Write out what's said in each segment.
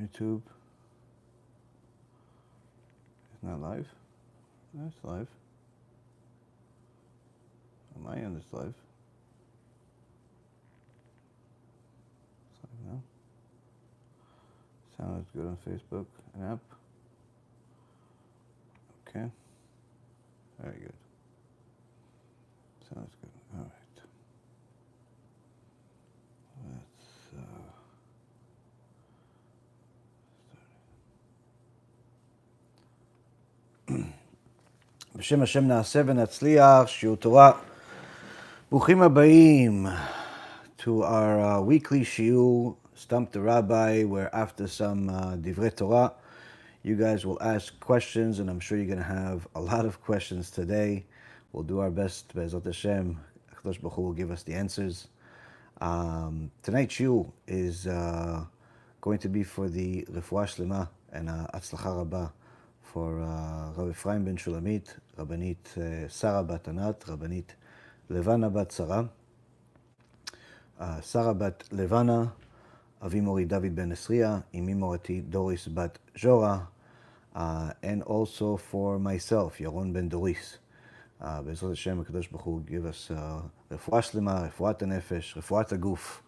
YouTube. Isn't that live? That's live. On my end, it's live. It's live now. Sounds good on Facebook and app. Okay. Very good. Sounds good. All right. Let's בשם השם נעשה ונצליח, שיעור תורה. ברוכים הבאים to our weekly shiur, Stump the Rabbi, where after some divrei Torah, you guys will ask questions, and I'm sure you're going to have a lot of questions today. We'll do our best, Be'ezrat Hashem. HaKadosh Baruch Hu will give us the answers. Tonight's shiur is going to be for the refuah shlema and atzlacha rabba for Rabbi Ephraim ben Shulamit, Rabbanit Sarah bat Anat, Rabbanit Levana bat Sarah, Sarah bat Levana, Avi Mori David ben Esriya, Imi Morati Doris bat Jora, and also for myself, Yaron ben Doris. Be'ezrat Hashem, HaKadosh Baruch Hu give us refuah shlema, refuat hanefesh, refuat haguf,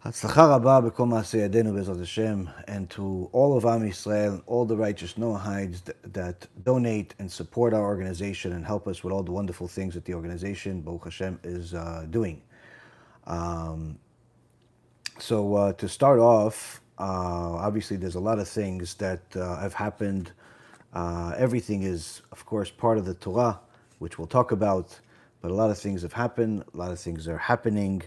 הצלחה רבה בכל מעשה ידינו בעזרת השם, and to all of Am Yisrael, all the righteous Noahides that donate and support our organization and help us with all the wonderful things that the organization, Baruch Hashem, is doing. So to start off, obviously there's a lot of things that have happened. Everything is, of course, part of the Torah, which we'll talk about, but a lot of things have happened, a lot of things are happening.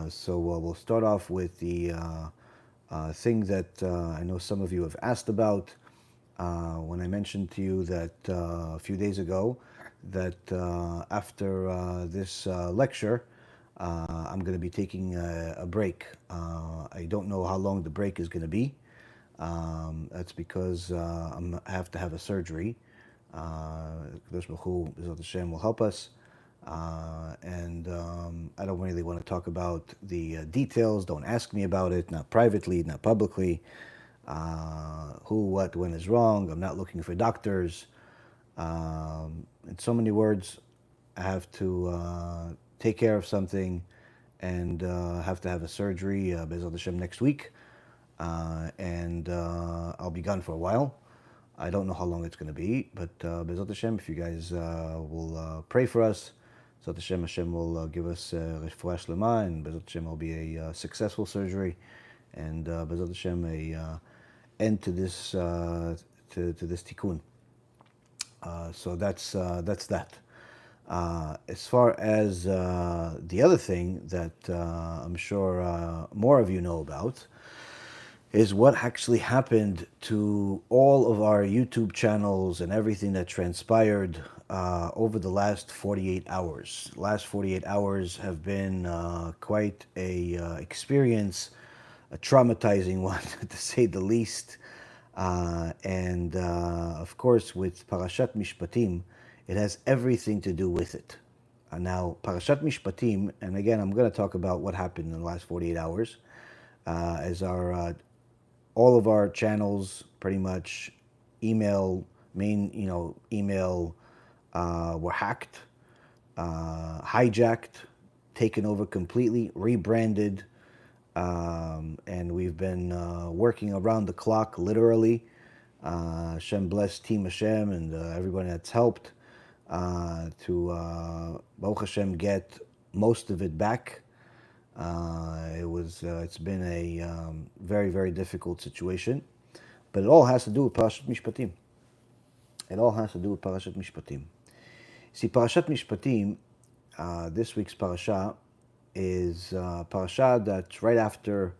So we'll start off with the thing that I know some of you have asked about. When I mentioned to you that a few days ago that after this lecture, I'm going to be taking a break. I don't know how long the break is going to be. That's because I have to have a surgery. Kadosh Baruch Hu, B'ezrat Hashem, will help us. And I don't really want to talk about the details. Don't ask me about it, not privately, not publicly. Who, what, when is wrong. I'm not looking for doctors. In so many words, I have to take care of something and have to have a surgery, B'ezrat Hashem, next week. And I'll be gone for a while. I don't know how long it's going to be, but B'ezrat Hashem, if you guys will pray for us, B'ezrat Hashem will give us refuah shlema, and B'ezrat Hashem will be a successful surgery, and B'ezrat Hashem a end to this this tikkun. So that's that. As far as the other thing that I'm sure more of you know about, is what actually happened to all of our YouTube channels and everything that transpired over the last 48 hours. The last 48 hours have been quite a experience, a traumatizing one to say the least. And of course with Parashat Mishpatim, it has everything to do with it. Now, Parashat Mishpatim, and again, I'm going to talk about what happened in the last 48 hours, as our all of our channels, pretty much email were hacked, hijacked, taken over completely, rebranded, and we've been working around the clock, literally. Shem bless Team Hashem and everybody that's helped to Baruch Hashem get most of it back. It's been a very, very difficult situation, but it all has to do with Parashat Mishpatim. It all has to do with Parashat Mishpatim. See, Parashat Mishpatim, this week's parasha, is parasha that's right after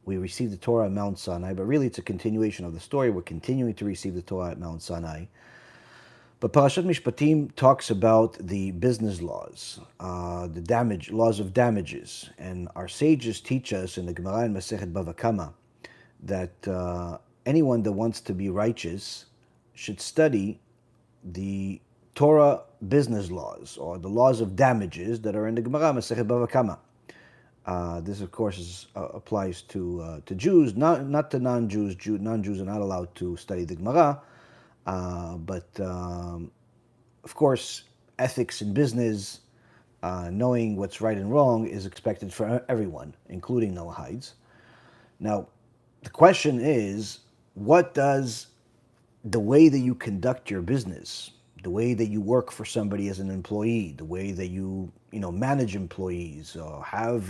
we received the Torah at Mount Sinai, but really it's a continuation of the story. We're continuing to receive the Torah at Mount Sinai. But Parashat Mishpatim talks about the business laws, the laws of damages. And our sages teach us in the Gemara in Masechet Bava Kama that anyone that wants to be righteous should study the Torah business laws, or the laws of damages that are in the Gemara Masechet Bava Kama. This, of course, applies to Jews, not to non-Jews. Non-Jews are not allowed to study the Gemara, but of course, ethics in business, knowing what's right and wrong, is expected for everyone, including Noahides. Now, the question is, what does the way that you conduct your business, the way that you work for somebody as an employee, the way that you manage employees, have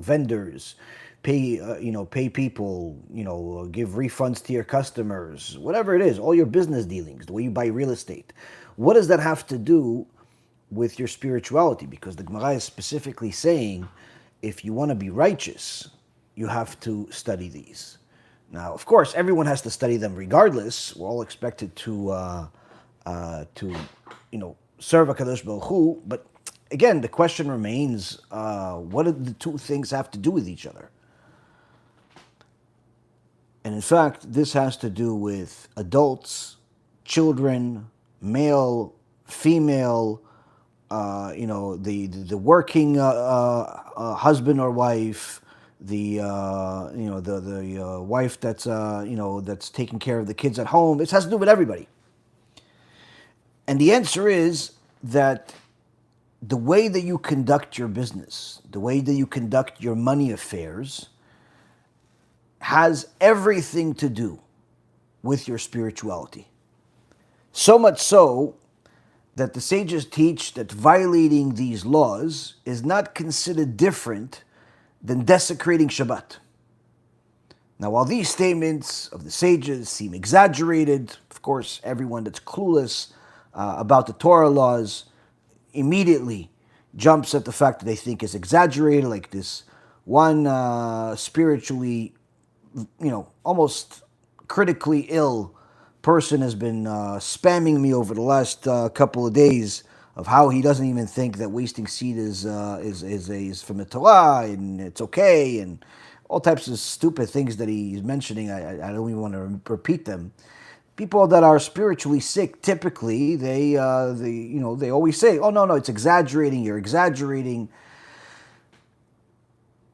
vendors, pay people, give refunds to your customers, whatever it is, all your business dealings, the way you buy real estate, what does that have to do with your spirituality? Because the Gemara is specifically saying, if you want to be righteous, you have to study these. Now, of course, everyone has to study them regardless. We're all expected to serve HaKadosh Baruch Hu. But again, the question remains, what do the two things have to do with each other? And in fact, this has to do with adults, children, male, female, the working husband or wife, the wife that's taking care of the kids at home. It has to do with everybody. And the answer is that the way that you conduct your business, the way that you conduct your money affairs, has everything to do with your spirituality. So much so that the sages teach that violating these laws is not considered different than desecrating Shabbat. Now, while these statements of the sages seem exaggerated, of course, everyone that's clueless about the Torah laws immediately jumps at the fact that they think is exaggerated, like this one spiritually, almost critically ill person has been spamming me over the last couple of days of how he doesn't even think that wasting seed is from the Torah and it's okay, and all types of stupid things that he's mentioning. I don't even want to repeat them. People that are spiritually sick, typically, they always say, "Oh no, it's exaggerating. You're exaggerating."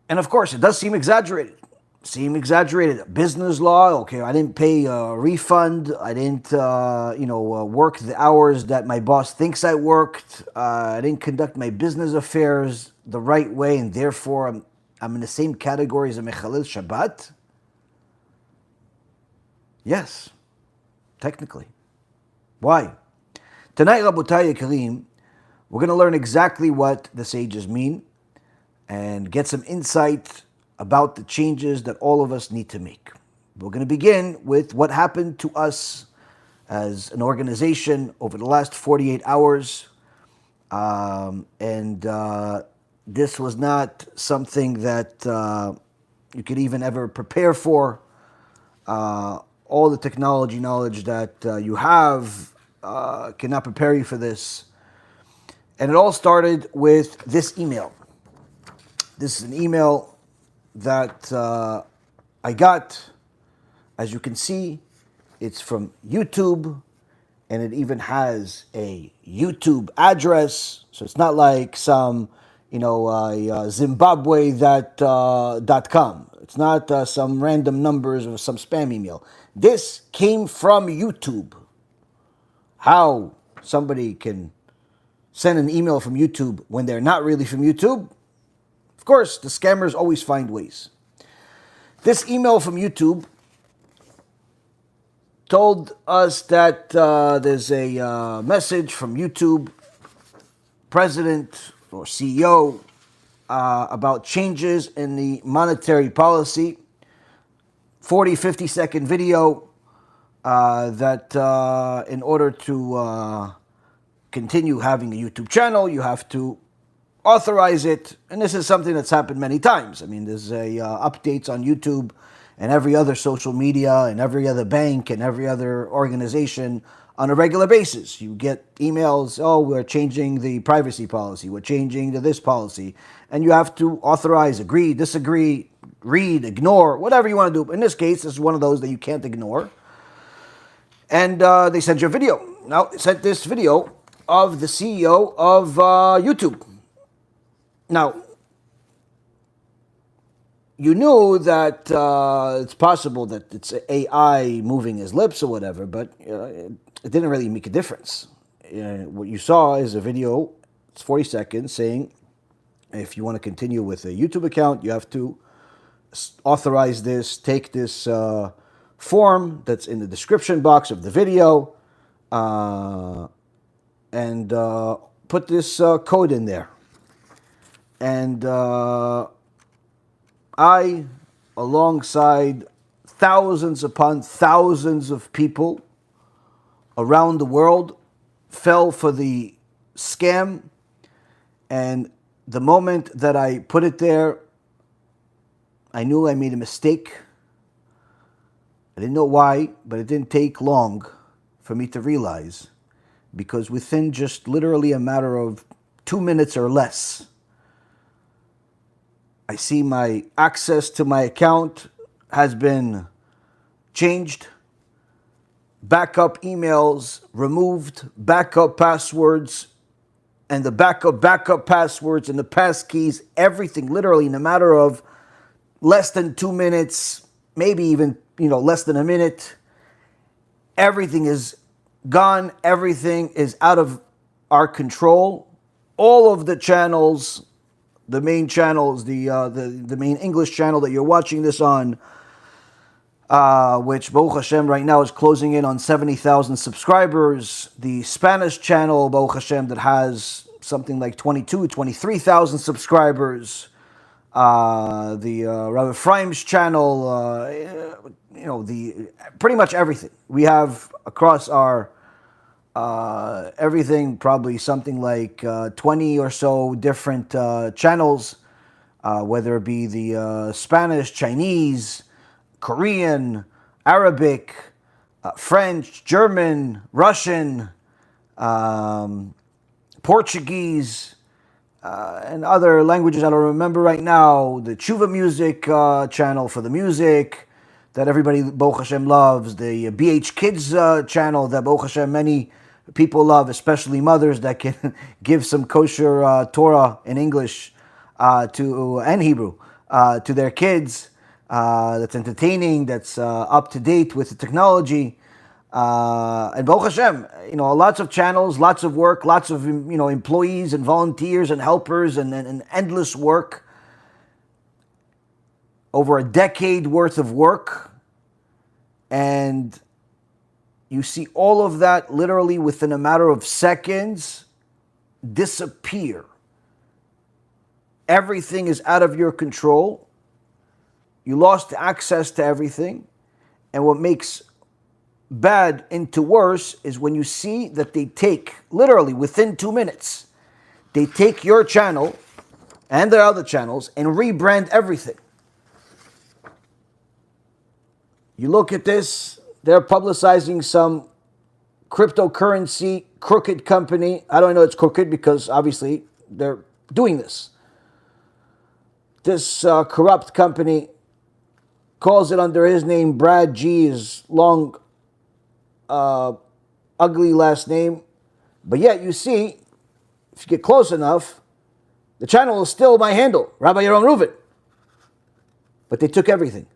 And of course, it does seem exaggerated. Business law, okay, I didn't pay a refund. I didn't, work the hours that my boss thinks I worked. I didn't conduct my business affairs the right way, and therefore I'm in the same category as a mechalel Shabbat. Yes, technically. Why? Tonight, Rabotai Yekarim, we're going to learn exactly what the sages mean and get some insight about the changes that all of us need to make. We're going to begin with what happened to us as an organization over the last 48 hours. This was not something that you could even ever prepare for. All the technology knowledge that you have cannot prepare you for this. And it all started with this email. This is an email that I got. As you can see, it's from YouTube, and it even has a YouTube address. So it's not like some, Zimbabwe .com. It's not some random numbers or some spam email. This came from YouTube. How somebody can send an email from YouTube when they're not really from YouTube? Of course, the scammers always find ways. This email from YouTube told us that there's a message from YouTube president or CEO about changes in the monetary policy. 40, 50-second video that in order to continue having a YouTube channel, you have to authorize it. And this is something that's happened many times. I mean, there's updates on YouTube and every other social media and every other bank and every other organization on a regular basis. You get emails, oh, we're changing the privacy policy, we're changing to this policy. And you have to authorize, agree, disagree, read, ignore, whatever you want to do. In this case, this is one of those that you can't ignore. And they sent you a video. Now, they sent this video of the CEO of YouTube. Now, you knew that it's possible that it's AI moving his lips or whatever, but it didn't really make a difference. What you saw is a video, it's 40 seconds, saying if you want to continue with a YouTube account, you have to authorize this, take this form that's in the description box of the video, and put this code in there. And I, alongside thousands upon thousands of people around the world, fell for the scam. And the moment that I put it there, I knew I made a mistake. I didn't know why, but it didn't take long for me to realize, because within just literally a matter of 2 minutes or less, I see my access to my account has been changed, backup emails removed, backup passwords, and the backup passwords and the passkeys, everything literally in a matter of less than 2 minutes, maybe even less than a minute. Everything is gone. Everything is out of our control. All of the channels, the main channels, the main English channel that you're watching this on, which Baruch Hashem right now is closing in on 70,000 subscribers. The Spanish channel, Baruch Hashem, that has something like 23,000 subscribers. The Rabbi Ephraim's channel, pretty much everything. We have across our everything, probably something like 20 or so different channels, whether it be the Spanish, Chinese, Korean, Arabic, French, German, Russian, Portuguese, and other languages I don't remember right now. The Tshuva music channel for the music that everybody, Baruch Hashem, loves. The BH Kids channel that Baruch Hashem many people love, especially mothers that can give some kosher Torah in English and Hebrew to their kids. That's entertaining, that's up to date with the technology. And Baruch Hashem, lots of channels, lots of work, lots of employees and volunteers and helpers and endless work. Over a decade worth of work. And you see all of that literally within a matter of seconds disappear. Everything is out of your control. You lost access to everything. And what makes bad into worse is when you see that they take, literally within 2 minutes, they take your channel and their other channels and rebrand everything. You look at this, they're publicizing some cryptocurrency crooked company. I don't know it's crooked because obviously they're doing this. This corrupt company calls it under his name, Brad G, his long, ugly last name. But yet you see, if you get close enough, the channel is still my handle, Rabbi Yaron Reuven. But they took everything.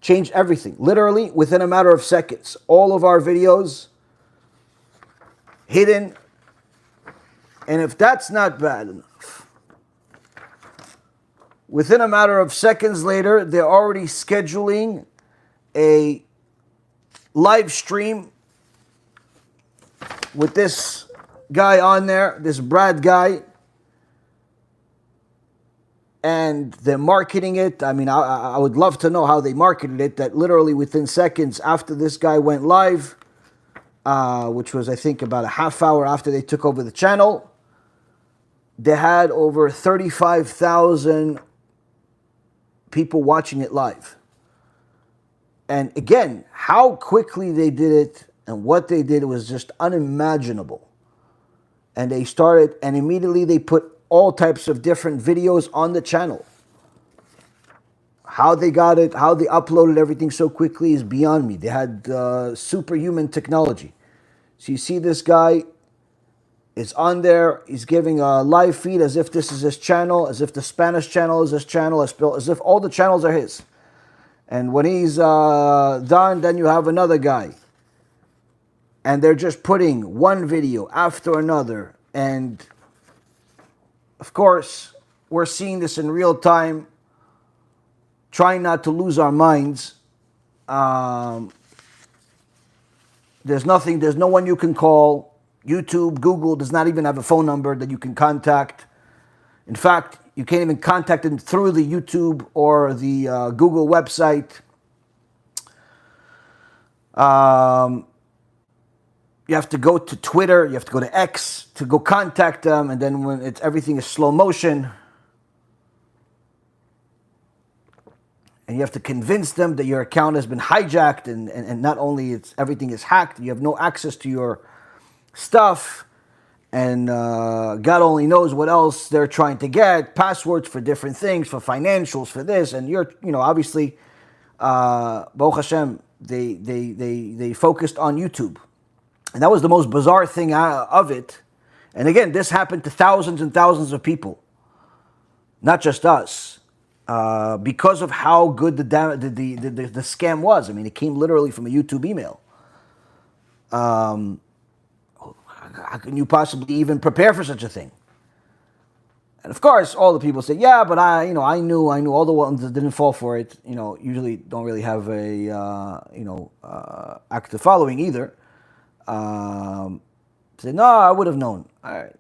Changed everything, literally within a matter of seconds. All of our videos hidden. And if that's not bad enough, within a matter of seconds later, they're already scheduling a live stream with this guy on there, this Brad guy. And they're marketing it. I mean, I would love to know how they marketed it, that literally within seconds after this guy went live, which was, I think, about a half hour after they took over the channel, they had over 35,000 people watching it live. And again, how quickly they did it and what they did was just unimaginable. And they started, and immediately they put all types of different videos on the channel. How they got it, how they uploaded everything so quickly is beyond me. They had superhuman technology. So you see this guy is on there. He's giving a live feed as if this is his channel, as if the Spanish channel is his channel, as if all the channels are his. And when he's done, then you have another guy. And they're just putting one video after another. And of course, we're seeing this in real time, trying not to lose our minds. There's no one you can call. YouTube, Google does not even have a phone number that you can contact. In fact, you can't even contact them through the YouTube or the Google website. You have to go to Twitter, you have to go to X to go contact them, and then when everything is slow motion, and you have to convince them that your account has been hijacked, and not only everything is hacked, you have no access to your stuff, and God only knows what else they're trying to get, passwords for different things, for financials, for this, and obviously, Baruch Hashem, they focused on YouTube. And that was the most bizarre thing of it. And again, this happened to thousands and thousands of people, not just us, because of how good the scam was. I mean, it came literally from a YouTube email. How can you possibly even prepare for such a thing? And of course, all the people say, "Yeah, but I knew all the ones that didn't fall for it. Usually don't really have a active following either." Say, no, I would have known. All right,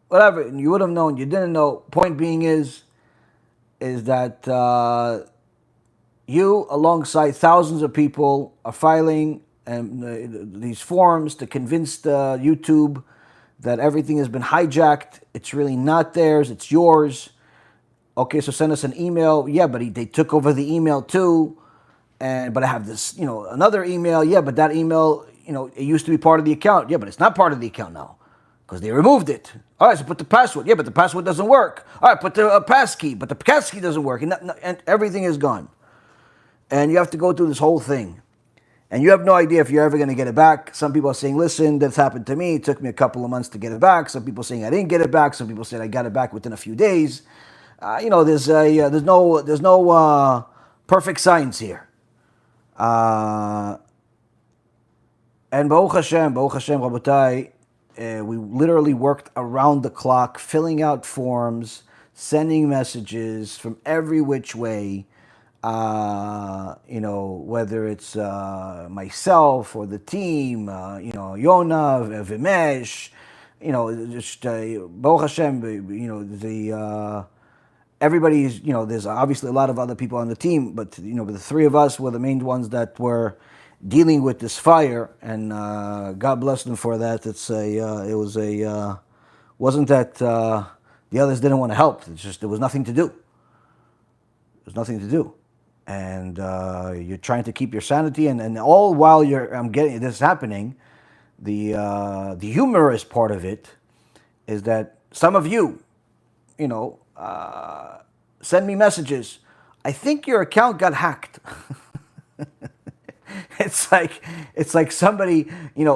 whatever. You would have known. You didn't know. Point being is that you, alongside thousands of people, are filing these forms to convince the YouTube that everything has been hijacked. It's really not theirs. It's yours. Okay, so send us an email. Yeah, but they took over the email too. But I have this, another email. Yeah, but that email, it used to be part of the account. Yeah, but it's not part of the account now because they removed it. All right, so put the password. Yeah, but the password doesn't work. All right, put the passkey, but the passkey doesn't work, and everything is gone. And you have to go through this whole thing. And you have no idea if you're ever going to get it back. Some people are saying, listen, this happened to me. It took me a couple of months to get it back. Some people saying I didn't get it back. Some people said I got it back within a few days. There's no perfect science here. And Baruch Hashem, Rabotai, we literally worked around the clock, filling out forms, sending messages from every which way. Whether it's myself or the team, Yona, Vimesh, Baruch Hashem, everybody's, there's obviously a lot of other people on the team, but, the three of us were the main ones that were dealing with this fire, and God bless them for that. Wasn't that the others didn't want to help. It's just there was nothing to do. There's nothing to do. And you're trying to keep your sanity, and all while I'm getting this happening, the humorous part of it is that some of you, send me messages. I think your account got hacked. It's like somebody,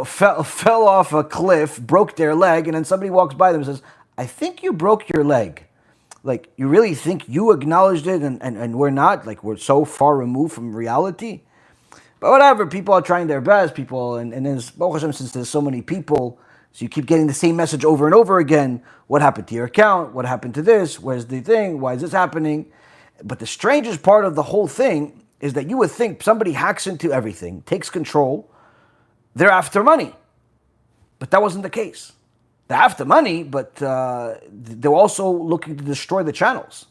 fell off a cliff, broke their leg, and then somebody walks by them and says, I think you broke your leg. Like, you really think you acknowledged it and we're not? Like, we're so far removed from reality? But whatever, people are trying their best, and there's, Baruch Hashem, since there's so many people, so you keep getting the same message over and over again. What happened to your account? What happened to this? Where's the thing? Why is this happening? But the strangest part of the whole thing is that you would think somebody hacks into everything, takes control, they're after money. But that wasn't the case. They're after money, but they're also looking to destroy the channels.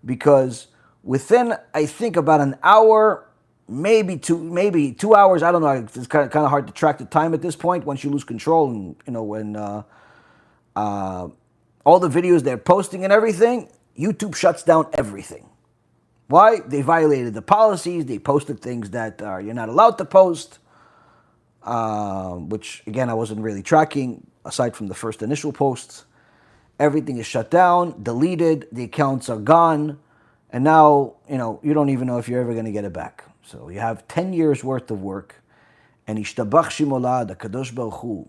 Because within, I think, about an hour, maybe 2 hours, I don't know, it's kind of hard to track the time at this point once you lose control, and when all the videos they're posting and everything, YouTube shuts down everything. Why? They violated the policies. They posted things that you're not allowed to post, which, again, I wasn't really tracking, aside from the first initial posts. Everything is shut down, deleted, the accounts are gone, and now, you don't even know if you're ever going to get it back. So you have 10 years worth of work, and Ishtabach Shimolah, the Kadosh Baruch Hu,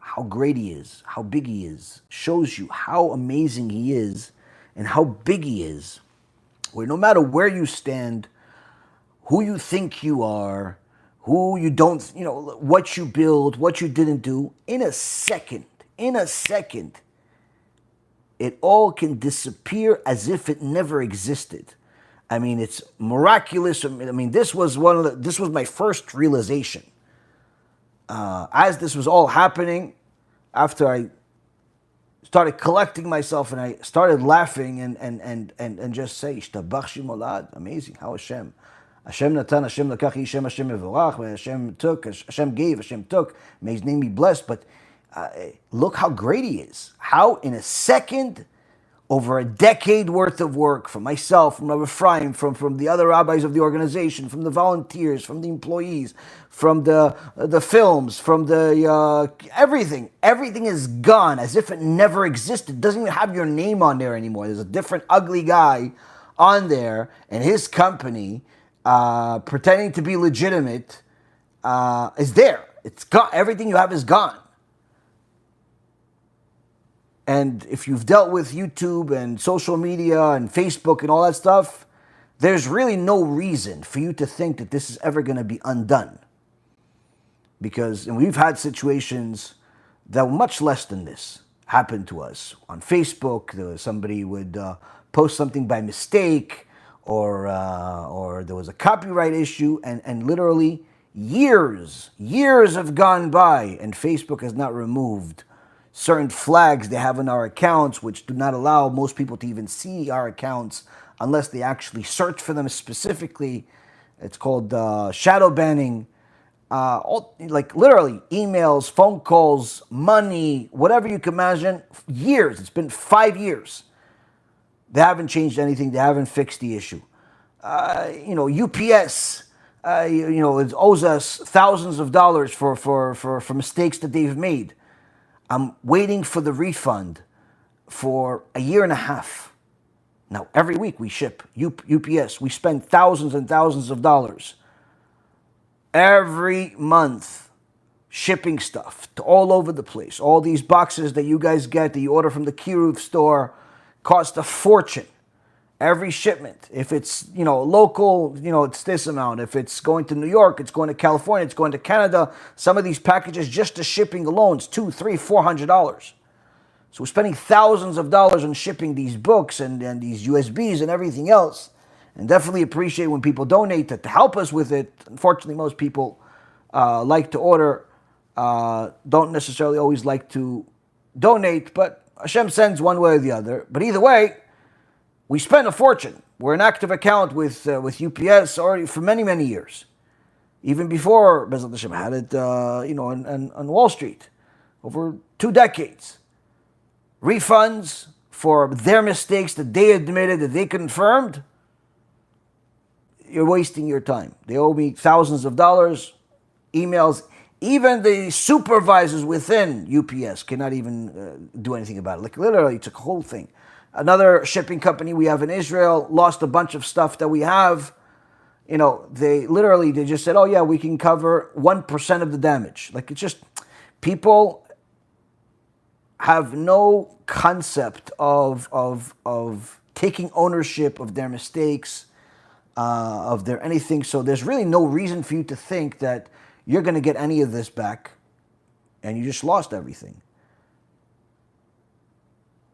how great he is, how big he is, shows you how amazing he is and how big he is, where no matter where you stand, who you think you are, who you don't, what you build, what you didn't do, in a second, it all can disappear as if it never existed. I mean, it's miraculous. I mean, this was my first realization. As this was all happening, after I started collecting myself and I started laughing and just say, Ishtabach Shemolad, amazing, how Hashem. Hashem Natan, Hashem Lakach, Hashem Evorach, Hashem took, Hashem gave, Hashem took, may his name be blessed. But look how great he is. How in a second, over a decade worth of work from myself, from Rabbi Ephraim, from the other rabbis of the organization, from the volunteers, from the employees, from the films, from the everything is gone as if it never existed. It doesn't even have your name on there anymore. There's a different ugly guy on there and his company pretending to be legitimate is there. It's gone. Everything you have is gone. And if you've dealt with YouTube and social media and Facebook and all that stuff, there's really no reason for you to think that this is ever going to be undone. And we've had situations that were much less than this happen to us. On Facebook, somebody would post something by mistake, or there was a copyright issue, and literally years have gone by, and Facebook has not removed certain flags they have in our accounts, which do not allow most people to even see our accounts unless they actually search for them specifically. It's called shadow banning. Like literally emails, phone calls, money, whatever you can imagine. Years. It's been 5 years. They haven't changed anything. They haven't fixed the issue. UPS, it owes us thousands of dollars for mistakes that they've made. I'm waiting for the refund for a year and a half. Now, every week we ship UPS. We spend thousands and thousands of dollars every month shipping stuff to all over the place. All these boxes that you guys get, that you order from the Kiruv store, cost a fortune. Every shipment, if it's local, it's this amount. If it's going to New York, it's going to California, it's going to Canada. Some of these packages, just the shipping alone, is $200, $300, $400. So we're spending thousands of dollars on shipping these books and these USBs and everything else. And definitely appreciate when people donate to help us with it. Unfortunately, most people like to order, don't necessarily always like to donate, but Hashem sends one way or the other. But either way, we spend a fortune. We're an active account with UPS already for many, many years. Even before Bezat Hashem had it, on Wall Street, over 2 decades. Refunds for their mistakes that they admitted, that they confirmed. You're wasting your time. They owe me thousands of dollars, emails. Even the supervisors within UPS cannot even do anything about it. Like literally, it's a whole thing. Another shipping company we have in Israel lost a bunch of stuff that we have. They just said, oh yeah, we can cover 1% of the damage. Like it's just, people have no concept of taking ownership of their mistakes, of their anything. So there's really no reason for you to think that you're going to get any of this back, and you just lost everything.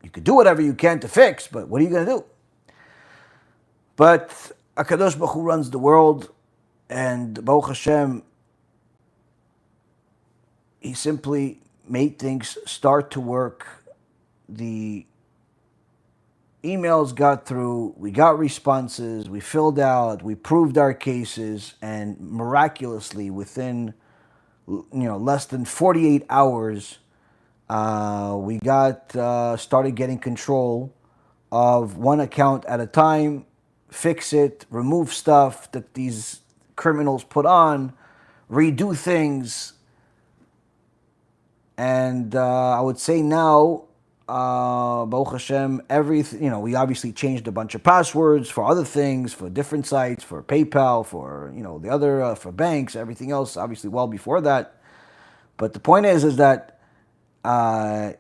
You could do whatever you can to fix, but what are you going to do? But HaKadosh Baruch Hu runs the world, and Baruch Hashem, He simply made things start to work. The emails got through, we got responses, we filled out, we proved our cases, and miraculously within less than 48 hours, we started getting control of one account at a time, fix it, remove stuff that these criminals put on, redo things. And I would say now, Baruch Hashem, everything, we obviously changed a bunch of passwords for other things, for different sites, for PayPal, for, the other, for banks, everything else, obviously well before that. But the point is that Almost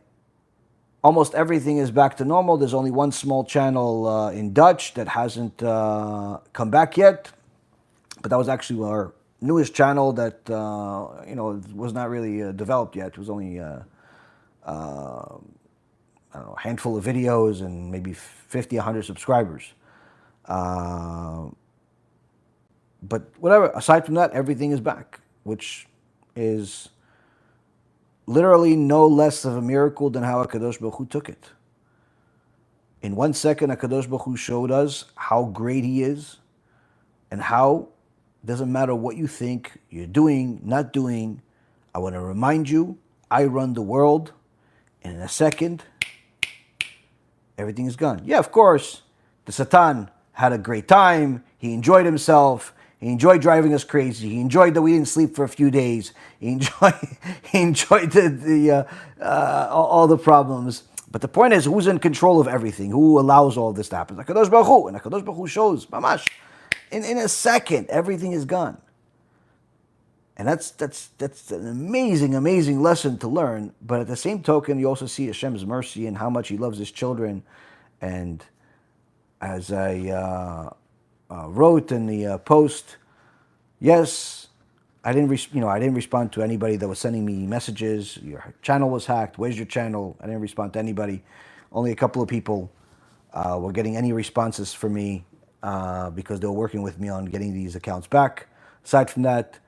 everything is back to normal. There's only one small channel in Dutch that hasn't come back yet. But that was actually our newest channel that, was not really developed yet. It was only, a handful of videos and maybe 50, 100 subscribers. But whatever, aside from that, everything is back, which is literally no less of a miracle than how HaKadosh Baruch Hu took it. In 1 second, HaKadosh Baruch Hu showed us how great He is and how it doesn't matter what you think you're doing, not doing. I want to remind you, I run the world, and in a second, everything is gone. Yeah, of course, the Satan had a great time. He enjoyed himself. He enjoyed driving us crazy. He enjoyed that we didn't sleep for a few days. He enjoyed all the problems. But the point is, who's in control of everything? Who allows all this to happen? HaKadosh Baruch Hu. And HaKadosh Baruch Hu shows, mamash, in a second, everything is gone. And that's an amazing, amazing lesson to learn. But at the same token, you also see Hashem's mercy and how much He loves His children. And as I wrote in the post, yes, I didn't respond to anybody that was sending me messages. Your channel was hacked. Where's your channel? I didn't respond to anybody. Only a couple of people were getting any responses from me because they were working with me on getting these accounts back. Aside from that,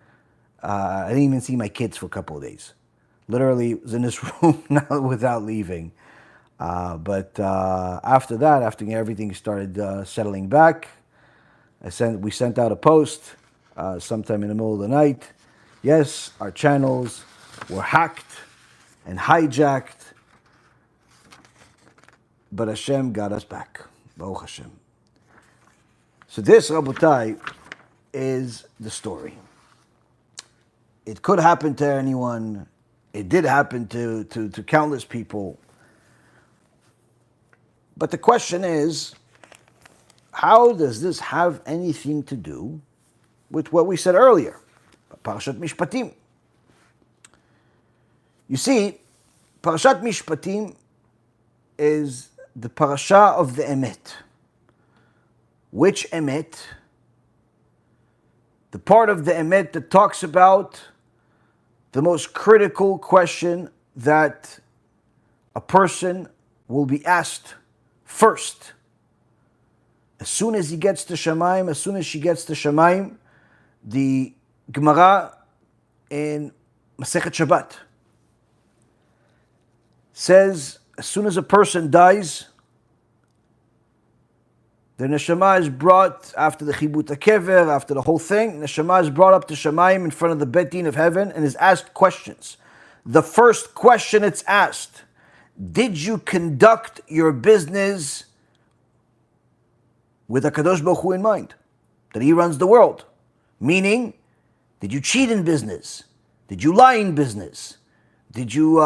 I didn't even see my kids for a couple of days. Literally was in this room without leaving. But after that, after everything started settling back, we sent out a post sometime in the middle of the night. Yes, our channels were hacked and hijacked, but Hashem got us back. Baruch Hashem. So this, Rabotai, is the story. It could happen to anyone. It did happen to countless people. But the question is, how does this have anything to do with what we said earlier? Parashat Mishpatim. You see, Parashat Mishpatim is the parasha of the emet. Which emet? The part of the emet that talks about the most critical question that a person will be asked first. As soon as he gets to Shamayim, as soon as she gets to Shamayim, the Gemara in Masechet Shabbat says, as soon as a person dies, the neshama is brought, after the chibut kever, after the whole thing, neshama is brought up to Shamayim in front of the Bet Din of heaven and is asked questions. The first question it's asked, did you conduct your business with HaKadosh Baruch Hu in mind? That He runs the world. Meaning, did you cheat in business? Did you lie in business? Did you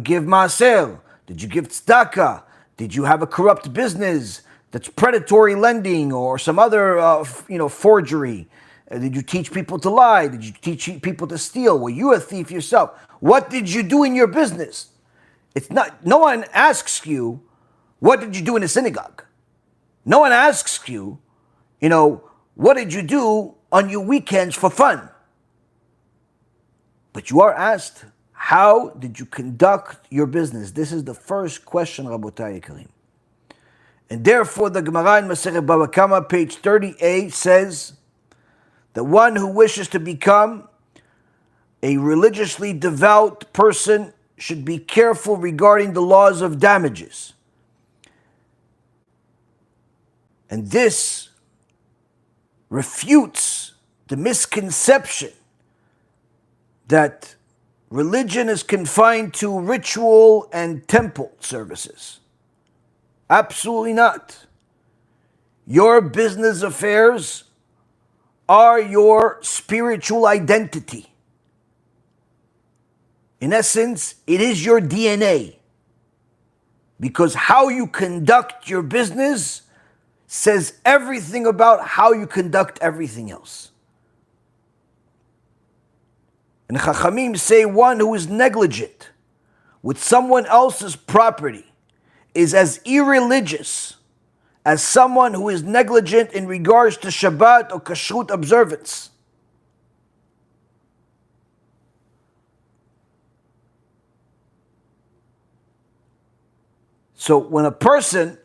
give maaser? Did you give tzedakah? Did you have a corrupt business that's predatory lending or some other forgery? Did you teach people to lie? Did you teach people to steal? Were you a thief yourself? What did you do in your business? It's not. No one asks you, what did you do in the synagogue? No one asks you, what did you do on your weekends for fun? But you are asked, how did you conduct your business? This is the first question, Rabotai Karim. And therefore, the Gemara in Masechet Baba Kama, page 38, says that one who wishes to become a religiously devout person should be careful regarding the laws of damages. And this refutes the misconception that religion is confined to ritual and temple services. Absolutely not. Your business affairs are your spiritual identity. In essence, it is your DNA. Because how you conduct your business says everything about how you conduct everything else. And Chachamim say one who is negligent, with someone else's property is as irreligious as someone who is negligent in regards to Shabbat or Kashrut observance. So when a person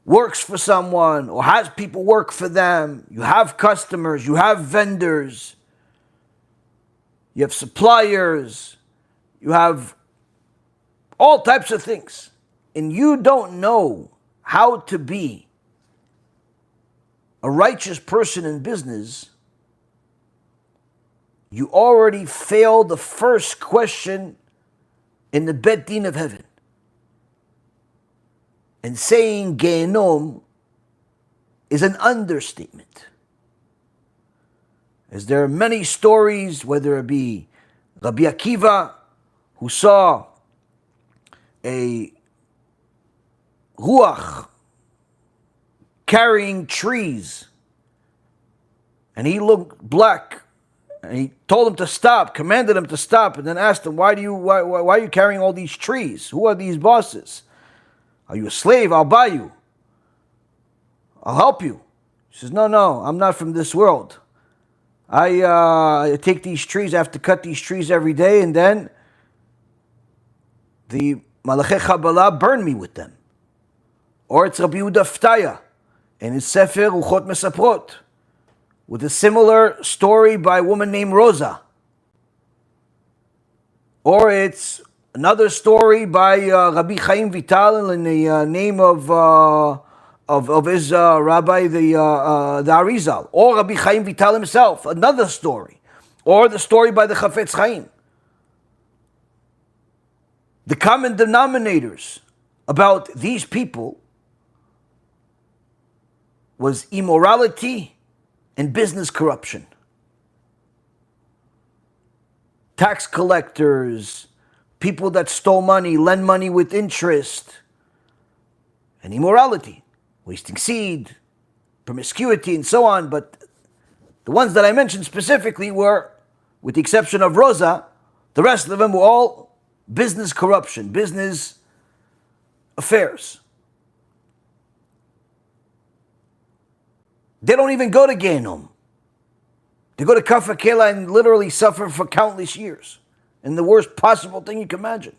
works for someone or has people work for them, you have customers, you have vendors, you have suppliers, you have all types of things, and you don't know how to be a righteous person in business, you already failed the first question in the Bet Din of heaven. And saying Gehenom is an understatement. As there are many stories, whether it be Rabbi Akiva, who saw a ruach carrying trees, and he looked black, and he told him to stop, commanded him to stop, and then asked him, why are you carrying all these trees? Who are these bosses? Are you a slave? I'll buy you. I'll help you. He says, no, I'm not from this world. I take these trees, I have to cut these trees every day, and then the Malachei Kabbalah burn me with them. Or it's Rabbi Yehuda Ftaya in his Sefer Ruchot Mesaprot, with a similar story by a woman named Rosa. Or it's another story by Rabbi Chaim Vital in the name of his rabbi, the Arizal, or Rabbi Chaim Vital himself, another story, or the story by the Chafetz Chaim. The common denominators about these people was immorality and business corruption. Tax collectors, people that stole money, lend money with interest, and immorality, wasting seed, promiscuity, and so on. But the ones that I mentioned specifically were, with the exception of Rosa, the rest of them were all business corruption, business affairs. They don't even go to Gehenom. They go to Kaf HaKela and literally suffer for countless years. And the worst possible thing you can imagine.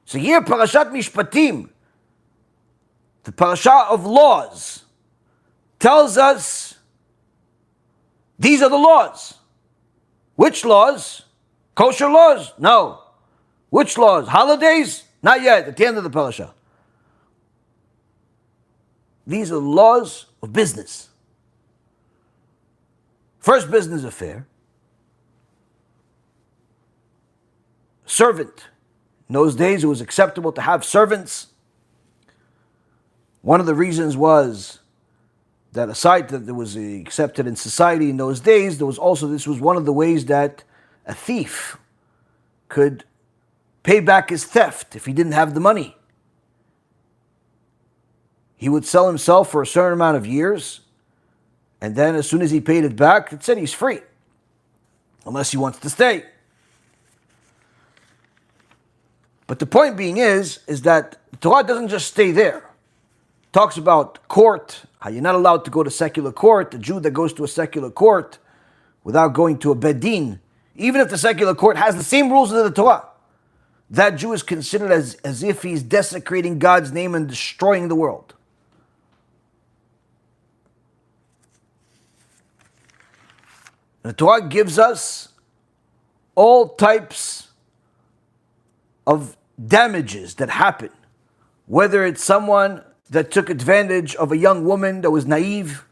So here, Parashat Mishpatim, the parasha of laws, tells us these are the laws. Which laws? Kosher laws? No. Which laws? Holidays? Not yet, at the end of the parasha. These are laws of business. First business affair. Servant. In those days, it was acceptable to have servants. One of the reasons was that aside that it was accepted in society in those days, this was one of the ways that a thief could pay back his theft if he didn't have the money. He would sell himself for a certain amount of years, and then as soon as he paid it back, it said he's free, unless he wants to stay. But the point being is that the Torah doesn't just stay there. It talks about court, how you're not allowed to go to secular court. The Jew that goes to a secular court without going to a bedin, even if the secular court has the same rules as the Torah, that Jew is considered as if he's desecrating God's name and destroying the world. The Torah gives us all types of damages that happen, whether it's someone that took advantage of a young woman that was naive,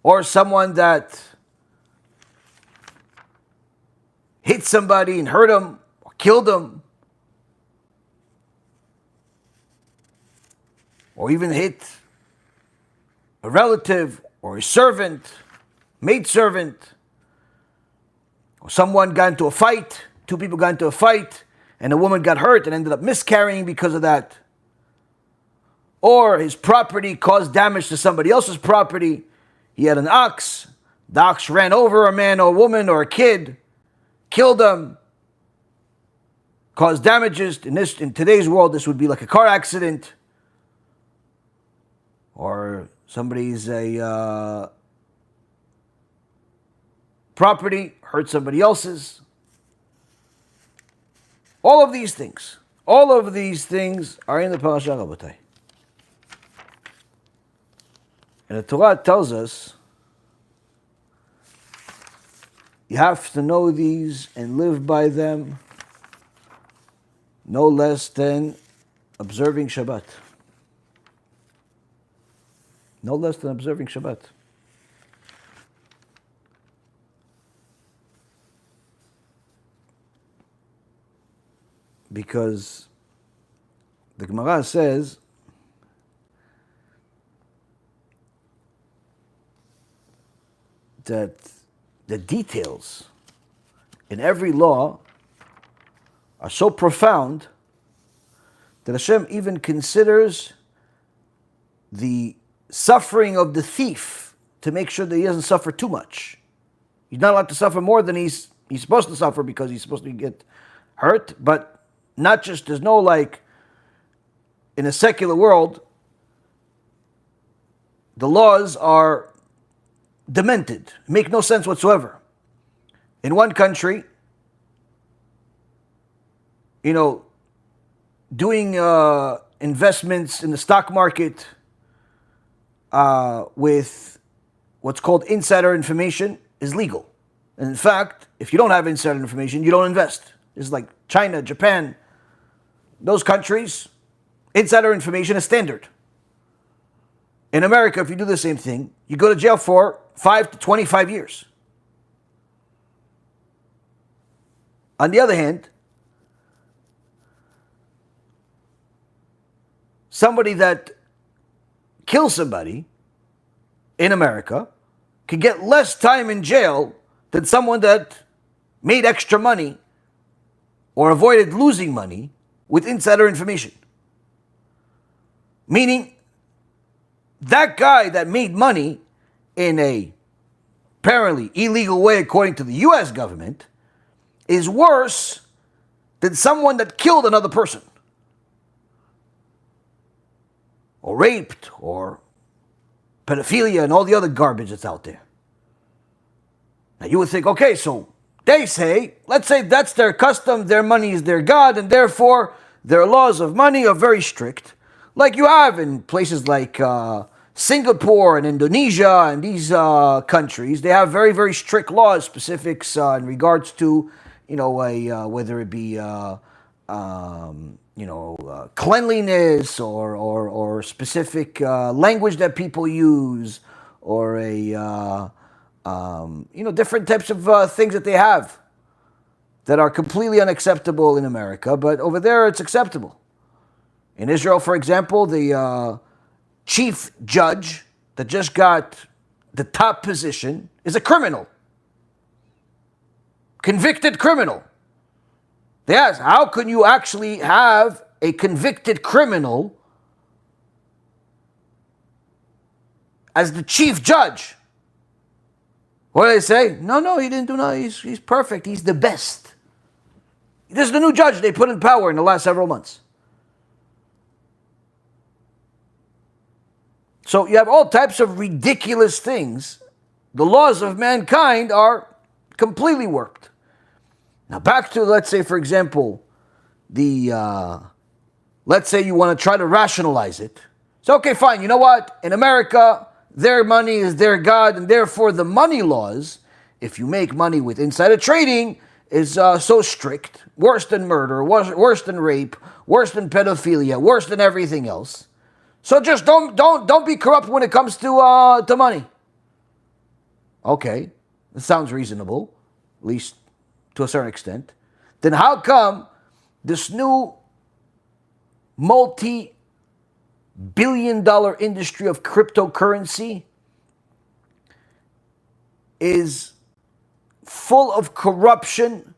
or someone that hit somebody and hurt him or killed him, or even hit a relative or a servant, maidservant, or someone got into a fight, two people got into a fight, and a woman got hurt and ended up miscarrying because of that. Or his property caused damage to somebody else's property. He had an ox, The ox ran over a man or a woman or a kid, killed them, caused damages. In today's world, this would be like a car accident, or somebody's property hurt somebody else's. All of these things are in the parasha, Rabotai. And the Torah tells us you have to know these and live by them no less than observing Shabbat. No less than observing Shabbat. Because the Gemara says that the details in every law are so profound that Hashem even considers the suffering of the thief to make sure that he doesn't suffer too much. He's not allowed to suffer more than he's supposed to suffer because he's supposed to get hurt, but not just, there's no like, in a secular world, the laws are demented, make no sense whatsoever. In one country, doing investments in the stock market with what's called insider information is legal. And in fact, if you don't have insider information, you don't invest. It's like China, Japan, those countries, insider information is standard. In America, if you do the same thing, you go to jail for 5 to 25 years. On the other hand, somebody that kills somebody in America can get less time in jail than someone that made extra money or avoided losing money with insider information. Meaning, that guy that made money in a apparently illegal way according to the US government is worse than someone that killed another person, or raped, or pedophilia, and all the other garbage that's out there. Now you would think, okay, so they say, let's say that's their custom, their money is their God, and therefore their laws of money are very strict, like you have in places like Singapore and Indonesia and these countries. They have very, very strict laws, specifics in regards to, whether it be cleanliness or specific language that people use, or different types of things that they have that are completely unacceptable in America, but over there it's acceptable. In Israel, for example, the chief judge that just got the top position is a criminal. Convicted criminal. They ask, how can you actually have a convicted criminal as the chief judge? What do they say? No, he didn't do nothing. He's perfect. He's the best. This is the new judge they put in power in the last several months. So you have all types of ridiculous things. The laws of mankind are completely warped. Now back to, let's say, for example, let's say you want to try to rationalize it. So, okay, fine. You know what? In America, their money is their God, and therefore the money laws, if you make money with insider trading, is so strict, worse than murder, worse than rape, worse than pedophilia, worse than everything else. So just don't be corrupt when it comes to money. Okay, that sounds reasonable, at least to a certain extent. Then how come this new multi-billion-dollar industry of cryptocurrency is full of corruption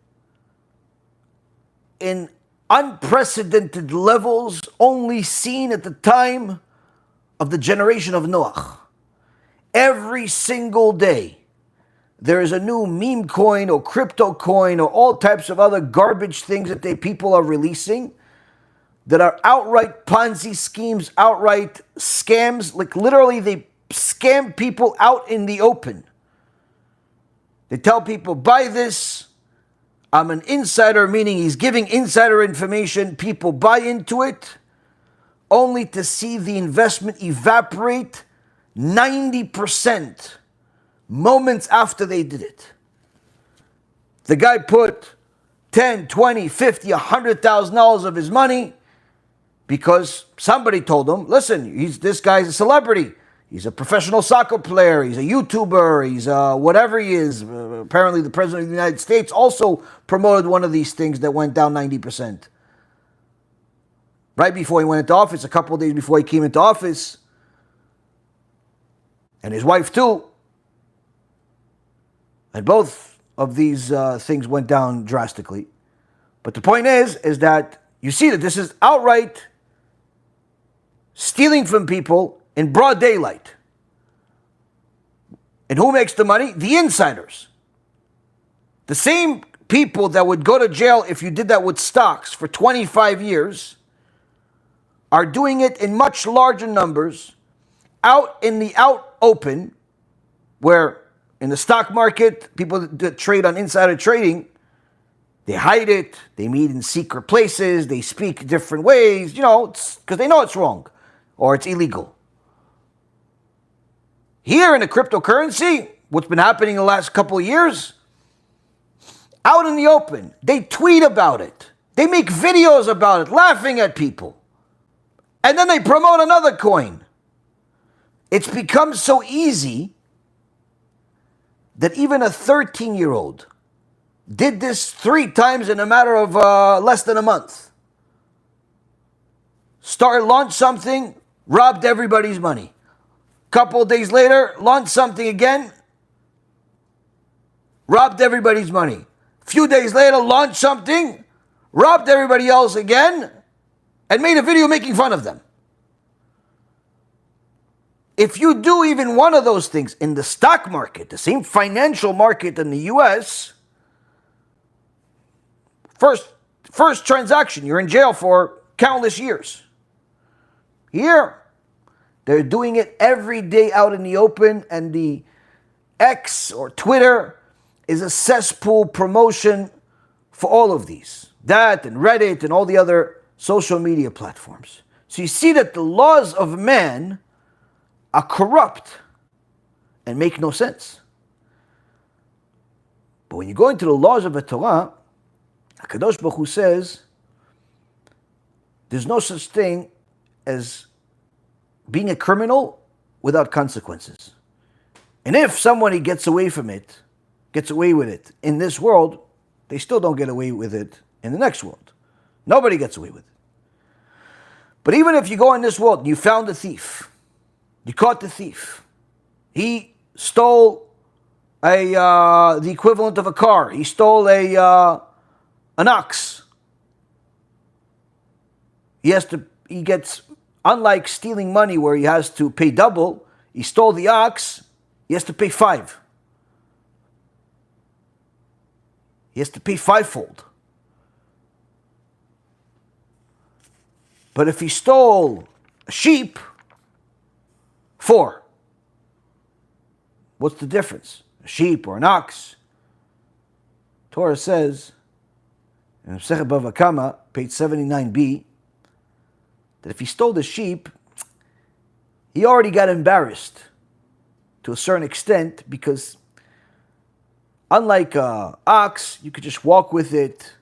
in unprecedented levels only seen at the time of the generation of Noah? Every single day, there is a new meme coin or crypto coin or all types of other garbage things that people are releasing that are outright Ponzi schemes, outright scams. Like literally they scam people out in the open. They tell people, buy this. I'm an insider, meaning he's giving insider information. People buy into it only to see the investment evaporate 90% moments after they did it. The guy put 10, 20, 50, $100,000 of his money because somebody told him, listen, this guy's a celebrity. He's a professional soccer player. He's a YouTuber. He's whatever he is. Apparently the President of the United States also promoted one of these things that went down 90%. Right before he went into office, a couple of days before he came into office. And his wife too. And both of these things went down drastically. But the point is that you see that this is outright stealing from people in broad daylight. And who makes the money? The insiders. The same people that would go to jail if you did that with stocks for 25 years are doing it in much larger numbers out in the open, where in the stock market, people that trade on insider trading, they hide it, they meet in secret places, they speak different ways, because they know it's wrong or it's illegal. Here in the cryptocurrency, what's been happening the last couple of years, out in the open, they tweet about it. They make videos about it, laughing at people. And then they promote another coin. It's become so easy that even a 13-year-old did this 3 times in a matter of less than a month. Launched something, robbed everybody's money. Couple of days later, launched something again, robbed everybody's money. Few days later, launched something, robbed everybody else again, and made a video making fun of them. If you do even one of those things in the stock market, the same financial market in the US, first transaction, you're in jail for countless years. Here, they're doing it every day out in the open, and the X or Twitter is a cesspool promotion for all of these. That and Reddit and all the other social media platforms. So you see that the laws of man are corrupt and make no sense. But when you go into the laws of the Torah, HaKadosh Baruch Hu says there's no such thing as being a criminal without consequences. And if somebody gets away with it in this world, they still don't get away with it in the next world. Nobody gets away with it. But even if you go in this world and you found a thief, you caught the thief, he stole the equivalent of a car, he stole an ox. He gets, unlike stealing money where he has to pay double, he stole the ox, he has to pay 5. He has to pay 5-fold. But if he stole a sheep, 4. What's the difference? A sheep or an ox? Torah says, in Masechet Bava Kama, page 79b, that if he stole the sheep, he already got embarrassed to a certain extent, because unlike an ox, you could just walk with it.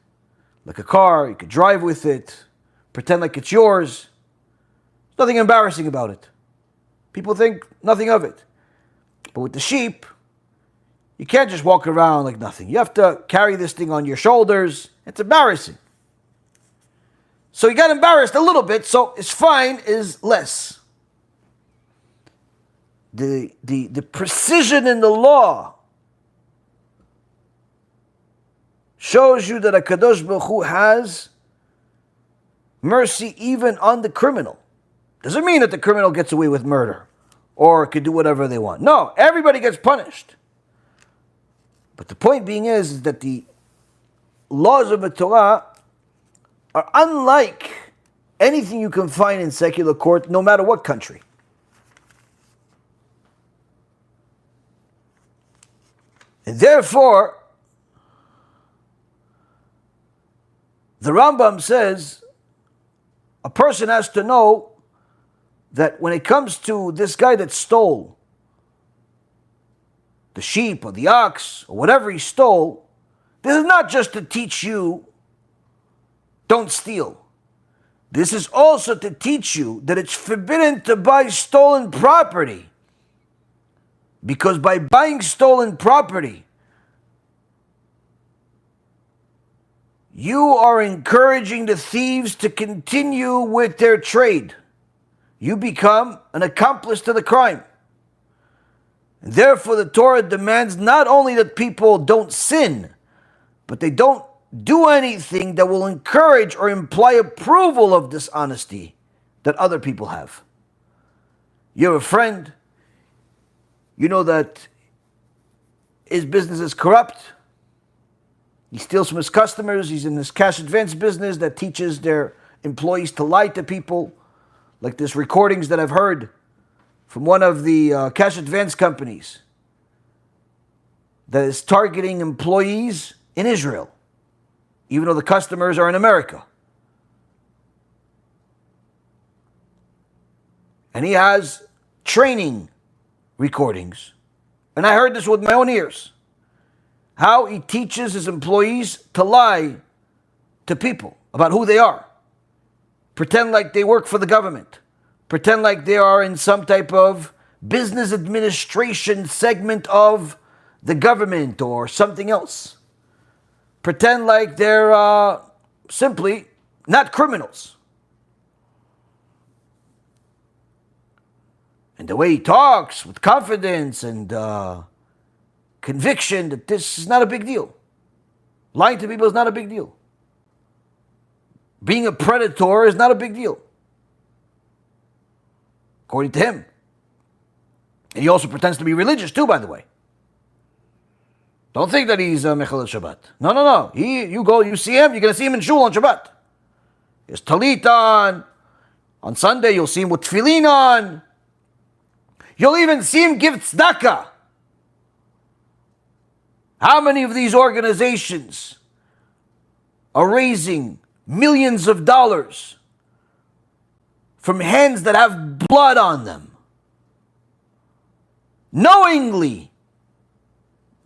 Like a car, you could drive with it, pretend like it's yours. There's nothing embarrassing about it. People think nothing of it. But with the sheep, you can't just walk around like nothing. You have to carry this thing on your shoulders. It's embarrassing. So he got embarrassed a little bit, so his fine is less. The precision in the law shows you that HaKadosh Baruch Hu has mercy even on the criminal. Doesn't mean that the criminal gets away with murder or can do whatever they want. No, everybody gets punished. But the point being is that the laws of the Torah are unlike anything you can find in secular court, no matter what country. And therefore, the Rambam says a person has to know that when it comes to this guy that stole the sheep or the ox or whatever he stole, this is not just to teach you don't steal. This is also to teach you that it's forbidden to buy stolen property. Because by buying stolen property, you are encouraging the thieves to continue with their trade. You become an accomplice to the crime. And therefore, the Torah demands not only that people don't sin, but they don't do anything that will encourage or imply approval of dishonesty that other people have. You have a friend, you know that his business is corrupt. He steals from his customers. He's in this cash advance business that teaches their employees to lie to people. Like this recordings that I've heard from one of the cash advance companies that is targeting employees in Israel, even though the customers are in America. And he has training recordings. And I heard this with my own ears. How he teaches his employees to lie to people about who they are. Pretend like they work for the government. Pretend like they are in some type of business administration segment of the government or something else. Pretend like they're simply not criminals. And the way he talks with confidence and conviction that this is not a big deal. Lying to people is not a big deal. Being a predator is not a big deal, according to him. And he also pretends to be religious too, by the way. Don't think that he's Mechalel Shabbat. No. You see him, you're going to see him in shul on Shabbat. He has talit on. On Sunday, you'll see him with tefillin on. You'll even see him give tzedakah. How many of these organizations are raising millions of dollars from hands that have blood on them? Knowingly.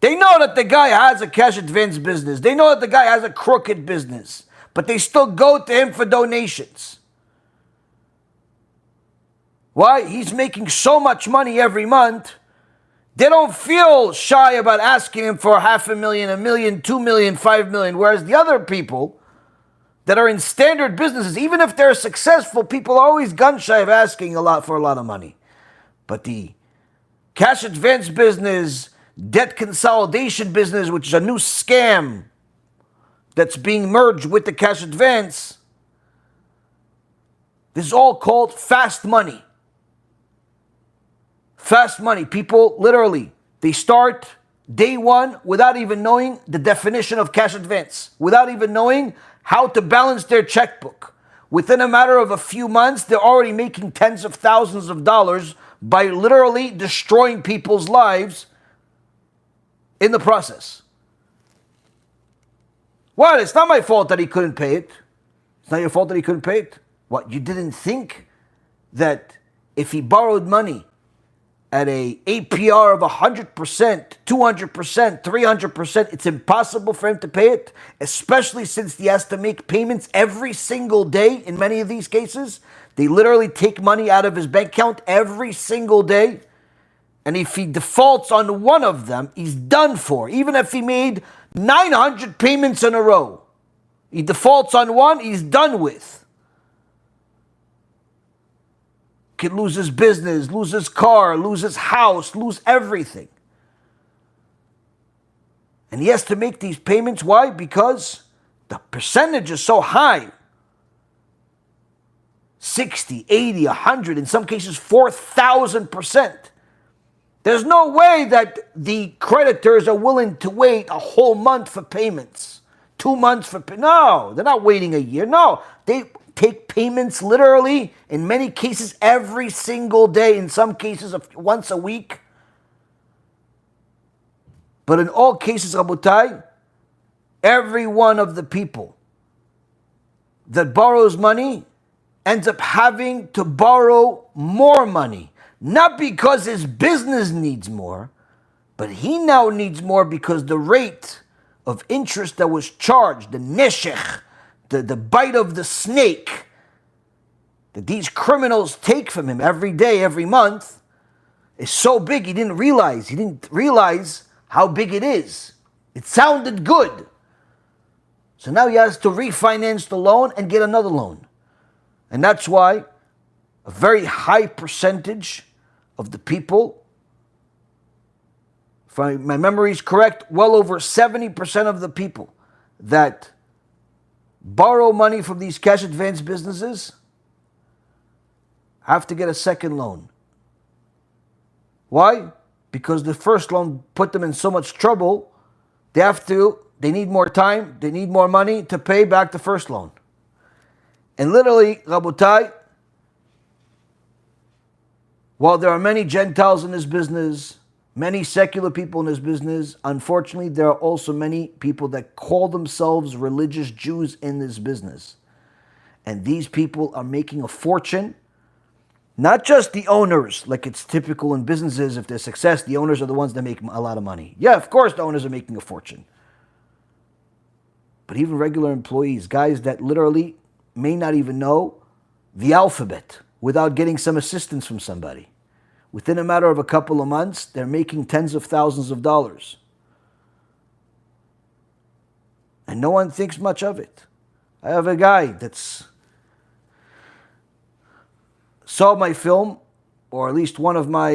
They know that the guy has a cash advance business. They know that the guy has a crooked business. But they still go to him for donations. Why? He's making so much money every month. They don't feel shy about asking him for $500,000, $1 million, $2 million, $5 million. Whereas the other people that are in standard businesses, even if they're successful, people are always gun shy of asking a lot of money. But the cash advance business, debt consolidation business, which is a new scam that's being merged with the cash advance, this is all called fast money. Fast money. People literally, they start day one without even knowing the definition of cash advance, without even knowing how to balance their checkbook. Within a matter of a few months, they're already making tens of thousands of dollars by literally destroying people's lives in the process. What? It's not my fault that he couldn't pay it. It's not your fault that he couldn't pay it. What? You didn't think that if he borrowed money at a APR of 100%, 200%, 300%, it's impossible for him to pay it, especially since he has to make payments every single day in many of these cases. They literally take money out of his bank account every single day. And if he defaults on one of them, he's done for. Even if he made 900 payments in a row, he defaults on one, he's done with. Could lose his business, lose his car, lose his house, lose everything. And he has to make these payments. Why? Because the percentage is so high. 60, 80, 100, in some cases 4,000%. That There's no way that the creditors are willing to wait a whole month for payments. 2 months for no, they're not waiting a year. No, they take payments literally, in many cases, every single day, in some cases, once a week. But in all cases, Rabotai, every one of the people that borrows money ends up having to borrow more money. Not because his business needs more, but he now needs more because the rate of interest that was charged, the neshech, the bite of the snake that these criminals take from him every day, every month, is so big he didn't realize how big it is. It sounded good. So now he has to refinance the loan and get another loan. And that's why a very high percentage of the people, if my memory is correct, well over 70% of the people that borrow money from these cash advance businesses have to get a second loan. Why? Because the first loan put them in so much trouble, they need more time, they need more money to pay back the first loan. And literally, Rabotai, while there are many Gentiles in this business, many secular people in this business, unfortunately, there are also many people that call themselves religious Jews in this business. And these people are making a fortune. Not just the owners, like it's typical in businesses, if there's success, the owners are the ones that make a lot of money. Yeah, of course the owners are making a fortune. But even regular employees, guys that literally may not even know the alphabet without getting some assistance from somebody. Within a matter of a couple of months, they're making tens of thousands of dollars. And no one thinks much of it. I have a guy that's saw my film, or at least one of my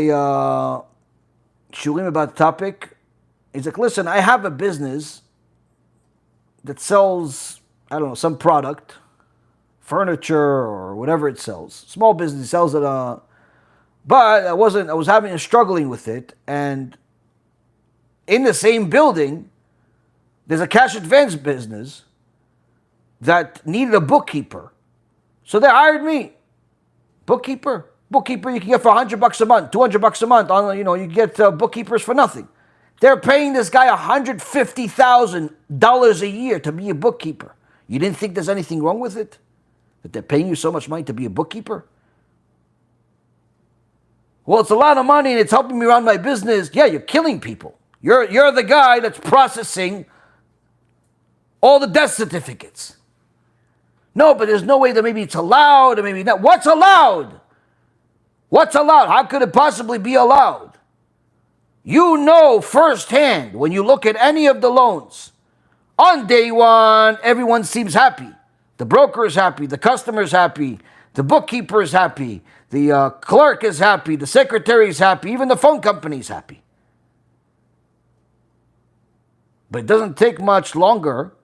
shiurim about the topic. He's like, listen, I have a business that sells, I don't know, some product, furniture or whatever it sells. Small business, sells it, but I was struggling with it. And in the same building, there's a cash advance business that needed a bookkeeper. So they hired me. Bookkeeper you can get for $100 a month, $200 a month. You get bookkeepers for nothing. They're paying this guy $150,000 a year to be a bookkeeper. You didn't think there's anything wrong with it? That they're paying you so much money to be a bookkeeper? Well, it's a lot of money and it's helping me run my business. Yeah, you're killing people. You're the guy that's processing all the death certificates. No, but there's no way that maybe it's allowed or maybe not. What's allowed? What's allowed? How could it possibly be allowed? You know firsthand when you look at any of the loans. On day one, everyone seems happy. The broker is happy, the customer is happy, the bookkeeper is happy, the clerk is happy, the secretary is happy, even the phone company is happy. But it doesn't take much longer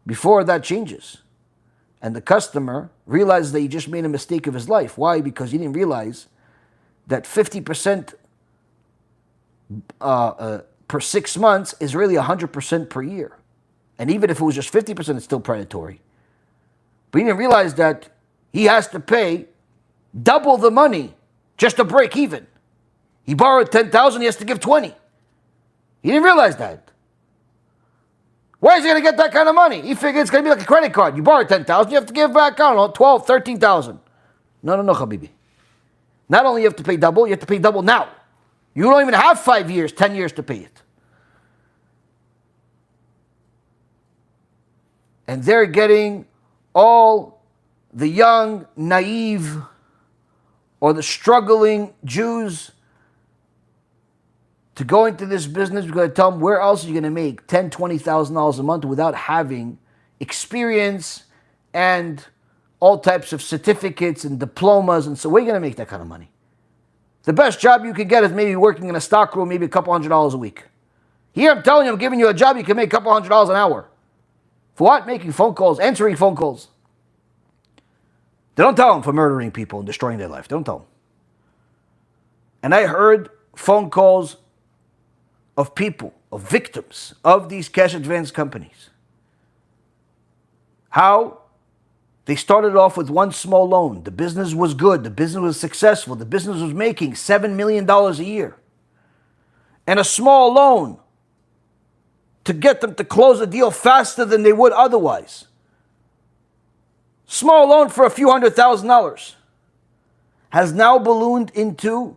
before that changes. And the customer realizes that he just made a mistake of his life. Why? Because he didn't realize that 50% per 6 months is really 100% per year. And even if it was just 50%, it's still predatory. But he didn't realize that he has to pay double the money just to break even. He borrowed $10,000, he has to give $20,000. He didn't realize that. Where is he going to get that kind of money? He figured it's going to be like a credit card. You borrow $10,000, you have to give back, I don't know, $12,000, $13,000. No, Habibi. Not only you have to pay double, you have to pay double now. You don't even have 5 years, 10 years to pay it. And they're getting all the young, naive, or the struggling Jews to go into this business. We're going to tell them, where else are you going to make $10,000, $20,000 a month without having experience and all types of certificates and diplomas? And so where are you going to make that kind of money? The best job you can get is maybe working in a stock room, maybe a couple $100s a week. Here I'm telling you, I'm giving you a job, you can make a couple $100s an hour. For what? Making phone calls, answering phone calls. They don't tell them for murdering people and destroying their life. They don't tell them. And I heard phone calls of people, of victims of these cash advance companies. How they started off with one small loan. The business was good. The business was successful. The business was making $7 million a year. And a small loan to get them to close a deal faster than they would otherwise. Small loan for a few $100,000 has now ballooned into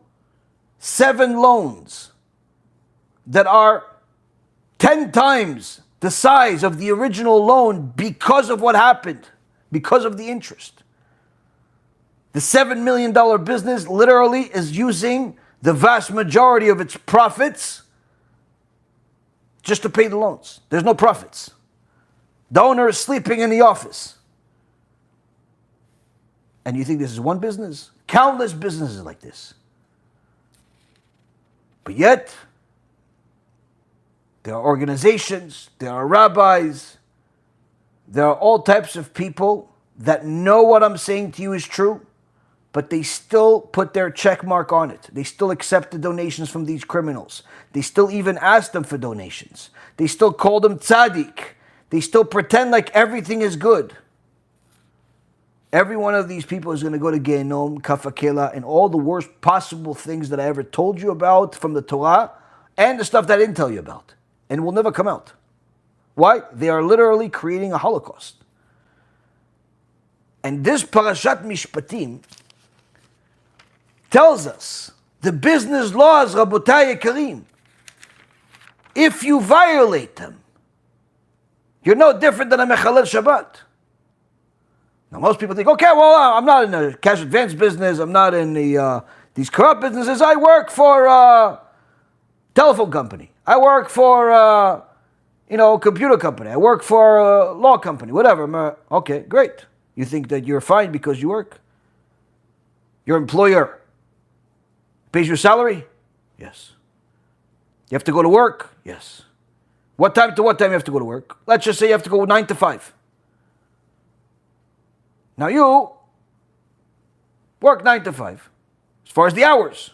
7 loans that are 10 times the size of the original loan because of what happened, because of the interest. The $7 million business literally is using the vast majority of its profits just to pay the loans. There's no profits. The owner is sleeping in the office. And you think this is one business? Countless businesses like this. But yet, there are organizations, there are rabbis, there are all types of people that know what I'm saying to you is true, but they still put their check mark on it. They still accept the donations from these criminals. They still even ask them for donations. They still call them tzaddik. They still pretend like everything is good. Every one of these people is going to go to Gehenom, Kafakela, and all the worst possible things that I ever told you about from the Torah, and the stuff that I didn't tell you about, and will never come out. Why? They are literally creating a Holocaust. And this Parashat Mishpatim tells us the business laws, Rabotai Yekarim. If you violate them, you're no different than a Mechalel Shabbat. Now, most people think, okay, well, I'm not in the cash advance business. I'm not in these corrupt businesses. I work for a telephone company. I work for a computer company. I work for a law company, whatever. Okay, great. You think that you're fine because you work? Your employer pays your salary? Yes. You have to go to work? Yes. What time to what time you have to go to work? Let's just say you have to go 9 to 5. Now you work 9 to 5, as far as the hours,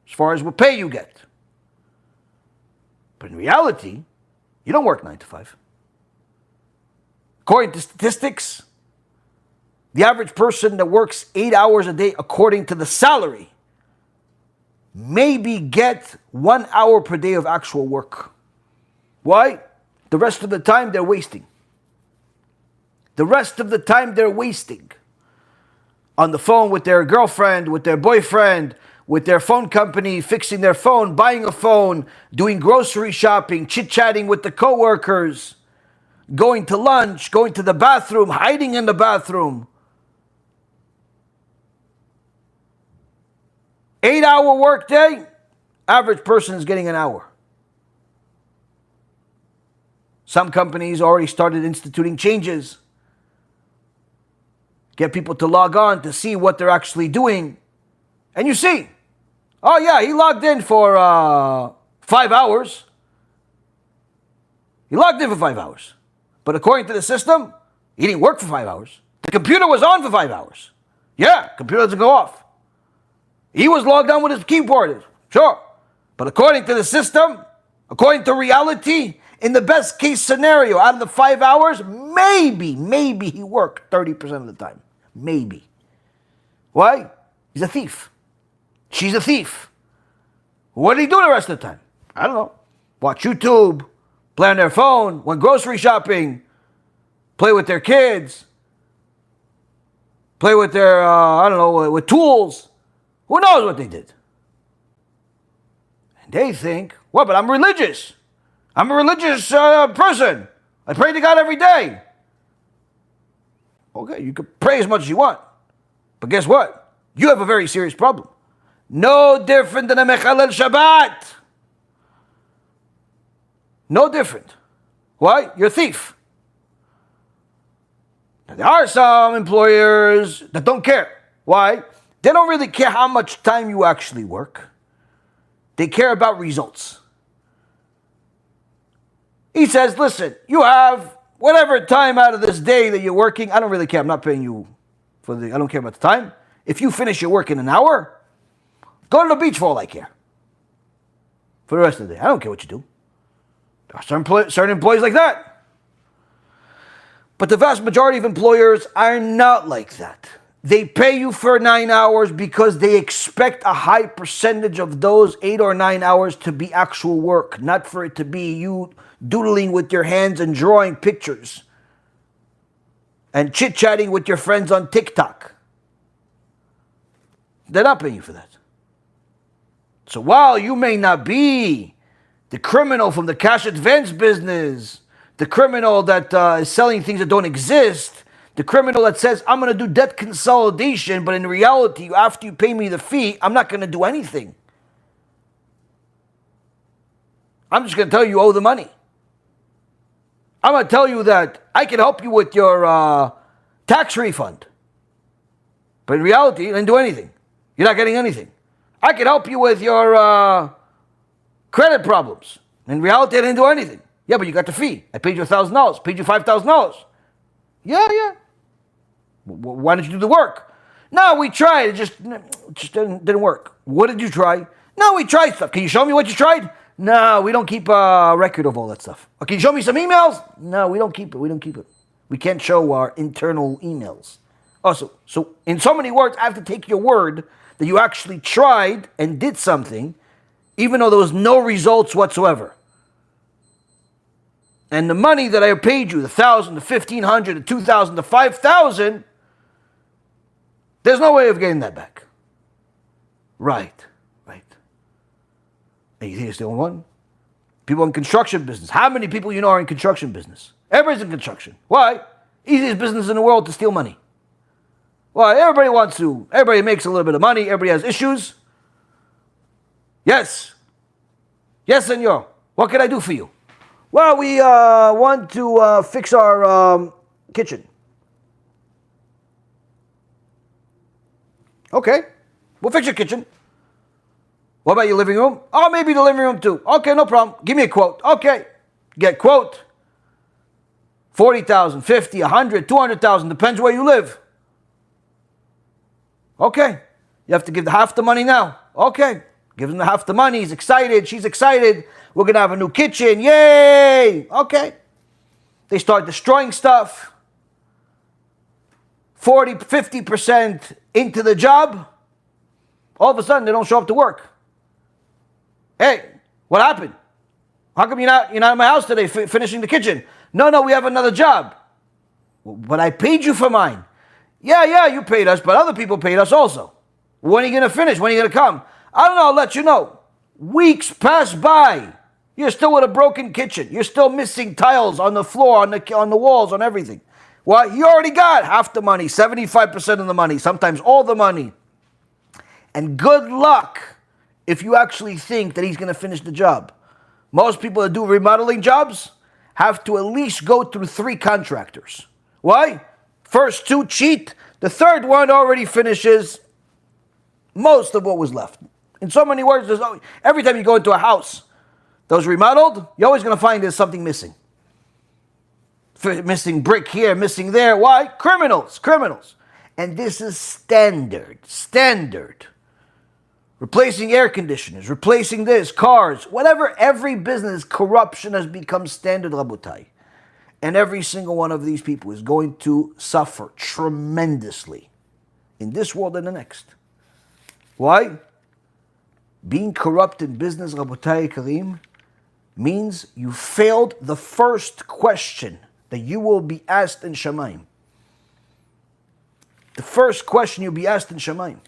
as far as what pay you get. But in reality, you don't work 9 to 5. According to statistics, the average person that works 8 hours a day according to the salary maybe get 1 hour per day of actual work. Why? The rest of the time they're wasting. The rest of the time they're wasting on the phone with their girlfriend, with their boyfriend, with their phone company, fixing their phone, buying a phone, doing grocery shopping, chit-chatting with the coworkers, going to lunch, going to the bathroom, hiding in the bathroom. 8-hour workday, average person is getting an hour. Some companies already started instituting changes. Get people to log on to see what they're actually doing. And you see, oh yeah, he logged in for 5 hours. He logged in for 5 hours. But according to the system, he didn't work for 5 hours. The computer was on for 5 hours. Yeah, computer doesn't go off. He was logged on with his keyboard. Sure. But according to the system, according to reality, in the best case scenario, out of the 5 hours, maybe he worked 30% of the time. Maybe. Why? He's a thief. She's a thief. What did he do the rest of the time? I don't know. Watch YouTube, play on their phone, went grocery shopping, play with their kids, play with their, with tools. Who knows what they did? And they think, well, but I'm religious. I'm a religious person. I pray to God every day. Okay, you can pray as much as you want. But guess what? You have a very serious problem. No different than a Mechalel Shabbat. No different. Why? You're a thief. Now, there are some employers that don't care. Why? They don't really care how much time you actually work. They care about results. He says, listen, you have whatever time out of this day that you're working, I don't really care. I'm not paying you I don't care about the time. If you finish your work in an hour, go to the beach for all I care. for the rest of the day. I don't care what you do. There are certain employees like that. But the vast majority of employers are not like that. They pay you for 9 hours because they expect a high percentage of those 8 or 9 hours to be actual work, not for it to be you doodling with your hands and drawing pictures and chit-chatting with your friends on TikTok. They're not paying you for that. So while you may not be the criminal from the cash advance business, the criminal that is selling things that don't exist, the criminal that says, I'm going to do debt consolidation, but in reality, after you pay me the fee, I'm not going to do anything. I'm just going to tell you owe the money. I'm going to tell you that I can help you with your tax refund. But in reality, you didn't do anything. You're not getting anything. I can help you with your credit problems. In reality, I didn't do anything. Yeah, but you got the fee. I paid you $1,000. Paid you $5,000. Yeah. Why didn't you do the work? No, we tried. It just didn't work. What did you try? No, we tried stuff. Can you show me what you tried? No, we don't keep a record of all that stuff. Can you show me some emails? No, we don't keep it. We can't show our internal emails. Also, so in so many words, I have to take your word that you actually tried and did something, even though there was no results whatsoever. And the money that I paid you, the $1,000, the $1,500, the $2,000, the $5,000, there's no way of getting that back. Right. And you think it's the only one? People in construction business. How many people you know are in construction business? Everybody's in construction. Why? Easiest business in the world to steal money. Why? Everybody makes a little bit of money. Everybody has issues. Yes, senor. What can I do for you? Well, we want to fix our kitchen. Okay, we'll fix your kitchen. What about your living room? Oh, maybe the living room too. Okay, no problem. Give me a quote. Okay, get quote. 40,000, 50, 100, 200,000, depends where you live. Okay, you have to give half the money now. Okay, give them half the money. He's excited. She's excited. We're going to have a new kitchen. Yay! Okay. They start destroying stuff. 40, 50% into the job. All of a sudden, they don't show up to work. Hey, what happened? How come you're not in my house today finishing the kitchen? No, we have another job. But I paid you for mine. Yeah, you paid us, but other people paid us also. When are you going to finish? When are you going to come? I don't know, I'll let you know. Weeks pass by. You're still with a broken kitchen. You're still missing tiles on the floor, on the walls, on everything. Well, you already got half the money, 75% of the money, sometimes all the money. And good luck if you actually think that he's going to finish the job. Most people that do remodeling jobs have to at least go through 3 contractors. Why? First 2 cheat. The third one already finishes most of what was left. In so many words, every time you go into a house that was remodeled, you're always going to find there's something missing. Missing brick here, missing there. Why? Criminals. And this is standard. Replacing air conditioners, replacing this, cars, whatever, every business, corruption has become standard, Rabotai. And every single one of these people is going to suffer tremendously in this world and the next. Why? Being corrupt in business, Rabotai Karim, means you failed the first question that you will be asked in Shemaim. The first question you'll be asked in Shemaim.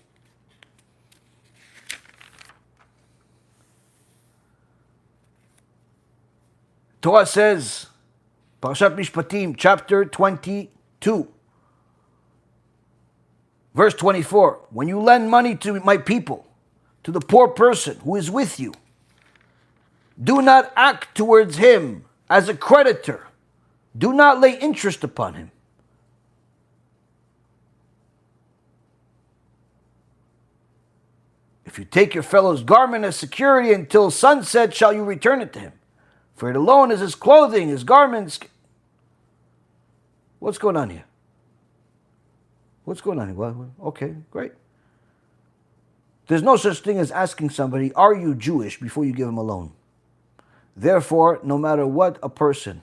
Torah says, Parashat Mishpatim, chapter 22, verse 24, when you lend money to my people, to the poor person who is with you, do not act towards him as a creditor. Do not lay interest upon him. If you take your fellow's garment as security until sunset, shall you return it to him? For it alone is his clothing, his garments. What's going on here? Okay, great. There's no such thing as asking somebody, are you Jewish, before you give them a loan. Therefore, no matter what a person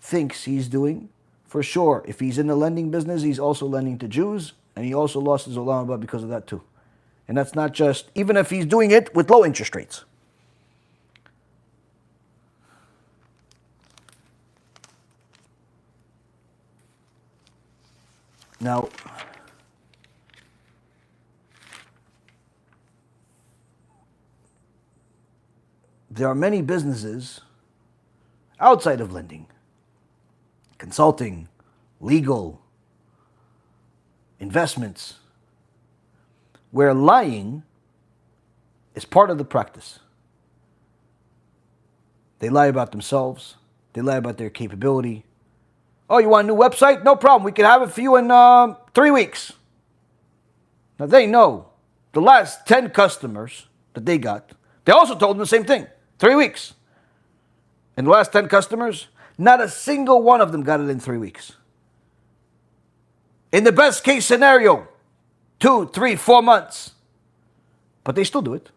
thinks he's doing, for sure, if he's in the lending business, he's also lending to Jews, and he also lost his olam haba because of that too. And that's not just, even if he's doing it with low interest rates. Now, there are many businesses outside of lending, consulting, legal, investments, where lying is part of the practice. They lie about themselves. They lie about their capability. Oh, you want a new website? No problem. We can have it for you in 3 weeks. Now, they know the last 10 customers that they got, they also told them the same thing. 3 weeks. And the last 10 customers, not a single one of them got it in 3 weeks. In the best case scenario, 2, 3, 4 months. But they still do it.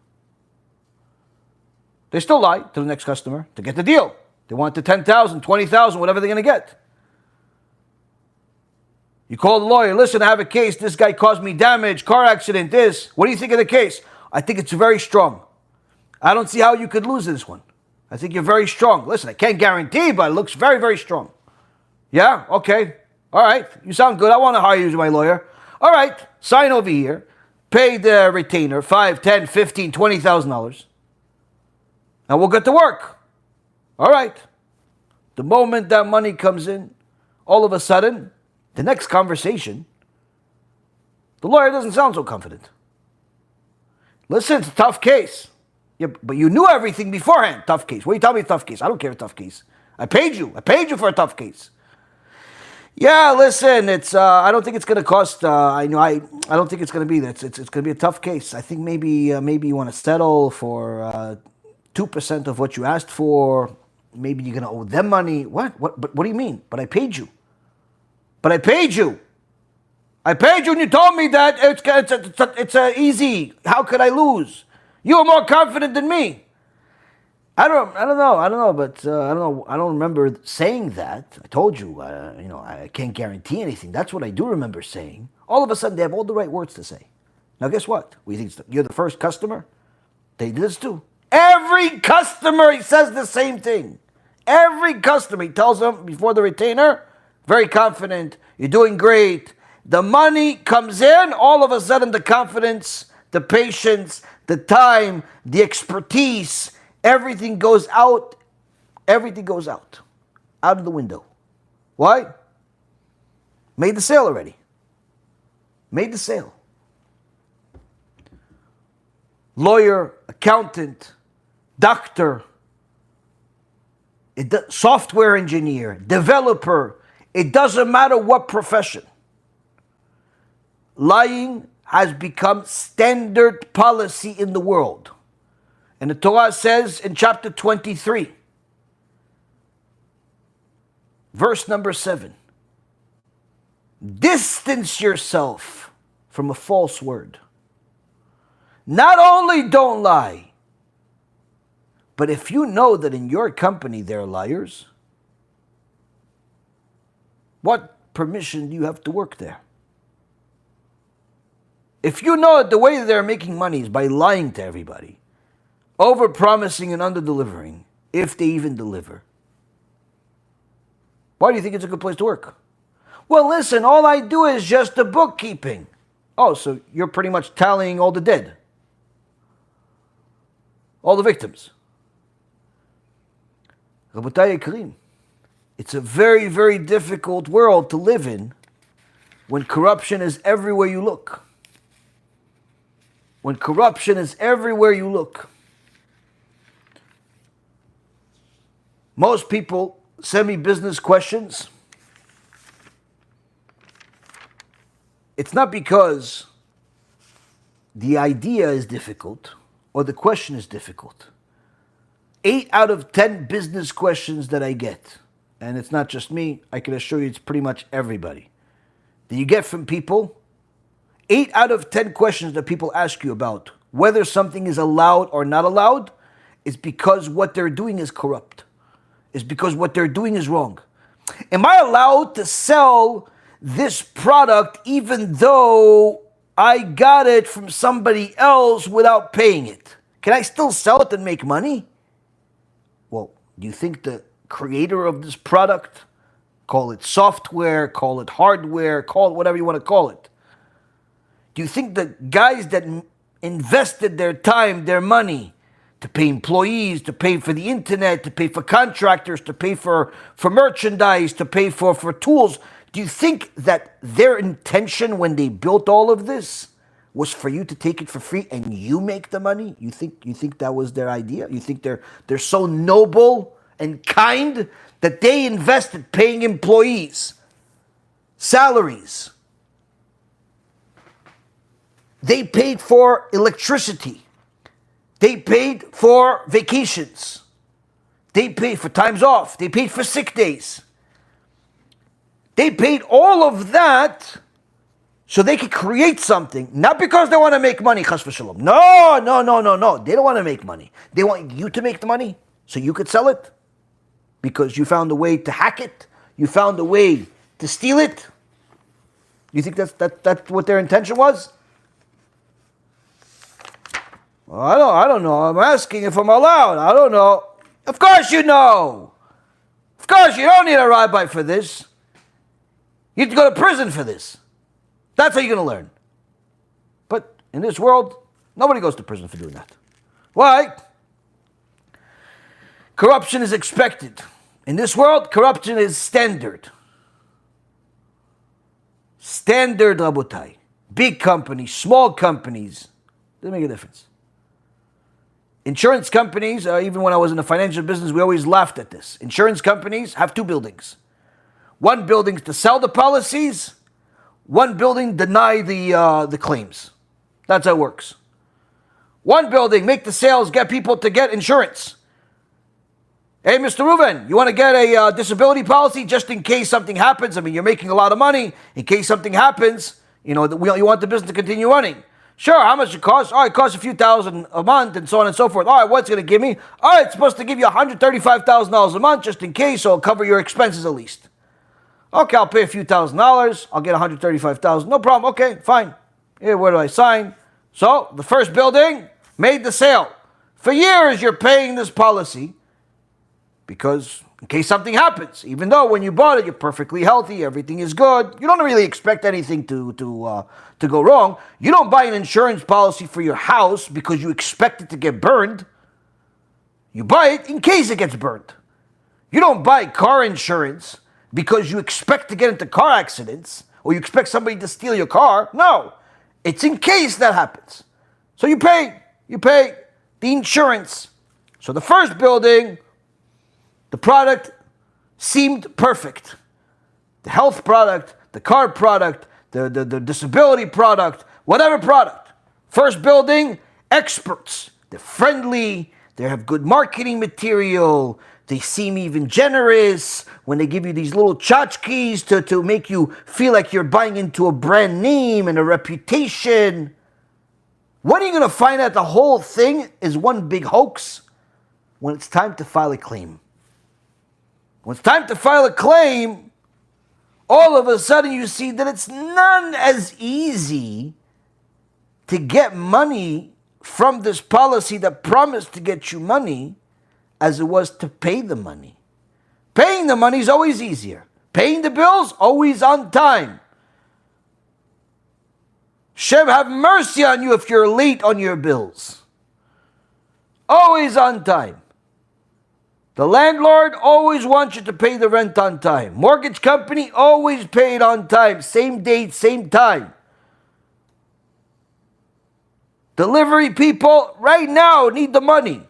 They still lie to the next customer to get the deal. They want the 10,000, 20,000, whatever they're going to get. You call the lawyer, listen, I have a case. This guy caused me damage, car accident, this. What do you think of the case? I think it's very strong. I don't see how you could lose this one. I think you're very strong. Listen, I can't guarantee, but it looks very, very strong. Yeah? Okay. All right. You sound good. I want to hire you as my lawyer. All right. Sign over here. Pay the retainer $5, $10, $15, $20,000. Now we'll get to work. All right. The moment that money comes in, all of a sudden, the next conversation, the lawyer doesn't sound so confident. Listen, it's a tough case. Yeah, but you knew everything beforehand. Tough case. What do you tell me? Tough case. I don't care. A tough case. I paid you. I paid you for a tough case. Yeah, listen. It's. I don't think it's going to cost. I don't think it's going to be that. It's going to be a tough case. I think maybe you want to settle for 2% of what you asked for. Maybe you're going to owe them money. What? But what do you mean? But I paid you. But I paid you. I paid you, and you told me that it's easy. How could I lose? You were more confident than me. I don't know, but I don't remember saying that. I told you, I can't guarantee anything. That's what I do remember saying. All of a sudden, they have all the right words to say. Now, guess what? We think you're the first customer. They did this too. Every customer, he says the same thing. Every customer, he tells them before the retainer, very confident, you're doing great. The money comes in, all of a sudden the confidence, the patience, the time, the expertise, everything goes out. Everything goes out of the window. Why? Made the sale already. Made the sale. Lawyer, accountant, doctor, software engineer, developer, it doesn't matter what profession. Lying has become standard policy in the world. And the Torah says in chapter 23, verse number 7, distance yourself from a false word. Not only don't lie, but if you know that in your company there are liars, what permission do you have to work there? If you know that the way they're making money is by lying to everybody, over-promising and under-delivering, if they even deliver, why do you think it's a good place to work? Well, listen, all I do is just the bookkeeping. Oh, so you're pretty much tallying all the dead, all the victims. Rabotai Karim, it's a very, very difficult world to live in when corruption is everywhere you look. When corruption is everywhere you look. Most people send me business questions. It's not because the idea is difficult or the question is difficult. 8 out of 10 business questions that I get, and it's not just me, I can assure you it's pretty much everybody, that you get from people, 8 out of 10 questions that people ask you about whether something is allowed or not allowed is because what they're doing is corrupt. It's because what they're doing is wrong. Am I allowed to sell this product even though I got it from somebody else without paying it? Can I still sell it and make money? Well, do you think the creator of this product, call it software, call it hardware, call it whatever you want to call it, do you think the guys that invested their time, their money, to pay employees, to pay for the internet, to pay for contractors, to pay for merchandise, to pay for tools, do you think that their intention when they built all of this was for you to take it for free and you make the money? You think that was their idea? You think they're so noble and kind that they invested paying employees, salaries. They paid for electricity. They paid for vacations. They paid for times off. They paid for sick days. They paid all of that so they could create something, not because they want to make money, chas v'shalom. No. They don't want to make money. They want you to make the money so you could sell it because you found a way to hack it. You found a way to steal it. You think that's what their intention was? Well, I don't know. I'm asking if I'm allowed. I don't know. Of course you know. Of course you don't need a rabbi for this. You have to go to prison for this. That's how you're going to learn. But in this world, nobody goes to prison for doing that. Why? Corruption is expected. In this world, corruption is standard. Standard, Rabotai. Big companies, small companies, doesn't make a difference. Insurance companies, even when I was in the financial business, we always laughed at this. Insurance companies have 2 buildings. One building to sell the policies, one building deny the claims. That's how it works. One building, make the sales, get people to get insurance. Hey, Mr. Reuven, you want to get a disability policy just in case something happens? I mean, you're making a lot of money. In case something happens, you want the business to continue running. Sure, how much it costs? It costs a few thousand a month and so on and so forth. What's it going to give me? It's supposed to give you $135,000 a month just in case, so it'll cover your expenses at least. Okay, I'll pay a few $1,000s. I'll get $135,000. No problem. Okay, fine. Here, where do I sign? So, the first building made the sale. For years, you're paying this policy because in case something happens, even though when you bought it, you're perfectly healthy, everything is good, you don't really expect anything to go wrong. You don't buy an insurance policy for your house because you expect it to get burned. You buy it in case it gets burned. You don't buy car insurance because you expect to get into car accidents or you expect somebody to steal your car. No, it's in case that happens. So you pay the insurance. So the first building, the product seemed perfect. The health product, the car product, the disability product, whatever product. First building, experts. They're friendly. They have good marketing material. They seem even generous when they give you these little tchotchkes to make you feel like you're buying into a brand name and a reputation. When are you going to find out the whole thing is one big hoax? When it's time to file a claim. When it's time to file a claim, all of a sudden you see that it's not as easy to get money from this policy that promised to get you money as it was to pay the money. Paying the money is always easier. Paying the bills, always on time. Shem, have mercy on you if you're late on your bills. Always on time. The landlord always wants you to pay the rent on time. Mortgage company always paid on time. Same date, same time. Delivery people right now need the money.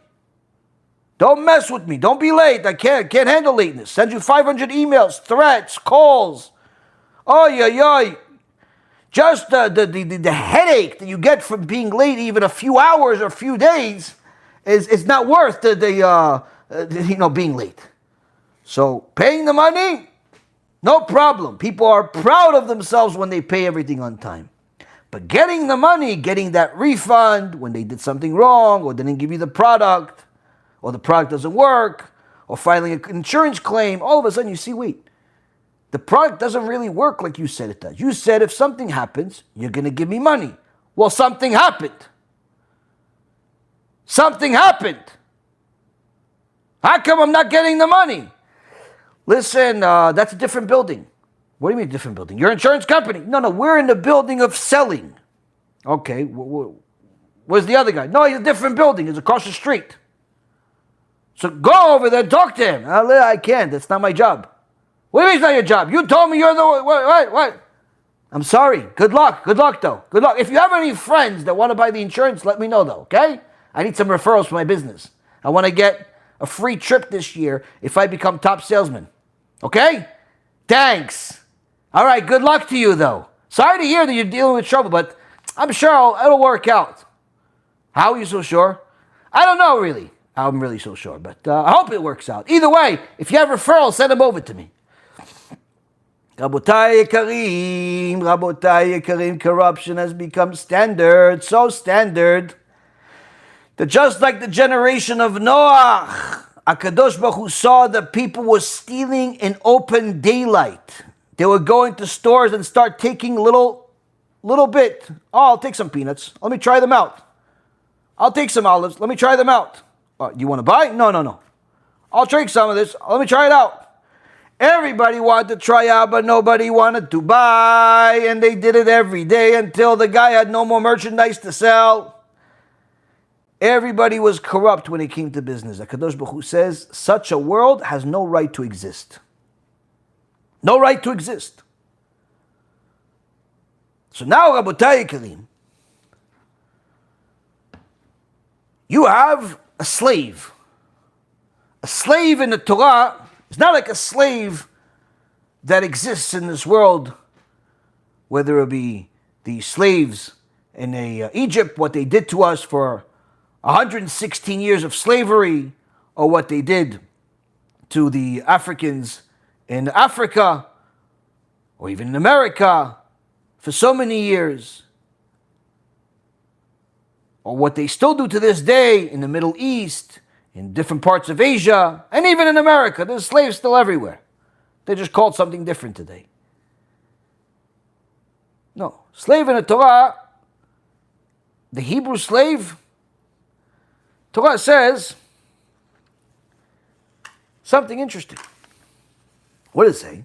Don't mess with me. Don't be late. I can't handle lateness. Send you 500 emails, threats, calls. Just the headache that you get from being late even a few hours or a few days is not worth being late. So paying the money, no problem. People are proud of themselves when they pay everything on time. But getting the money, getting that refund when they did something wrong or didn't give you the product, or the product doesn't work, or filing an insurance claim, all of a sudden you see, wait, the product doesn't really work like you said it does. You said if something happens, you're going to give me money. Well, something happened. Something happened. How come I'm not getting the money? Listen, that's a different building. What do you mean different building? Your insurance company. No, we're in the building of selling. Okay, where's the other guy? No, he's a different building. He's across the street. So go over there and talk to him. I can't. That's not my job. What do you mean it's not your job? You told me you're the... What? I'm sorry. Good luck. Good luck, though. Good luck. If you have any friends that want to buy the insurance, let me know, though, okay? I need some referrals for my business. I want to get a free trip this year if I become top salesman. Okay? Thanks. All right, good luck to you, though. Sorry to hear that you're dealing with trouble, but I'm sure it'll work out. How are you so sure? I don't know, really. I'm really so sure, but I hope it works out. Either way, if you have referrals, send them over to me. Rabotai Yekarim, corruption has become standard, so standard, that just like the generation of Noah, HaKadosh Baruch Hu saw that people were stealing in open daylight. They were going to stores and start taking little bit. Oh, I'll take some peanuts. Let me try them out. I'll take some olives. Let me try them out. You want to buy? No. I'll take some of this. Let me try it out. Everybody wanted to try out, but nobody wanted to buy. And they did it every day until the guy had no more merchandise to sell. Everybody was corrupt when it came to business. HaKadosh Baruch Hu says, such a world has no right to exist. No right to exist. So now, Rabotai Yekarim, you have a slave. A slave in the Torah is not like a slave that exists in this world, whether it be the slaves in Egypt, what they did to us for 116 years of slavery, or what they did to the Africans in Africa, or even in America for so many years, or what they still do to this day in the Middle East, in different parts of Asia, and even in America. There's slaves still everywhere. They're just called something different today. No, slave in the Torah, the Hebrew slave, Torah says something interesting. What does it say? It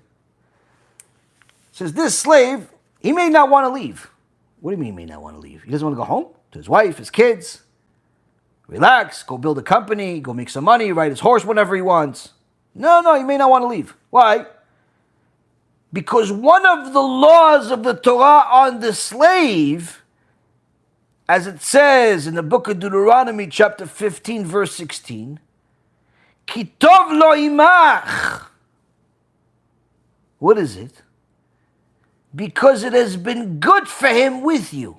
says this slave, he may not want to leave. What do you mean he may not want to leave? He doesn't want to go home to his wife, his kids, relax, go build a company, go make some money, ride his horse whenever he wants. No, he may not want to leave. Why? Because one of the laws of the Torah on the slave, as it says in the book of Deuteronomy, chapter 15, verse 16, Ki tov lo imach. What is it? Because it has been good for him with you.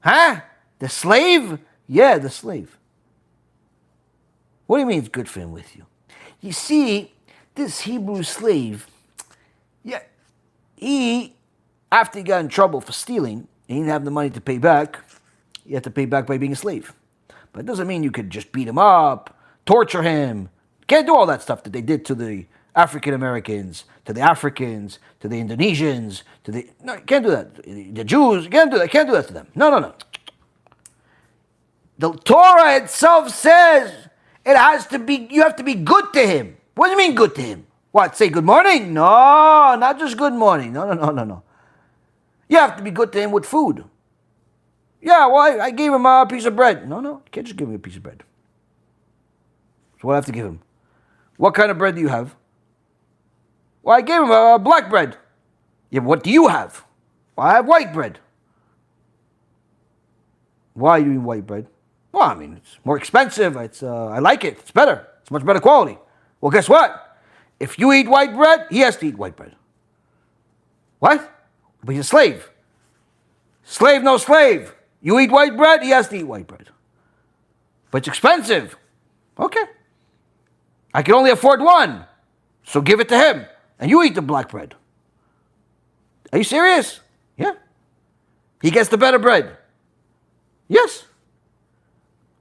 Huh? The slave? Yeah, the slave. What do you mean it's good for him with you? You see, this Hebrew slave, he, after he got in trouble for stealing, he didn't have the money to pay back, he had to pay back by being a slave. But it doesn't mean you could just beat him up, torture him. You can't do all that stuff that they did to the African Americans, to the Africans, to the Indonesians, no, you can't do that. The Jews, you can't do that. You can't do that to them. No. The Torah itself says you have to be good to him. What do you mean good to him? What, say good morning? No, not just good morning. No. You have to be good to him with food. Yeah, well, I gave him a piece of bread. No, you can't just give him a piece of bread. So what do I have to give him? What kind of bread do you have? Well, I gave him a black bread. Yeah, but what do you have? Well, I have white bread. Why are you eating white bread? Well, I mean, it's more expensive. I like it. It's better. It's much better quality. Well, guess what? If you eat white bread, he has to eat white bread. What? But he's a slave. Slave, no slave. You eat white bread, he has to eat white bread. But it's expensive. Okay. I can only afford one. So give it to him. And you eat the black bread. Are you serious? Yeah. He gets the better bread. Yes.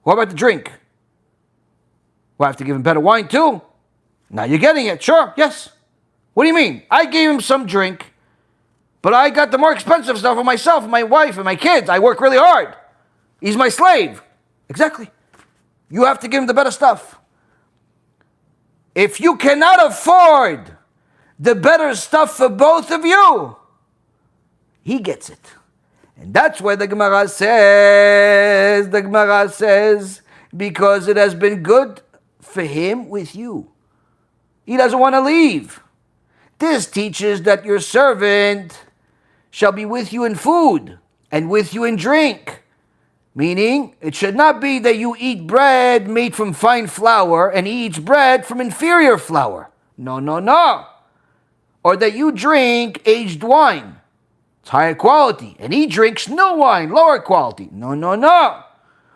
What about the drink? Well, I have to give him better wine too. Now you're getting it. Sure, yes. What do you mean? I gave him some drink, but I got the more expensive stuff for myself and my wife and my kids. I work really hard. He's my slave. Exactly. You have to give him the better stuff. If you cannot afford the better stuff for both of you, he gets it. And that's why the Gemara says, because it has been good for him with you. He doesn't want to leave. This teaches that your servant shall be with you in food and with you in drink. Meaning, it should not be that you eat bread made from fine flour and he eats bread from inferior flour. No, no, no. Or that you drink aged wine. It's higher quality. And he drinks new wine, lower quality. No, no, no.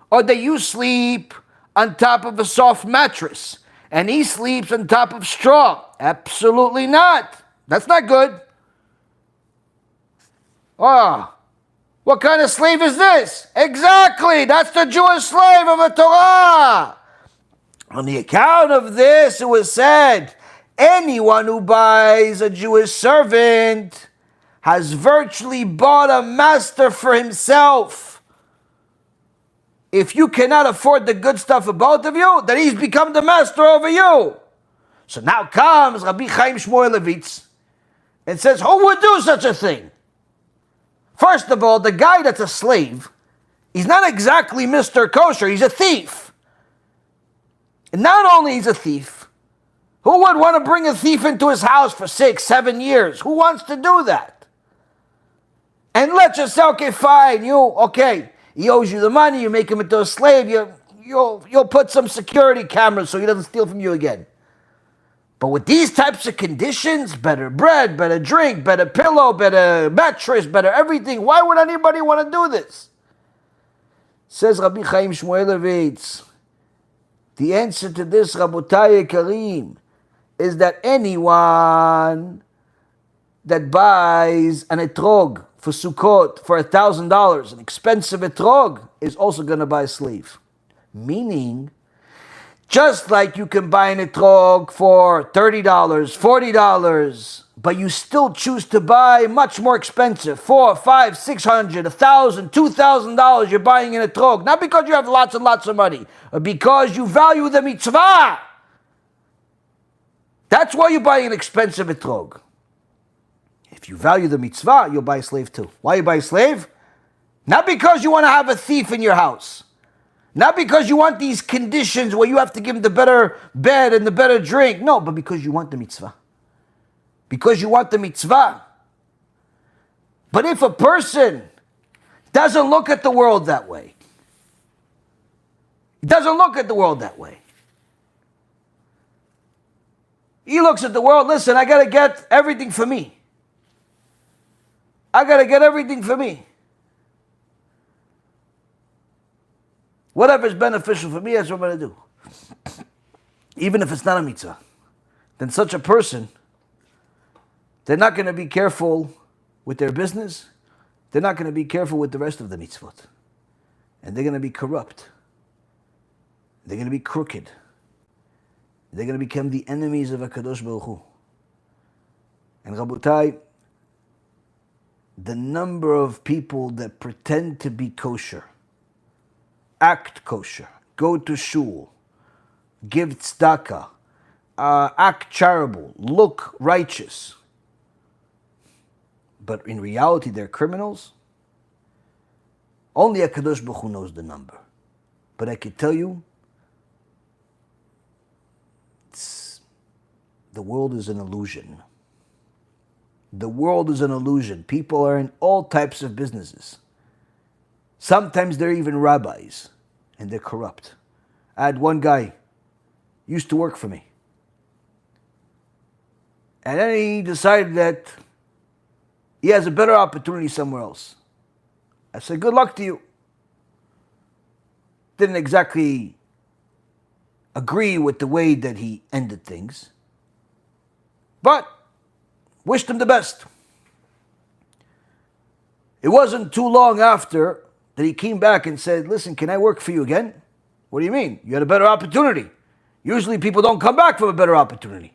Or that you sleep on top of a soft mattress and he sleeps on top of straw. Absolutely not. That's not good. Oh, what kind of slave is this? Exactly, that's the Jewish slave of the Torah. On the account of this, it was said, anyone who buys a Jewish servant has virtually bought a master for himself. If you cannot afford the good stuff of both of you, then he's become the master over you. So now comes Rabbi Chaim Shmuelevitz and says, who would do such a thing? First of all, the guy that's a slave, he's not exactly Mr. Kosher, he's a thief. And not only he's a thief, who would want to bring a thief into his house for 6, 7 years? Who wants to do that? And let's just say, okay, fine, he owes you the money, you make him into a slave, you'll put some security cameras so he doesn't steal from you again. But with these types of conditions, better bread, better drink, better pillow, better mattress, better everything, why would anybody want to do this? Says Rabbi Chaim Shmuelevitz, the answer to this, Rabotai Karim, is that anyone that buys an etrog for Sukkot for $1,000, an expensive etrog, is also going to buy a slave. Meaning, just like you can buy an etrog for $30, $40, but you still choose to buy much more expensive, $400, $500, $600, $1,000, $2,000, you're buying an etrog, not because you have lots and lots of money, but because you value the mitzvah. That's why you buy an expensive etrog. If you value the mitzvah, you'll buy a slave too. Why you buy a slave? Not because you want to have a thief in your house. Not because you want these conditions where you have to give him the better bed and the better drink. No, but because you want the mitzvah. Because you want the mitzvah. But if a person doesn't look at the world that way, he looks at the world, listen, I got to get everything for me. Whatever's beneficial for me, that's what I'm going to do. Even if it's not a mitzvah. Then such a person, they're not going to be careful with their business. They're not going to be careful with the rest of the mitzvot. And they're going to be corrupt. They're going to be crooked. They're going to become the enemies of HaKadosh Baruch Hu. And Rabotai, the number of people that pretend to be kosher, act kosher, go to shul, give tzedakah, act charitable, look righteous, but in reality they're criminals. Only HaKadosh Baruch Hu knows the number. But I can tell you, the world is an illusion. The world is an illusion. People are in all types of businesses. Sometimes they're even rabbis, and they're corrupt. I had one guy, used to work for me. And then he decided that he has a better opportunity somewhere else. I said, good luck to you. Didn't exactly agree with the way that he ended things, but wished him the best. It wasn't too long after that he came back and said, listen, can I work for you again? What do you mean? You had a better opportunity. Usually people don't come back from a better opportunity.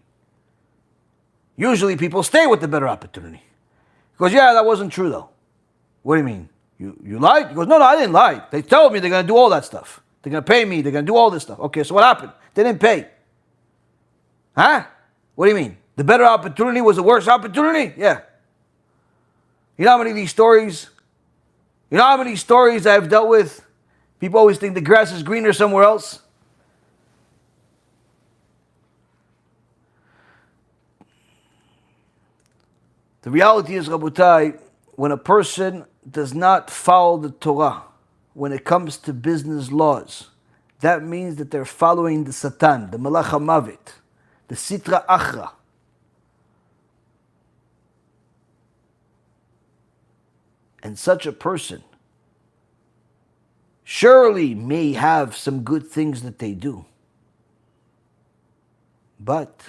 Usually people stay with the better opportunity. He goes, yeah, that wasn't true though. What do you mean? You lied? He goes, no, I didn't lie. They told me they're going to do all that stuff. They're going to pay me. They're going to do all this stuff. Okay, so what happened? They didn't pay. Huh? What do you mean? The better opportunity was the worse opportunity? Yeah. You know how many of these stories? You know how many stories I've dealt with? People always think the grass is greener somewhere else. The reality is, Rabotai, when a person does not follow the Torah, when it comes to business laws, that means that they're following the Satan, the Malach HaMavet, the Sitra Achra. And such a person surely may have some good things that they do. But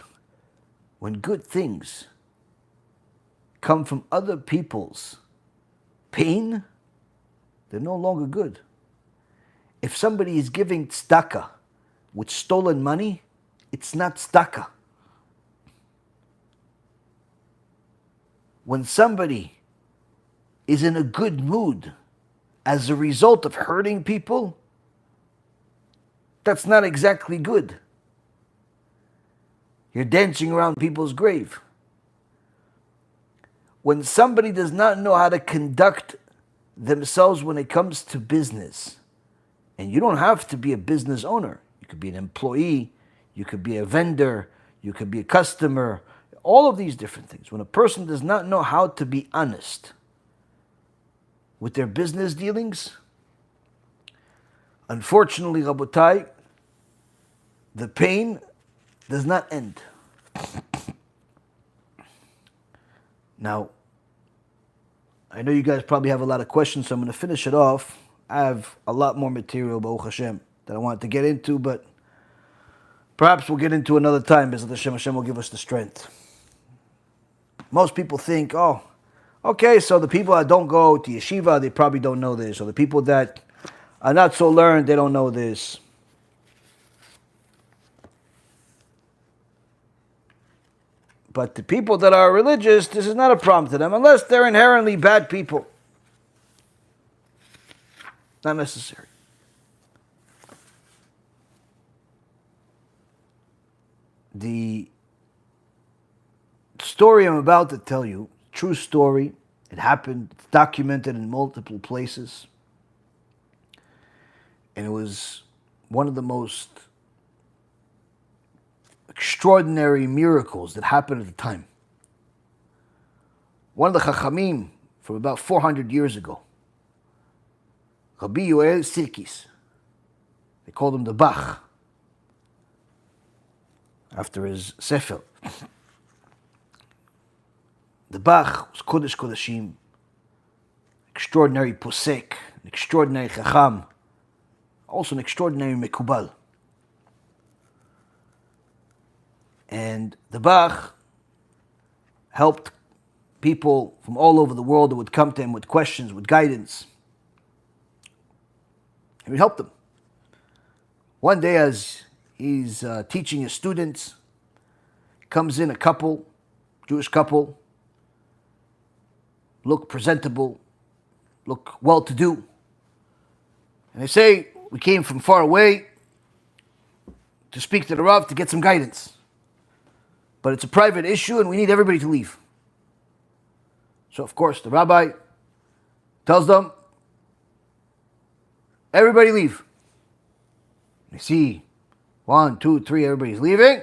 when good things come from other people's pain, they're no longer good. If somebody is giving tzedakah with stolen money, it's not tzedakah. When somebody is in a good mood as a result of hurting people, that's not exactly good. You're dancing around people's grave. When somebody does not know how to conduct themselves when it comes to business, and you don't have to be a business owner, you could be an employee, you could be a vendor, you could be a customer, all of these different things. When a person does not know how to be honest with their business dealings, unfortunately, Rabotai, the pain does not end. Now, I know you guys probably have a lot of questions, so I'm going to finish it off. I have a lot more material, Baruch Hashem, that I wanted to get into, but perhaps we'll get into another time, because Hashem will give us the strength. Most people think, oh, okay, so the people that don't go to yeshiva, they probably don't know this, or the people that are not so learned, they don't know this. But the people that are religious, this is not a problem to them, unless they're inherently bad people. Not necessary. The story I'm about to tell you, true story, it happened, it's documented in multiple places. And it was one of the most extraordinary miracles that happened at the time. One of the Chachamim from about 400 years ago, Rabbi Yoel Sirkis, they called him the Bach, after his Sefer. The Bach was Kodesh Kodeshim, extraordinary posek, an extraordinary Chacham, also an extraordinary Mekubal. And the Bach helped people from all over the world that would come to him with questions, with guidance. He would help them. One day as he's teaching his students, comes in a couple, Jewish couple, look presentable, look well-to-do. And they say, we came from far away to speak to the Rav to get some guidance. But it's a private issue and we need everybody to leave. So of course the rabbi tells them, everybody leave. They see 1, 2, 3, everybody's leaving,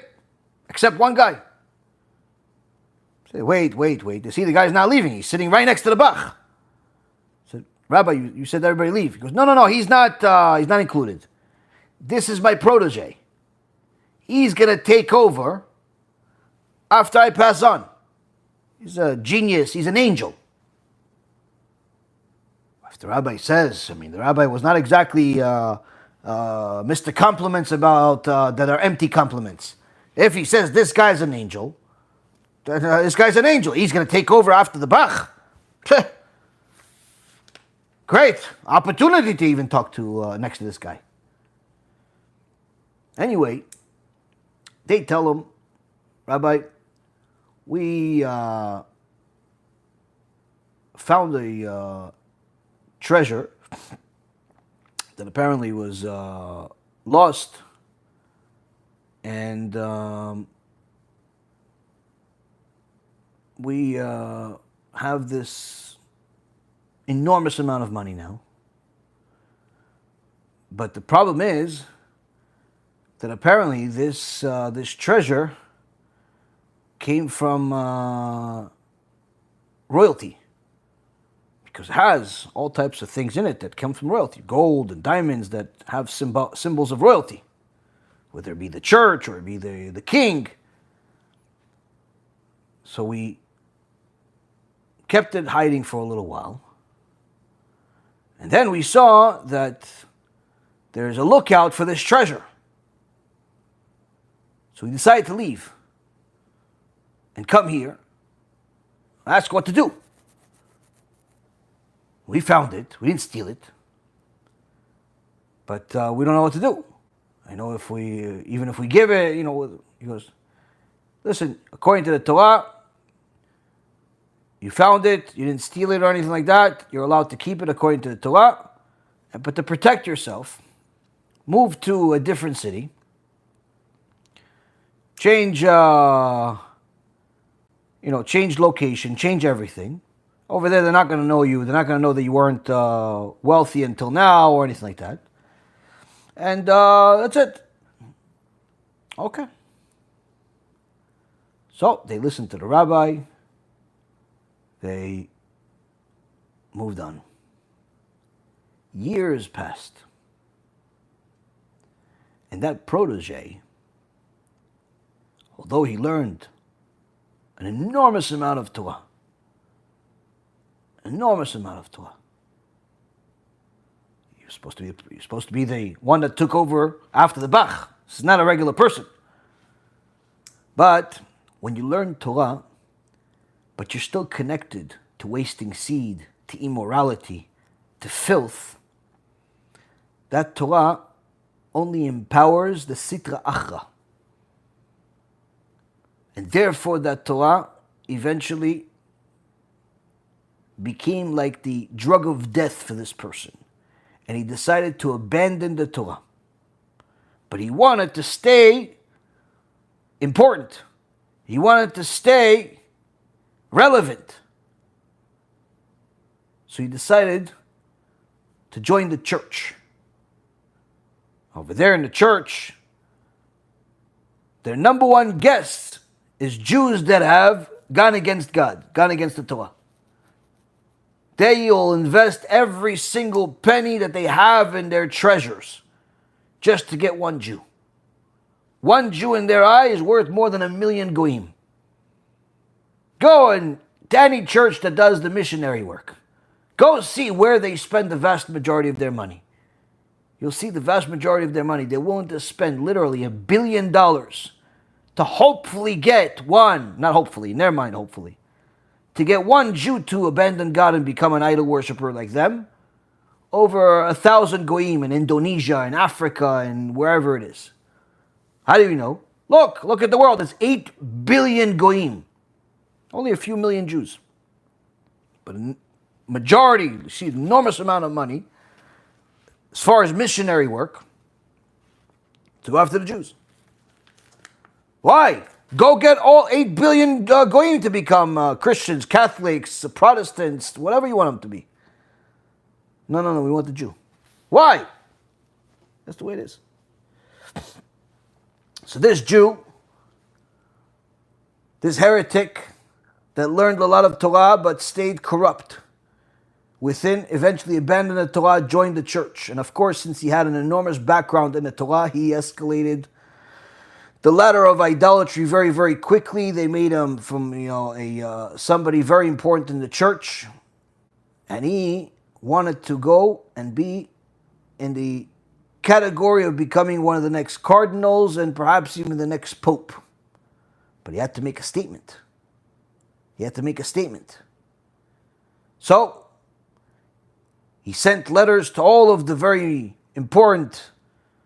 except one guy. Say, wait. You see the guy's not leaving. He's sitting right next to the Bach. I said, Rabbi, you said everybody leave. He goes, no, he's not included. This is my protege. He's going to take over after I pass on. He's a genius. He's an angel. If the rabbi says, the rabbi was not exactly Mr. Compliments about that are empty compliments. If he says this guy's an angel, then this guy's an angel. He's going to take over after the Bach. Great opportunity to even talk to next to this guy. Anyway, they tell him, Rabbi, we found a treasure that apparently was lost, and we have this enormous amount of money now. But the problem is that apparently this treasure came from royalty, because it has all types of things in it that come from royalty, gold and diamonds that have symbols of royalty, whether it be the church or it be the king. So we kept it hiding for a little while. And then we saw that there's a lookout for this treasure. So we decided to leave and come here, ask what to do. We found it. We didn't steal it. But we don't know what to do. I know even if we give it, he goes, listen, according to the Torah, you found it, you didn't steal it or anything like that, you're allowed to keep it according to the Torah, but to protect yourself, move to a different city, change location, change everything. Over there, they're not going to know you. They're not going to know that you weren't wealthy until now or anything like that. And that's it. Okay. So they listened to the rabbi. They moved on. Years passed. And that protege, although he learned an enormous amount of Torah, you're supposed to be the one that took over after the Bach. This is not a regular person. But when you learn Torah, but you're still connected to wasting seed, to immorality, to filth, that Torah only empowers the sitra achra. And therefore that Torah eventually became like the drug of death for this person. And he decided to abandon the Torah. But he wanted to stay important. He wanted to stay relevant. So he decided to join the church. Over there in the church, their number one guest is Jews that have gone against God, gone against the Torah. They will invest every single penny that they have in their treasures just to get one Jew. One Jew in their eye is worth more than 1,000,000 goyim. Go and to any church that does the missionary work. Go see where they spend the vast majority of their money. You'll see the vast majority of their money. They're willing to spend literally $1 billion to hopefully get one, not hopefully, in their mind hopefully, to get one Jew to abandon God and become an idol worshiper like them, over 1,000 goyim in Indonesia, in Africa, and wherever it is. How do you know? Look at the world. It's 8 billion goyim. Only a few million Jews. But a majority, you see an enormous amount of money, as far as missionary work, to go after the Jews. Why? Go get all 8 billion goyim to become Christians, Catholics, Protestants, whatever you want them to be. No, we want the Jew. Why? That's the way it is. So this Jew, this heretic that learned a lot of Torah but stayed corrupt within, eventually abandoned the Torah, joined the church. And of course, since he had an enormous background in the Torah, he escalated the ladder of idolatry very, very quickly. They made him from somebody very important in the church, and he wanted to go and be in the category of becoming one of the next cardinals and perhaps even the next pope. But he had to make a statement. So He sent letters to all of the very important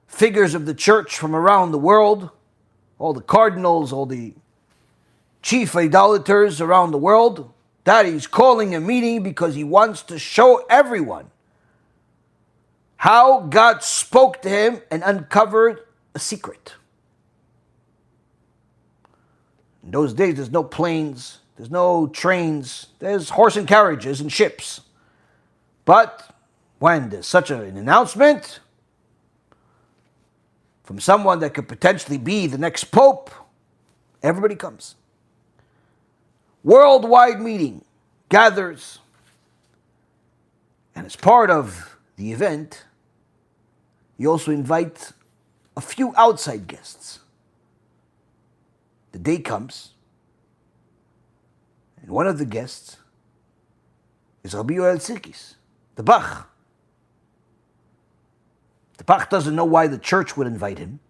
figures of the church from around the world, all the cardinals, all the chief idolaters around the world, that he's calling a meeting because he wants to show everyone how God spoke to him and uncovered a secret. In those days, there's no planes, there's no trains, there's horse and carriages and ships. But when there's such an announcement from someone that could potentially be the next pope, everybody comes. Worldwide meeting gathers, and as part of the event, you also invite a few outside guests. The day comes, and one of the guests is Rabbi Sirkis, the Bach. The Bach doesn't know why the church would invite him.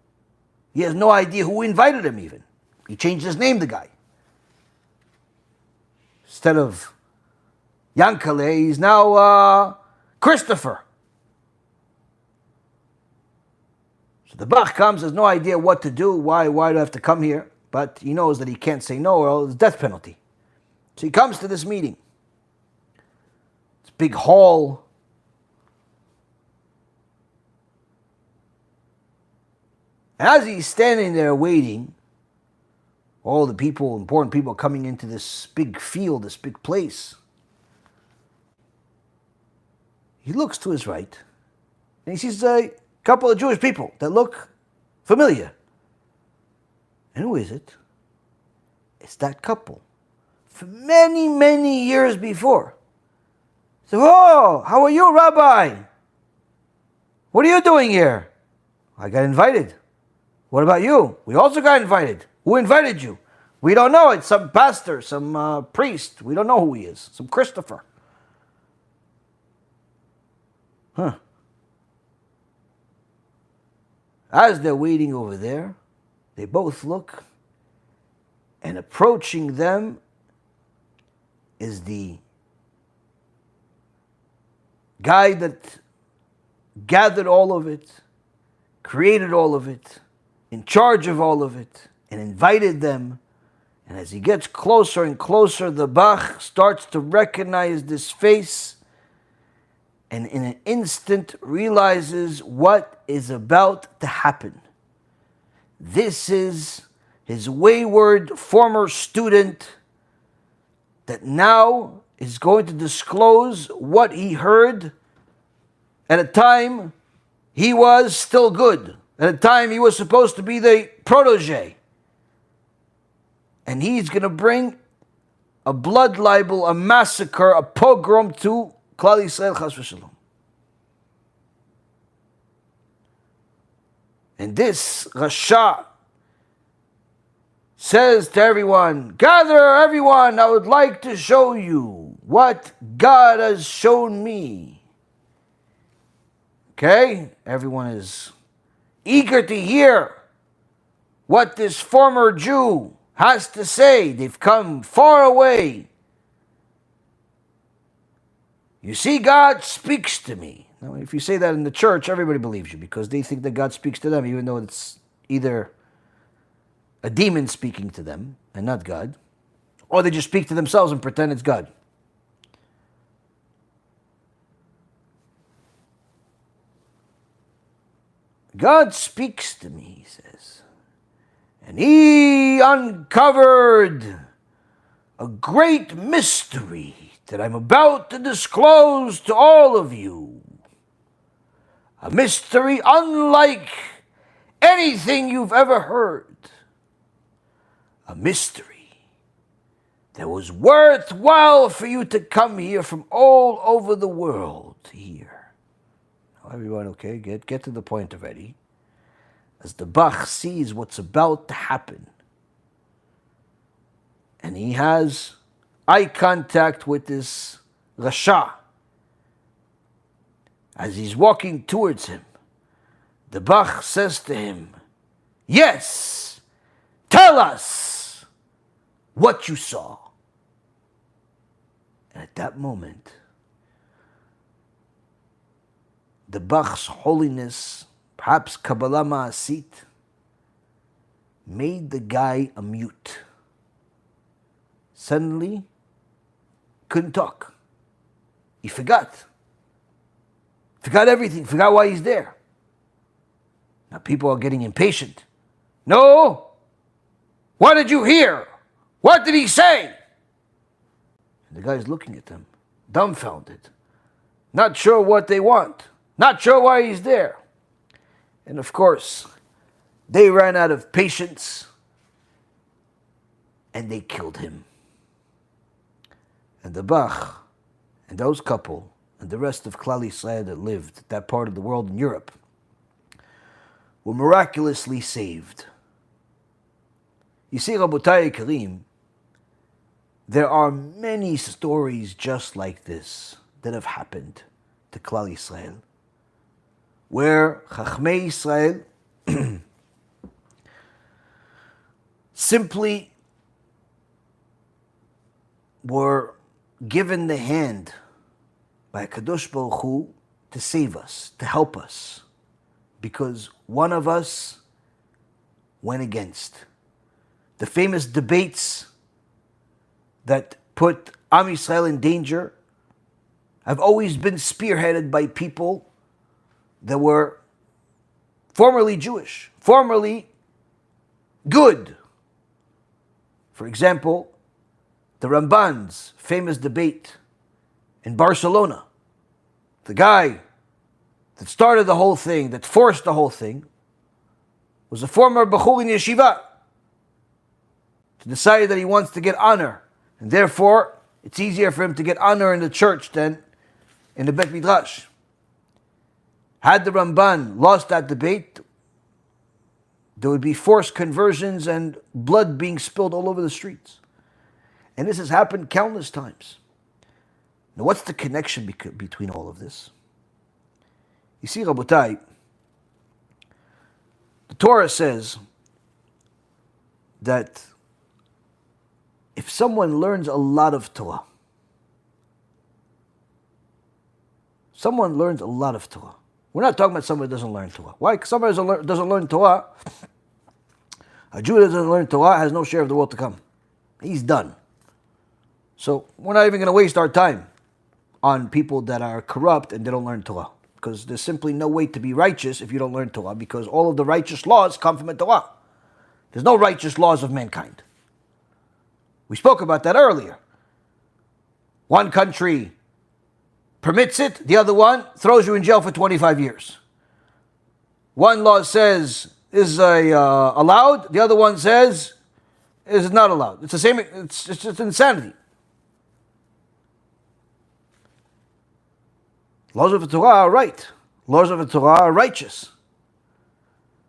He has no idea who invited him even. He changed his name, the guy. Instead of Yankale, he's now Christopher. So the Bach comes, has no idea what to do, why do I have to come here? But he knows that he can't say no or it's death penalty. So he comes to this meeting. It's a big hall. As he's standing there waiting, all the people, important people coming into this big field, this big place, he looks to his right and he sees a couple of Jewish people that look familiar. And who is it? It's that couple. For many, many years before. So, oh, how are you, Rabbi? What are you doing here? I got invited. What about you? We also got invited. Who invited you? We don't know. It's some pastor, some priest. We don't know who he is. Some Christopher. Huh. As they're waiting over there, they both look, and approaching them is the guy that gathered all of it, created all of it, in charge of all of it, and invited them. And as he gets closer and closer, the Bach starts to recognize this face, and in an instant realizes what is about to happen. This is his wayward former student that now is going to disclose what he heard at a time he was still good. At a time he was supposed to be the protege. And he's going to bring a blood libel, a massacre, a pogrom to Klal Yisrael, chas v'shalom. And this Rasha says to everyone, gather everyone, I would like to show you what God has shown me. Okay? Everyone is eager to hear what this former Jew has to say. They've come far away. You see, God speaks to me. Now, if you say that in the church, everybody believes you because they think that God speaks to them, even though it's either a demon speaking to them and not God, or they just speak to themselves and pretend it's God. God speaks to me, he says, and he uncovered a great mystery that I'm about to disclose to all of you. A mystery unlike anything you've ever heard. A mystery that was worthwhile for you to come here from all over the world to hear. Now everyone, okay, get to the point already. As the Bach sees what's about to happen, and he has eye contact with this Rasha. As he's walking towards him, the Bach says to him, yes, tell us what you saw. And at that moment, the Bach's holiness, perhaps Kabbalah Ma'asit, made the guy a mute. Suddenly, couldn't talk. He forgot. Forgot everything, forgot why he's there. Now people are getting impatient. No! What did you hear? What did he say? And the guy's looking at them, dumbfounded, not sure what they want, not sure why he's there. And of course, they ran out of patience and they killed him. And the Bach and those couple and the rest of Klal Yisrael that lived that part of the world in Europe were miraculously saved. You see, Rabotai Karim, there are many stories just like this that have happened to Klal Yisrael, where Chachmei Yisrael simply were given the hand by Kadosh Baruch Hu to save us, to help us, because one of us went against. The famous debates that put Am Yisrael in danger have always been spearheaded by people that were formerly Jewish, formerly good. For example, the Ramban's famous debate in Barcelona. The guy that started the whole thing, that forced the whole thing, was a former Bechur in Yeshiva, to decide that he wants to get honor, and therefore it's easier for him to get honor in the church than in the Bet Midrash. Had the Ramban lost that debate, there would be forced conversions and blood being spilled all over the streets. And this has happened countless times. Now, what's the connection between all of this? You see, Rabotai, the Torah says that if someone learns a lot of Torah, we're not talking about somebody who doesn't learn Torah. Why? Because somebody who doesn't learn Torah, a Jew that doesn't learn Torah has no share of the world to come. He's done. So we're not even going to waste our time on people that are corrupt and they don't learn Torah, because there's simply no way to be righteous if you don't learn Torah, because all of the righteous laws come from the Torah. There's no righteous laws of mankind. We spoke about that earlier. One country permits it, the other one throws you in jail for 25 years. One law says is allowed, the other one says is not allowed. It's the same, it's just insanity. Laws of the Torah are right. Laws of the Torah are righteous.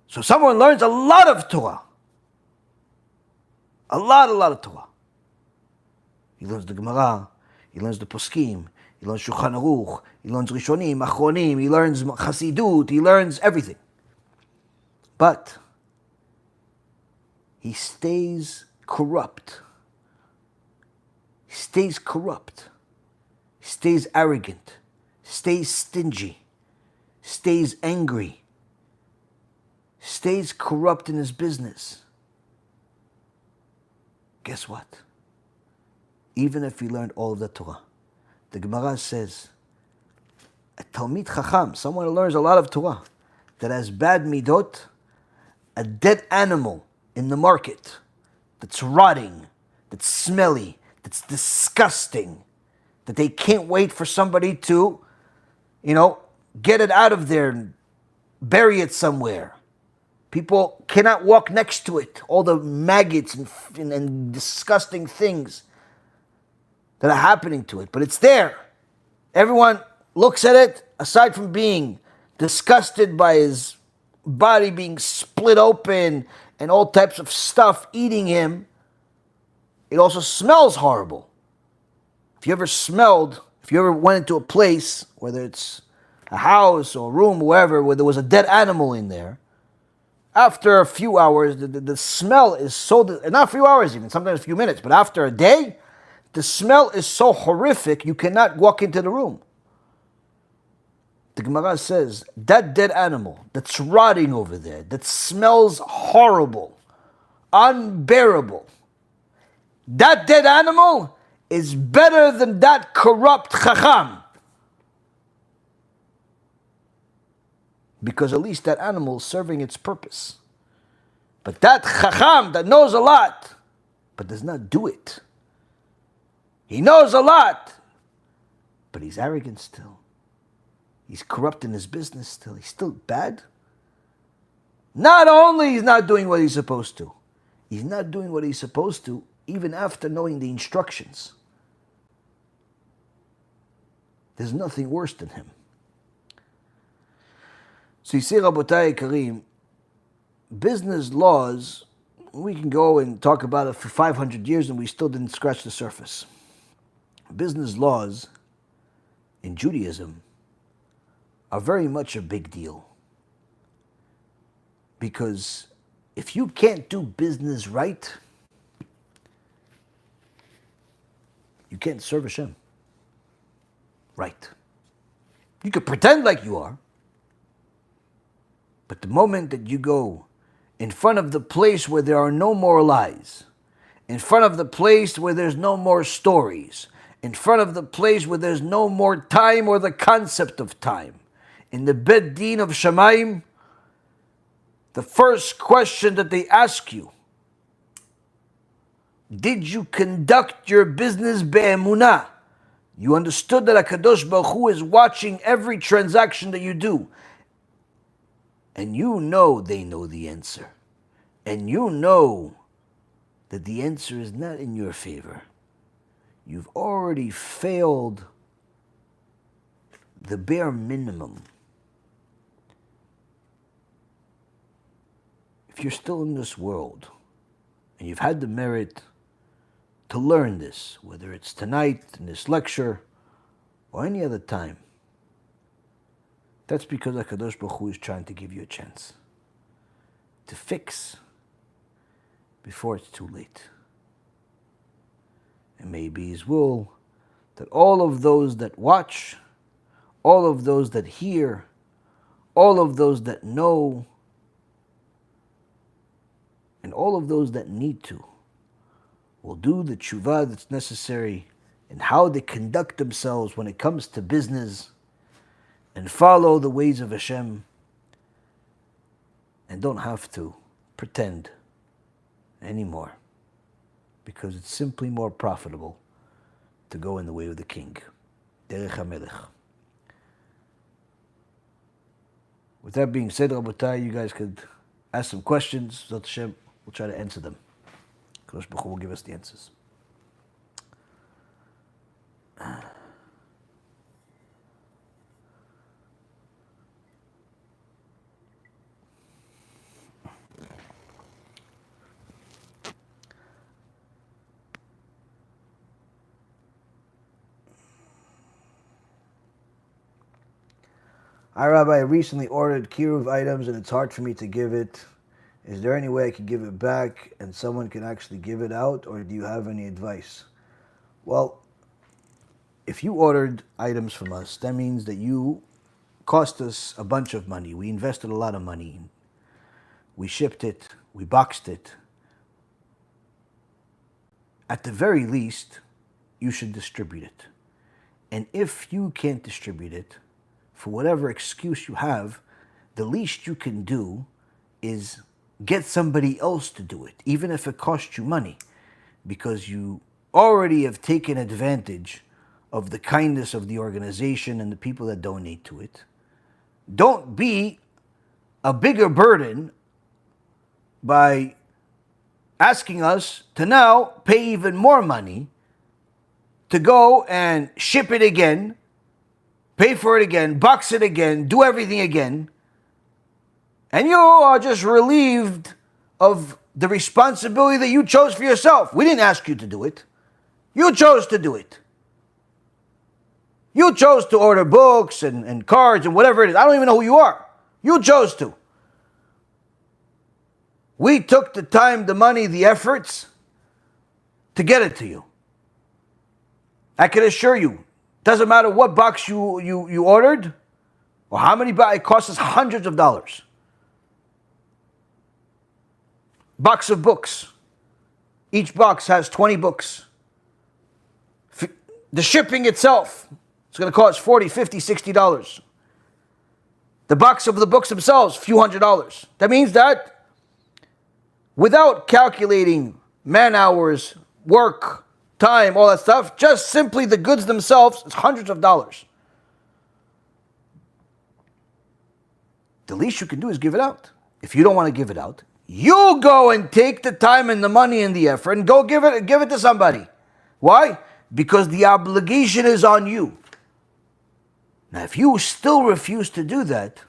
So someone learns a lot of Torah. A lot of Torah. He learns the Gemara, he learns the Poskim, he learns Shulchan Aruch, he learns Rishonim, Achronim, he learns Chasidut, he learns everything. But he stays corrupt. He stays corrupt. He stays arrogant. Stays stingy. Stays angry. Stays corrupt in his business. Guess what? Even if he learned all of the Torah, the Gemara says, a Talmid Chacham, someone who learns a lot of Torah, that has bad midot, a dead animal in the market that's rotting, that's smelly, that's disgusting, that they can't wait for somebody to, get it out of there and bury it somewhere. People cannot walk next to it. All the maggots and disgusting things that are happening to it. But it's there. Everyone looks at it, aside from being disgusted by his body being split open and all types of stuff eating him, it also smells horrible. If you ever went into a place, whether it's a house or a room, wherever, where there was a dead animal in there, after a few hours, the smell is so, not a few hours even, sometimes a few minutes, but after a day, the smell is so horrific, you cannot walk into the room. The Gemara says, that dead animal that's rotting over there, that smells horrible, unbearable, that dead animal is better than that corrupt chacham. Because at least that animal is serving its purpose. But that chacham that knows a lot, but does not do it. He knows a lot, but he's arrogant still. He's corrupt in his business still. He's still bad. Not only he's not doing what he's supposed to, he's not doing what he's supposed to even after knowing the instructions. There's nothing worse than him. So you see, Rabotai Karim, business laws, we can go and talk about it for 500 years and we still didn't scratch the surface. Business laws in Judaism are very much a big deal. Because if you can't do business right, you can't serve Hashem right. You could pretend like you are, but the moment that you go in front of the place where there are no more lies, in front of the place where there's no more stories, in front of the place where there's no more time or the concept of time, in the Bed Din of Shamayim, the first question that they ask you, did you conduct your business be'emunah? You understood that HaKadosh Baruch Hu is watching every transaction that you do. And you know they know the answer. And you know that the answer is not in your favor. You've already failed the bare minimum. If you're still in this world, and you've had the merit to learn this, whether it's tonight, in this lecture, or any other time, that's because HaKadosh Baruch Hu is trying to give you a chance to fix before it's too late. And maybe His will that all of those that watch, all of those that hear, all of those that know, and all of those that need to, will do the tshuva that's necessary in how they conduct themselves when it comes to business, and follow the ways of Hashem, and don't have to pretend anymore, because it's simply more profitable to go in the way of the king. Derech HaMelech. With that being said, Rabotai, you guys could ask some questions. Zot Hashem, we'll try to answer them. Kadosh Baruch Hu will give us the answers. Hi, Rabbi. I recently ordered kiruv items and it's hard for me to give it. Is there any way I can give it back and someone can actually give it out, or do you have any advice? Well, if you ordered items from us, that means that you cost us a bunch of money. We invested a lot of money. We shipped it. We boxed it. At the very least, you should distribute it. And if you can't distribute it, for whatever excuse you have, the least you can do is get somebody else to do it, even if it costs you money, because you already have taken advantage of the kindness of the organization and the people that donate to it. Don't be a bigger burden by asking us to now pay even more money to go and ship it again, pay for it again, box it again, do everything again, and you are just relieved of the responsibility that you chose for yourself. We didn't ask you to do it. You chose to do it. You chose to order books and cards and whatever it is. I don't even know who you are. You chose to. We took the time, the money, the efforts to get it to you. I can assure you, doesn't matter what box you ordered Or how many bucks? It costs us hundreds of dollars. Box of books. Each box has 20 books. The shipping itself is going to cost $40, $50, $60. The box of the books themselves, a few $100s. That means that without calculating man hours, work, time, all that stuff, just simply the goods themselves is hundreds of dollars. The least you can do is give it out. If you don't want to give it out, you go and take the time and the money and the effort and go give it to somebody. Why? Because the obligation is on you. Now, if you still refuse to do that,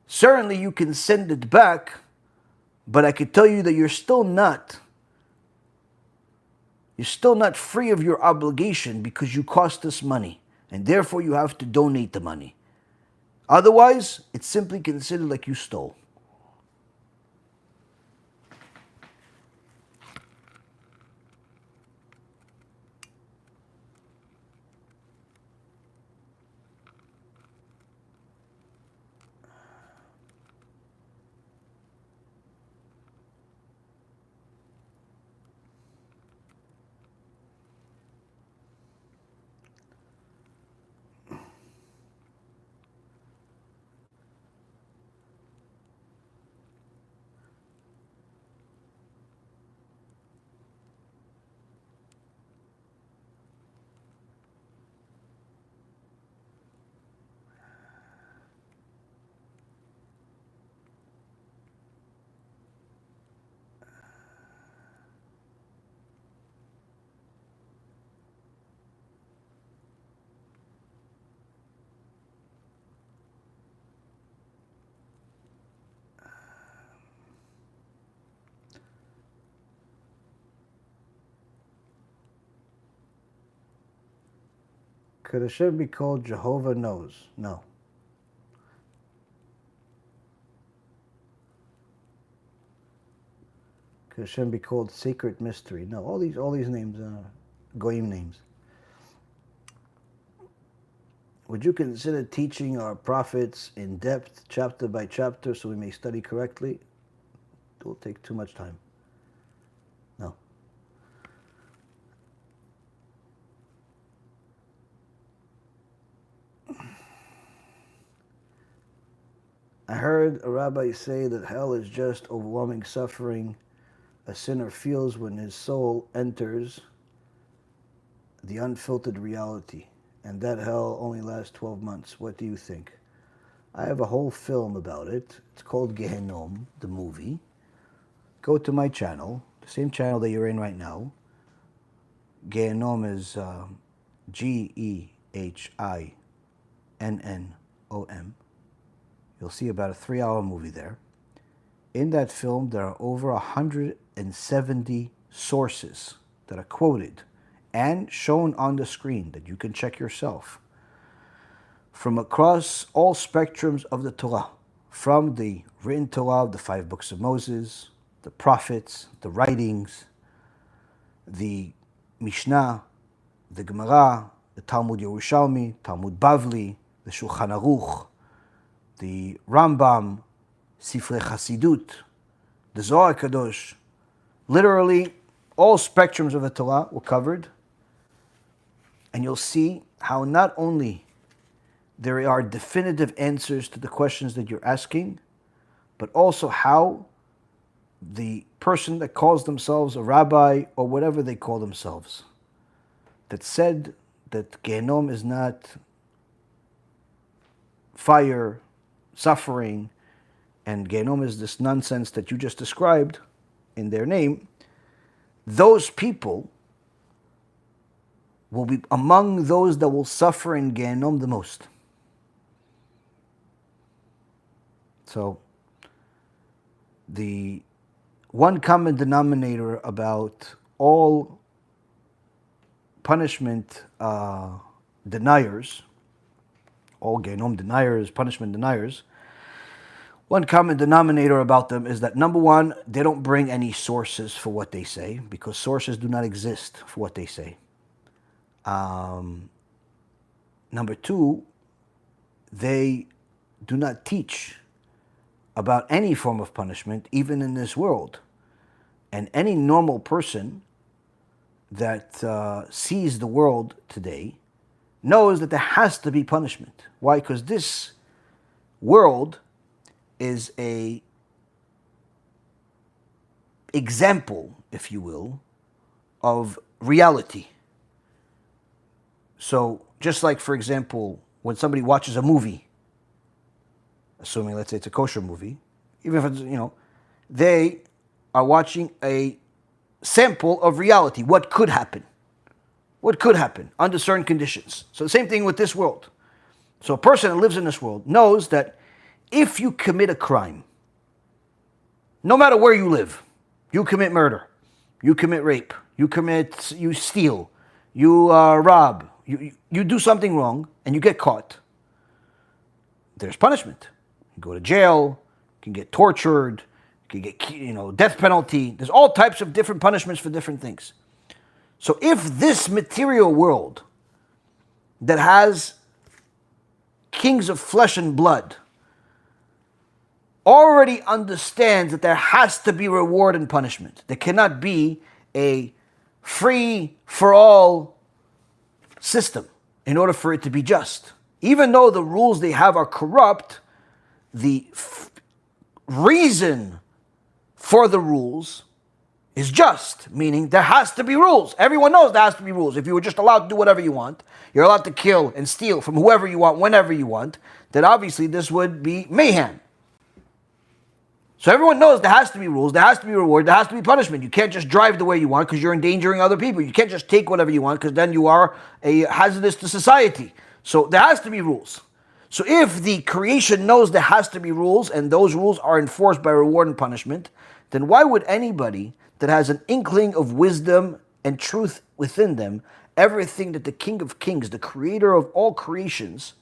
certainly you can send it back, but I could tell you that you're still not free of your obligation because you cost us money, and therefore you have to donate the money. Otherwise, it's simply considered like you stole. Could Hashem be called Jehovah Knows? No. Could Hashem be called Secret Mystery? No. All these names are Goyim names. Would you consider teaching our prophets in depth, chapter by chapter, so we may study correctly? It will take too much time. No. I heard a rabbi say that hell is just overwhelming suffering a sinner feels when his soul enters the unfiltered reality, and that hell only lasts 12 months. What do you think? I have a whole film about it. It's called Gehenom, the movie. Go to my channel, the same channel that you're in right now. Gehenom is Gehинnom. You'll see about a 3-hour movie there. In that film, there are over 170 sources that are quoted and shown on the screen that you can check yourself from across all spectrums of the Torah, from the written Torah of the 5 books of Moses, the prophets, the writings, the Mishnah, the Gemara, the Talmud Yerushalmi, Talmud Bavli, the Shulchan Aruch, the Rambam, Sifrei Hasidut, the Zohar Kadosh. Literally, all spectrums of the Torah were covered. And you'll see how not only there are definitive answers to the questions that you're asking, but also how the person that calls themselves a rabbi or whatever they call themselves, that said that Gehenom is not fire, suffering, and Gehenom is this nonsense that you just described in their name, those people will be among those that will suffer in Gehenom the most. So, the one common denominator about all punishment deniers, all Gehenom deniers, punishment deniers, one common denominator about them is that, number one, they don't bring any sources for what they say, because sources do not exist for what they say. Number two, they do not teach about any form of punishment, even in this world. And any normal person that sees the world today knows that there has to be punishment. Why? Because this world is a example, if you will, of reality. So just like, for example, when somebody watches a movie, assuming, let's say it's a kosher movie, even if it's, they are watching a sample of reality, what could happen. What could happen under certain conditions. So the same thing with this world. So a person that lives in this world knows that if you commit a crime, no matter where you live, you commit murder, you commit rape, you steal, you rob, you do something wrong and you get caught, there's punishment. You go to jail, you can get tortured, you can get death penalty. There's all types of different punishments for different things. So if this material world that has kings of flesh and blood already understands that there has to be reward and punishment, there cannot be a free-for-all system in order for it to be just. Even though the rules they have are corrupt, the reason for the rules is just, meaning there has to be rules. Everyone knows there has to be rules. If you were just allowed to do whatever you want, you're allowed to kill and steal from whoever you want, whenever you want, then obviously this would be mayhem. So everyone knows there has to be rules, there has to be reward, there has to be punishment. You can't just drive the way you want because you're endangering other people. You can't just take whatever you want because then you are a hazardous to society. So there has to be rules. So if the creation knows there has to be rules and those rules are enforced by reward and punishment, then why would anybody that has an inkling of wisdom and truth within them ever think that the King of Kings, the creator of all creations,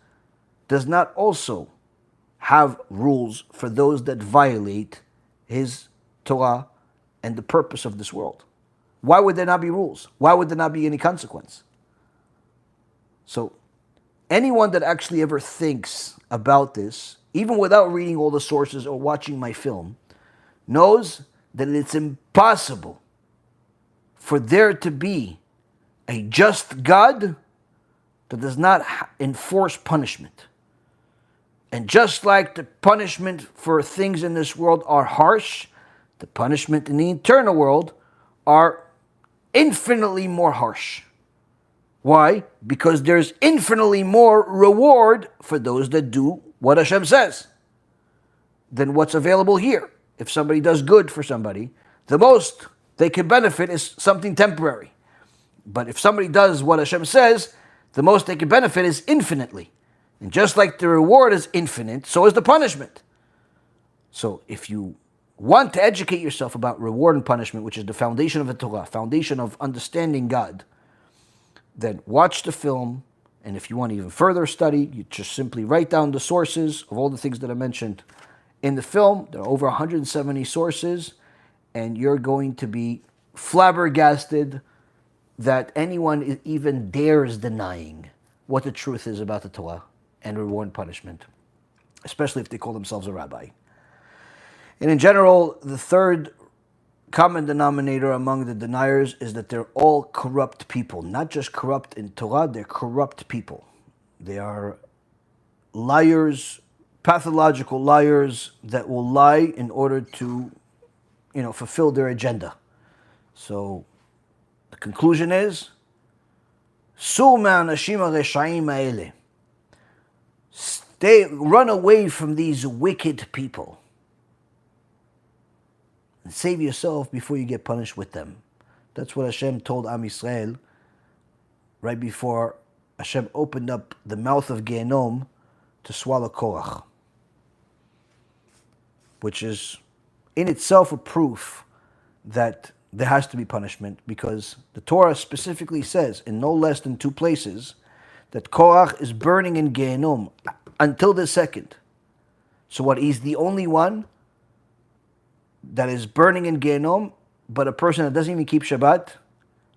does not also have rules for those that violate his Torah and the purpose of this world? Why would there not be rules? Why would there not be any consequence? So anyone that actually ever thinks about this, even without reading all the sources or watching my film, knows that it's impossible for there to be a just God that does not enforce punishment. And just like the punishment for things in this world are harsh, the punishment in the eternal world are infinitely more harsh. Why? Because there's infinitely more reward for those that do what Hashem says than what's available here. If somebody does good for somebody, the most they can benefit is something temporary. But if somebody does what Hashem says, the most they can benefit is infinitely. And just like the reward is infinite, so is the punishment. So if you want to educate yourself about reward and punishment, which is the foundation of the Torah, foundation of understanding God, then watch the film. And if you want to even further study, you just simply write down the sources of all the things that I mentioned in the film. There are over 170 sources, and you're going to be flabbergasted that anyone even dares denying what the truth is about the Torah and reward and punishment, especially if they call themselves a rabbi. And in general, the third common denominator among the deniers is that they're all corrupt people. Not just corrupt in Torah, they're corrupt people. They are liars, pathological liars that will lie in order to, fulfill their agenda. So the conclusion is, Sur me'anashim ha'reshaim ha'ele. Run away from these wicked people and save yourself before you get punished with them. That's what Hashem told Am Yisrael right before Hashem opened up the mouth of Gehenom to swallow Korach, which is in itself a proof that there has to be punishment, because the Torah specifically says in no less than 2 places that Korach is burning in Gehenom until the second. So what, he's the only one that is burning in Gehenom, but a person that doesn't even keep Shabbat,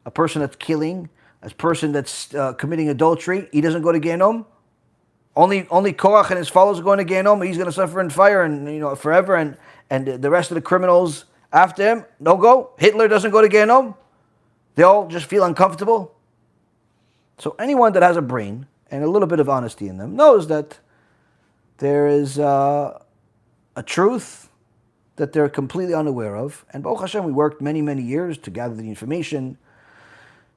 a person that's killing, a person that's committing adultery, he doesn't go to Gehenom? Only Korach and his followers are going to Gehinnom. He's going to suffer in fire and forever. And the rest of the criminals after him, no go. Hitler doesn't go to Gehinnom. They all just feel uncomfortable. So anyone that has a brain and a little bit of honesty in them knows that there is a truth that they're completely unaware of. And Baruch Hashem, we worked many, many years to gather the information,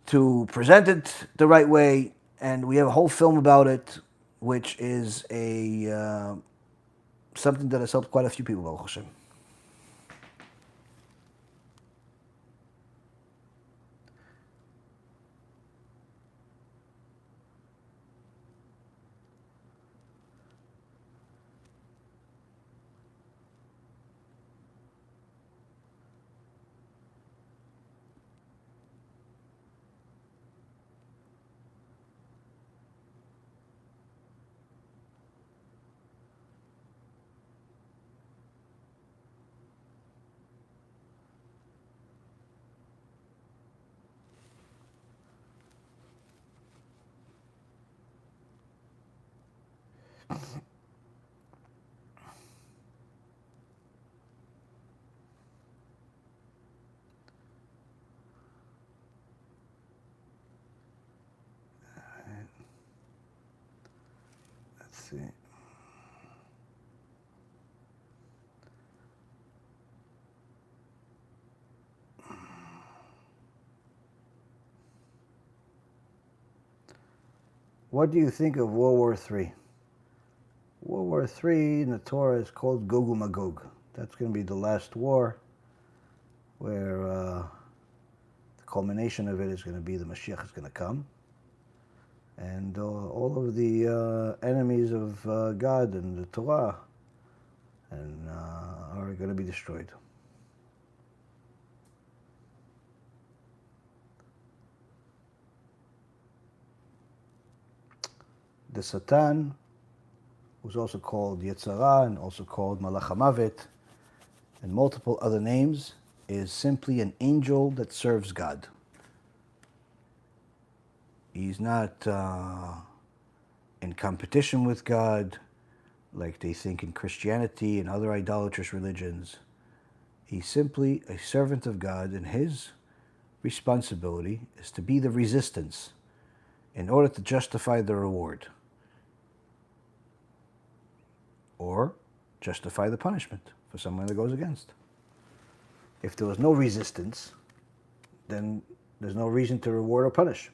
to present it the right way, and we have a whole film about it, which is something that has helped quite a few people, Baruch Hashem. Let's see. What do you think of World War III? World War III in the Torah is called Gog and Magog. That's going to be the last war where the culmination of it is going to be the Mashiach is going to come. And all of the enemies of God and the Torah are going to be destroyed. The Satan, who's also called Yetzirah and also called Malach HaMavet, and multiple other names, is simply an angel that serves God. He's not in competition with God like they think in Christianity and other idolatrous religions. He's simply a servant of God, and his responsibility is to be the resistance in order to justify the reward, or justify the punishment for someone that goes against. If there was no resistance, then there's no reason to reward or punish.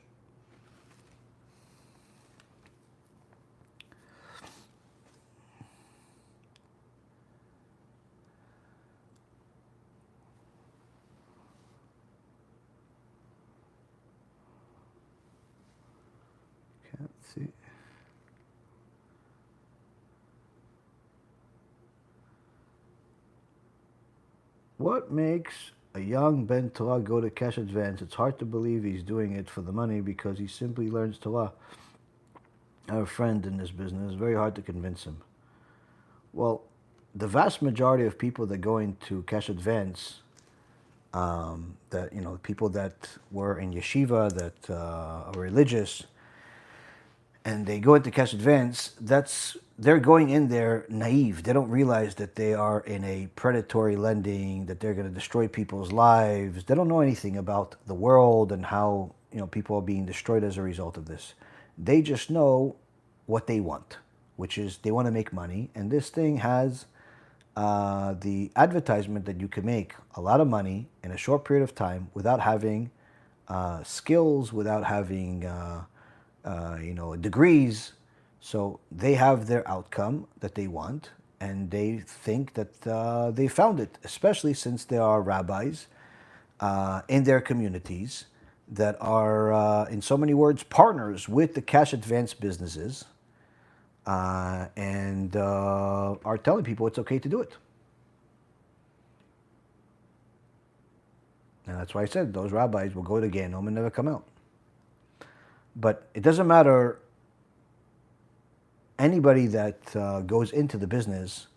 Can't see. What makes a young Ben Torah go to Cash Advance? It's hard to believe he's doing it for the money because he simply learns Torah. I have a friend in this business. It's very hard to convince him. Well, the vast majority of people that go into Cash Advance, people that were in yeshiva, that are religious, and they go into Cash Advance, they're going in there naive. They don't realize that they are in a predatory lending, that they're going to destroy people's lives. They don't know anything about the world and how people are being destroyed as a result of this. They just know what they want, which is they want to make money. And this thing has the advertisement that you can make a lot of money in a short period of time without having skills, without having degrees. So they have their outcome that they want, and they think that they found it, especially since there are rabbis in their communities that are, in so many words, partners with the Cash Advance businesses, and are telling people it's okay to do it. And that's why I said those rabbis will go to Gehinnom and never come out. But it doesn't matter. Anybody that goes into the business,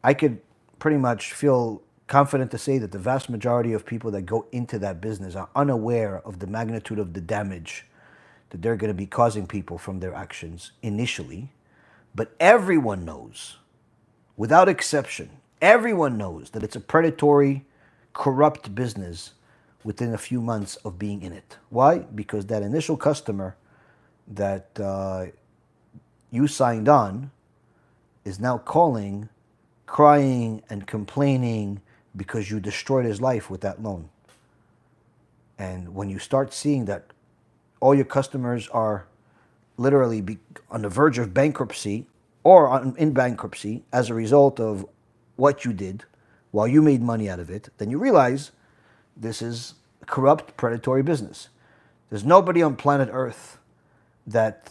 I could pretty much feel confident to say that the vast majority of people that go into that business are unaware of the magnitude of the damage that they're going to be causing people from their actions initially. But everyone knows, without exception, everyone knows that it's a predatory, corrupt business within a few months of being in it. Why? Because that initial customer that you signed on is now calling, crying, and complaining because you destroyed his life with that loan. And when you start seeing that all your customers are literally on the verge of bankruptcy or in bankruptcy as a result of what you did while you made money out of it, then you realize this is a corrupt, predatory business. There's nobody on planet Earth that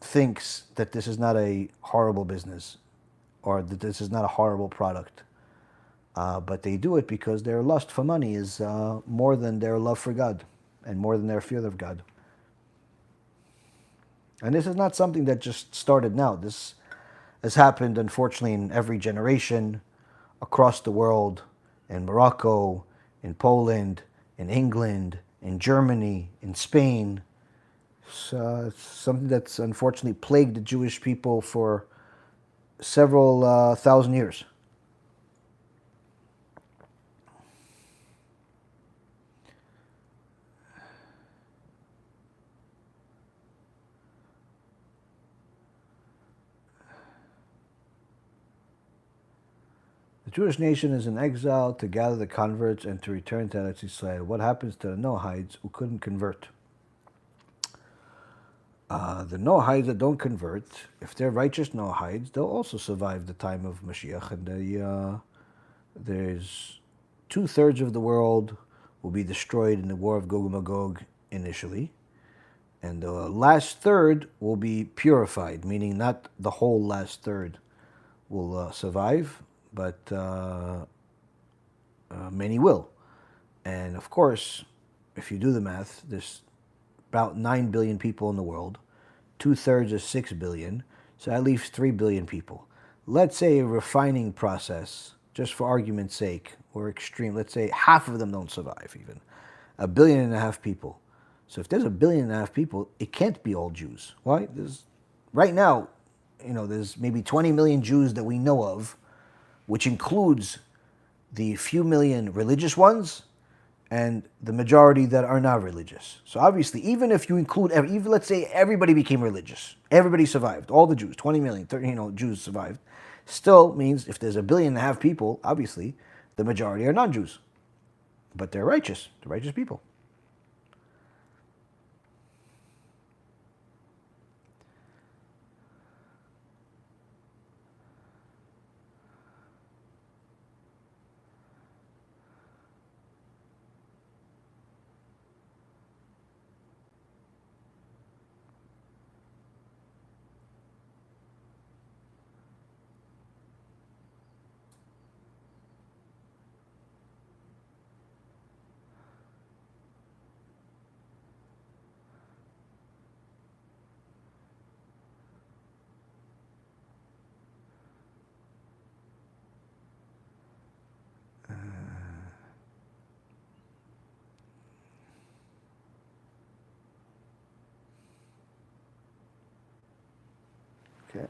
thinks that this is not a horrible business or that this is not a horrible product. But they do it because their lust for money is more than their love for God and more than their fear of God. And this is not something that just started now. This has happened, unfortunately, in every generation across the world, in Morocco, in Poland, in England, in Germany, in Spain. It's something that's unfortunately plagued the Jewish people for several thousand years. The Jewish nation is in exile to gather the converts and to return to Eretz Yisrael. What happens to the Noahides who couldn't convert? The Noahides that don't convert, if they're righteous Noahides, they'll also survive the time of Mashiach. And there's 2/3 of the world will be destroyed in the war of Gog and Magog initially. And the last third will be purified, meaning not the whole last third will survive, but many will. And of course, if you do the math, there's about 9 billion people in the world. 2/3 is 6 billion, so that leaves 3 billion people. Let's say a refining process, just for argument's sake, or extreme, let's say half of them don't survive even. 1.5 billion people. So if there's 1.5 billion people, it can't be all Jews. Why? Right now, there's maybe 20 million Jews that we know of, which includes the few million religious ones and the majority that are not religious. So obviously, even if you include, even let's say everybody became religious, everybody survived, all the Jews, 20 million, Jews survived, still means if there's 1.5 billion people, obviously, the majority are non-Jews. But they're righteous people. Okay.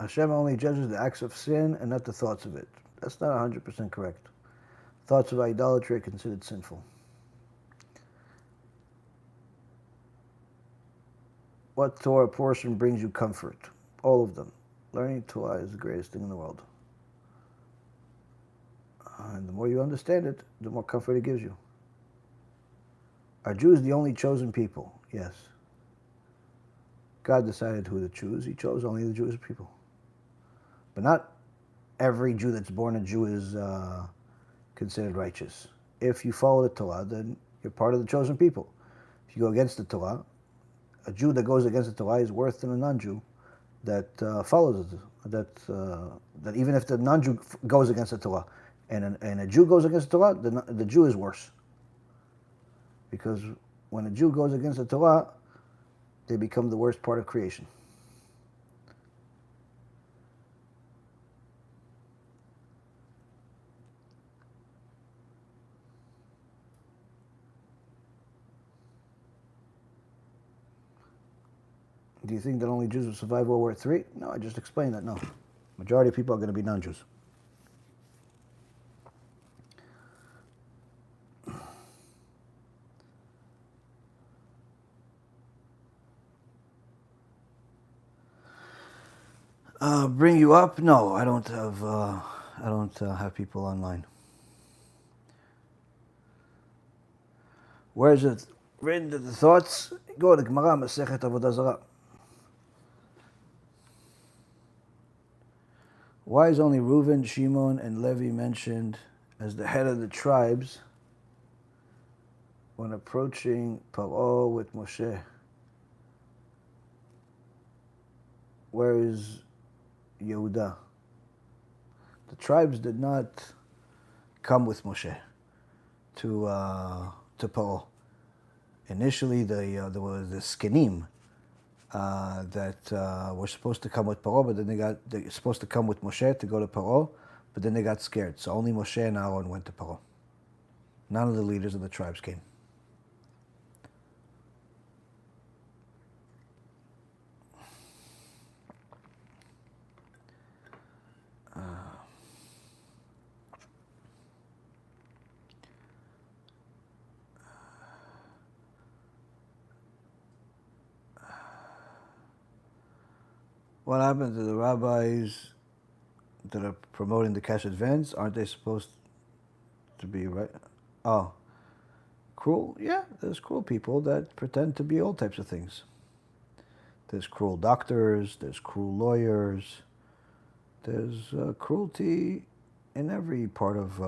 Hashem only judges the acts of sin and not the thoughts of it. That's not 100% correct. Thoughts of idolatry are considered sinful. What Torah portion brings you comfort? All of them. Learning Torah is the greatest thing in the world. And the more you understand it, the more comfort it gives you. Are Jews the only chosen people? Yes. God decided who to choose. He chose only the Jewish people. But not every Jew that's born a Jew is considered righteous. If you follow the Torah, then you're part of the chosen people. If you go against the Torah, a Jew that goes against the Torah is worse than a non-Jew that follows it. That even if the non-Jew goes against the Torah and a Jew goes against the Torah, the Jew is worse. Because when a Jew goes against the Torah, they become the worst part of creation. Do you think that only Jews will survive World War III? No, I just explained that. No. Majority of people are going to be non-Jews. Bring you up? No, I don't have people online. Where is it written that the thoughts? Go to Gemara Masechet Avodah Zarah. Why is only Reuven, Shimon, and Levi mentioned as the head of the tribes when approaching Paro with Moshe? Where is Yehuda? The tribes did not come with Moshe to Paro. Initially, there was the Skenim that were supposed to come with Paro, but then they're supposed to come with Moshe to go to Paro, but then they got scared. So only Moshe and Aaron went to Paro. None of the leaders of the tribes came. What happened to the rabbis that are promoting the cash advance? Aren't they supposed to be right? Oh, cruel? Yeah, there's cruel people that pretend to be all types of things. There's cruel doctors, there's cruel lawyers, there's cruelty in every part of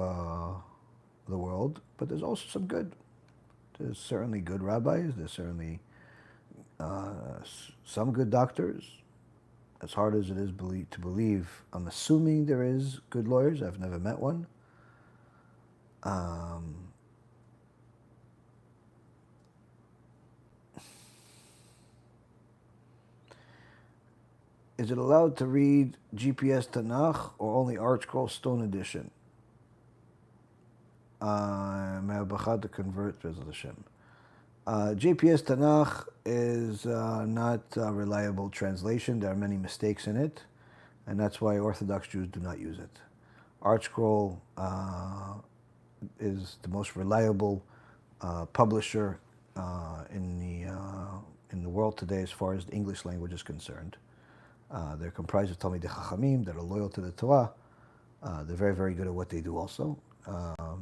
the world, but there's also some good. There's certainly good rabbis, there's certainly some good doctors. As hard as it is to believe, I'm assuming there is good lawyers. I've never met one. Is it allowed to read GPS Tanakh or only Art Scroll Stone Edition? Me'abachad to convert, Bezat Hashem. GPS Tanakh is not a reliable translation. There are many mistakes in it, and that's why Orthodox Jews do not use it. Art Scroll is the most reliable publisher in the world today as far as the English language is concerned. They're comprised of Talmidei Chachamim that are loyal to the Torah. They're very, very good at what they do also.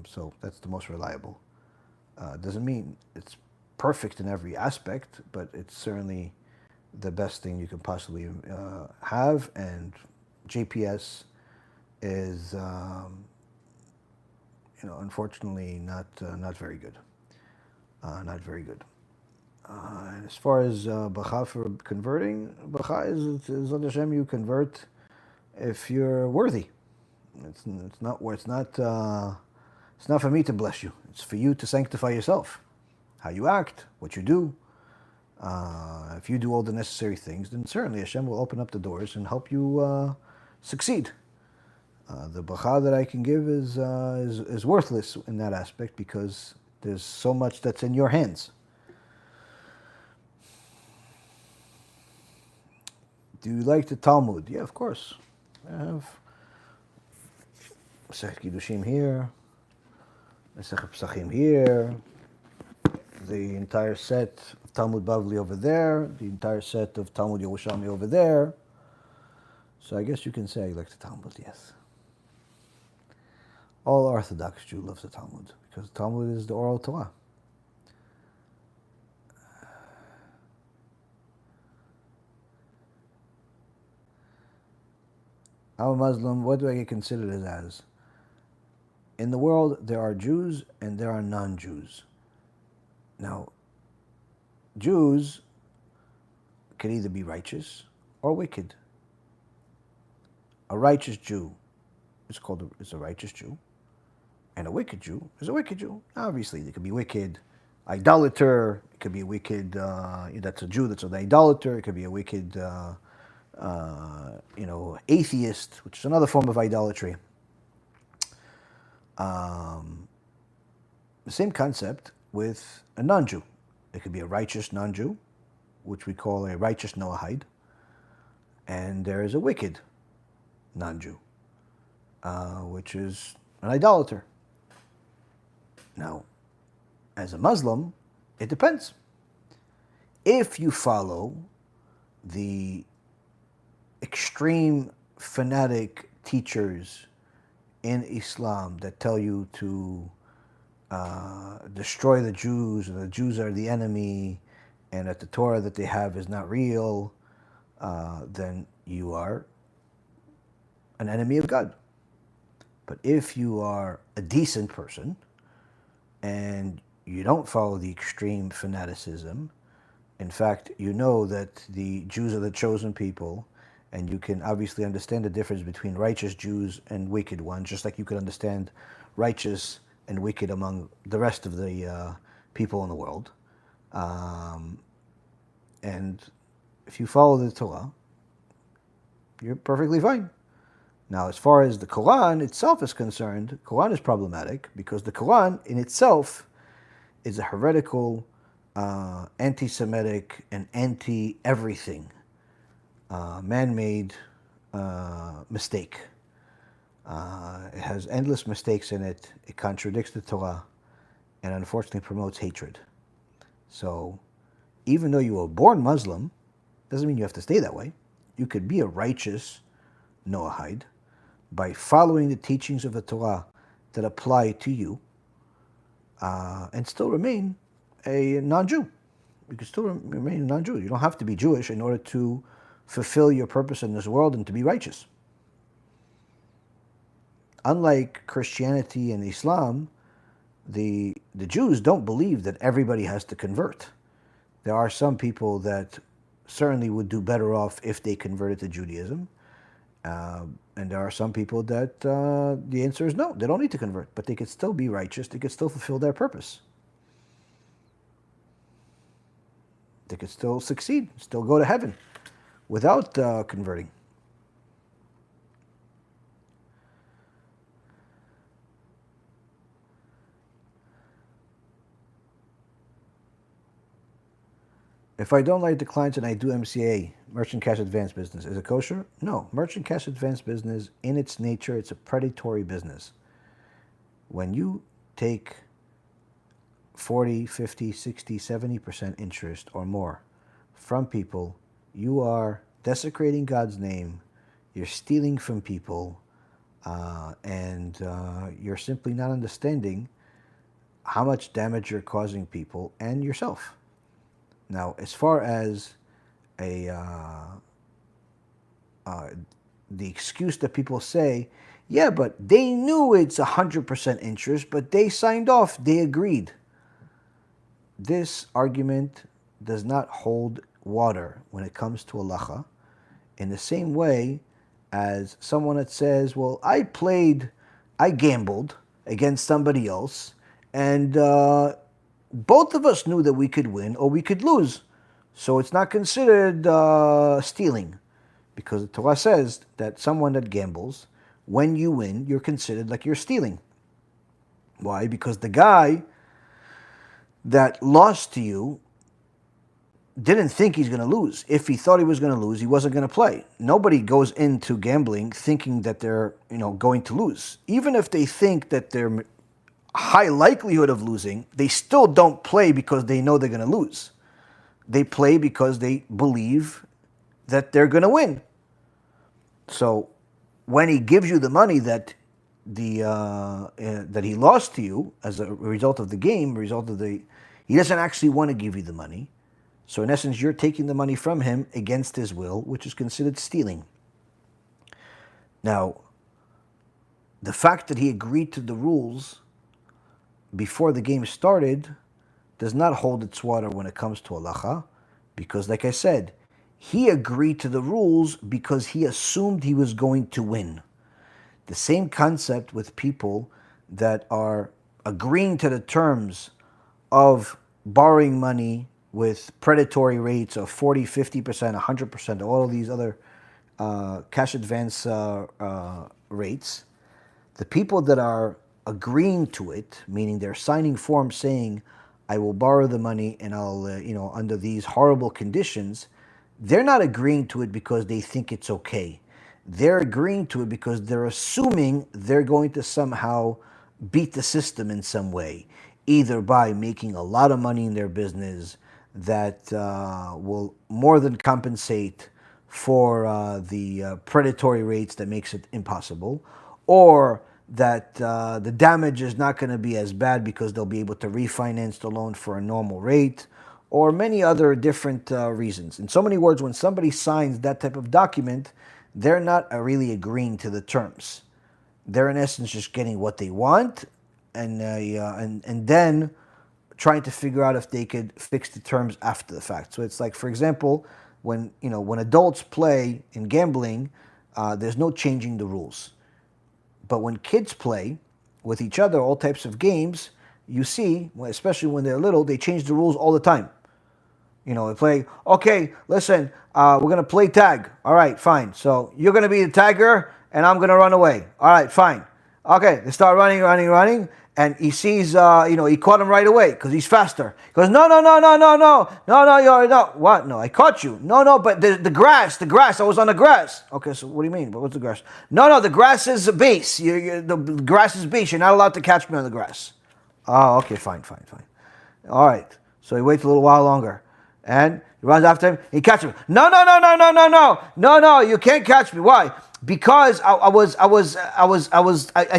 So that's the most reliable. Doesn't mean it's perfect in every aspect, but it's certainly the best thing you can possibly have. And GPS is, unfortunately, not very good. Not very good. And as far as bracha for converting, bracha is on Shem. You convert if you're worthy. It's not for me to bless you. It's for you to sanctify yourself. How you act, what you do. If you do all the necessary things, then certainly Hashem will open up the doors and help you succeed. The bracha that I can give is worthless in that aspect because there's so much that's in your hands. Do you like the Talmud? Yeah, of course. I have Masechet Kiddushim here, Masechet Pesachim here, the entire set of Talmud Bavli over there, the entire set of Talmud Yerushalmi over there. So I guess you can say I like the Talmud, yes. All Orthodox Jew loves the Talmud because the Talmud is the oral Torah. I'm a Muslim, what do I get considered as? In the world, there are Jews and there are non-Jews. Now, Jews can either be righteous or wicked. A righteous Jew is a righteous Jew, and a wicked Jew is a wicked Jew. Obviously, there could be wicked idolater. It could be a wicked that's a Jew that's an idolater. It could be a wicked atheist, which is another form of idolatry. The same concept with a non-Jew. It could be a righteous non-Jew, which we call a righteous Noahide, and there is a wicked non-Jew, which is an idolater. Now, as a Muslim, it depends. If you follow the extreme fanatic teachers in Islam that tell you to destroy the Jews, and the Jews are the enemy, and that the Torah that they have is not real, then you are an enemy of God. But if you are a decent person and you don't follow the extreme fanaticism, in fact, you know that the Jews are the chosen people, and you can obviously understand the difference between righteous Jews and wicked ones, just like you could understand righteous and wicked among the rest of the people in the world. And if you follow the Torah, you're perfectly fine. Now, as far as the Quran itself is concerned, the Quran is problematic because the Quran in itself is a heretical, anti-Semitic, and anti-everything, man-made mistake. It has endless mistakes in it. It contradicts the Torah, and unfortunately promotes hatred. So, even though you were born Muslim, doesn't mean you have to stay that way. You could be a righteous Noahide by following the teachings of the Torah that apply to you, and still remain a non-Jew. You can still remain a non-Jew. You don't have to be Jewish in order to fulfill your purpose in this world and to be righteous. Unlike Christianity and Islam, the Jews don't believe that everybody has to convert. There are some people that certainly would do better off if they converted to Judaism. And there are some people that the answer is no, they don't need to convert, but they could still be righteous, they could still fulfill their purpose. They could still succeed, still go to heaven without converting. If I don't like the clients and I do MCA, merchant cash advance business, is it kosher? No. Merchant cash advance business, in its nature, it's a predatory business. When you take 40, 50, 60, 70% interest or more from people, you are desecrating God's name, you're stealing from people, and you're simply not understanding how much damage you're causing people and yourself. Now, as far as the excuse that people say, yeah, but they knew it's 100% interest, but they signed off, they agreed. This argument does not hold water when it comes to halacha, in the same way as someone that says, well, I gambled against somebody else, and both of us knew that we could win or we could lose. So it's not considered stealing, because the Torah says that someone that gambles, when you win, you're considered like you're stealing. Why? Because the guy that lost to you didn't think he's going to lose. If he thought he was going to lose, he wasn't going to play. Nobody goes into gambling thinking that they're going to lose. Even if they think that they're high likelihood of losing, they still don't play because they know they're going to lose. They play because they believe that they're going to win. So when he gives you the money that that he lost to you as a result of the game, he doesn't actually want to give you the money. So in essence, you're taking the money from him against his will, which is considered stealing. Now, the fact that he agreed to the rules before the game started does not hold its water when it comes to halacha, because like I said, he agreed to the rules because he assumed he was going to win. The same concept with people that are agreeing to the terms of borrowing money with predatory rates of 40, 50%, 100%, all of these other cash advance rates. The people that are agreeing to it, meaning they're signing forms saying, I will borrow the money and I'll, under these horrible conditions, they're not agreeing to it because they think it's okay. They're agreeing to it because they're assuming they're going to somehow beat the system in some way, either by making a lot of money in their business that will more than compensate for the predatory rates that makes it impossible, or that the damage is not going to be as bad because they'll be able to refinance the loan for a normal rate, or many other different reasons. In so many words, when somebody signs that type of document, they're not really agreeing to the terms. They're in essence just getting what they want, and then trying to figure out if they could fix the terms after the fact. So it's like, for example, when adults play in gambling, there's no changing the rules. But when kids play with each other, all types of games, you see, especially when they're little, they change the rules all the time. They play, okay, listen, we're going to play tag. All right, fine. So you're going to be the tagger, and I'm going to run away. All right, fine. Okay, they start running, and he sees, he caught him right away because he's faster. He goes, no, what? No, I caught you. No, but the grass, I was on the grass. Okay, so what do you mean? But what's the grass? No, the grass is a base. The grass is base. You're not allowed to catch me on the grass. Oh, okay, fine. All right, so he waits a little while longer. And he runs after him. He catches him. No, you can't catch me. Why? Because I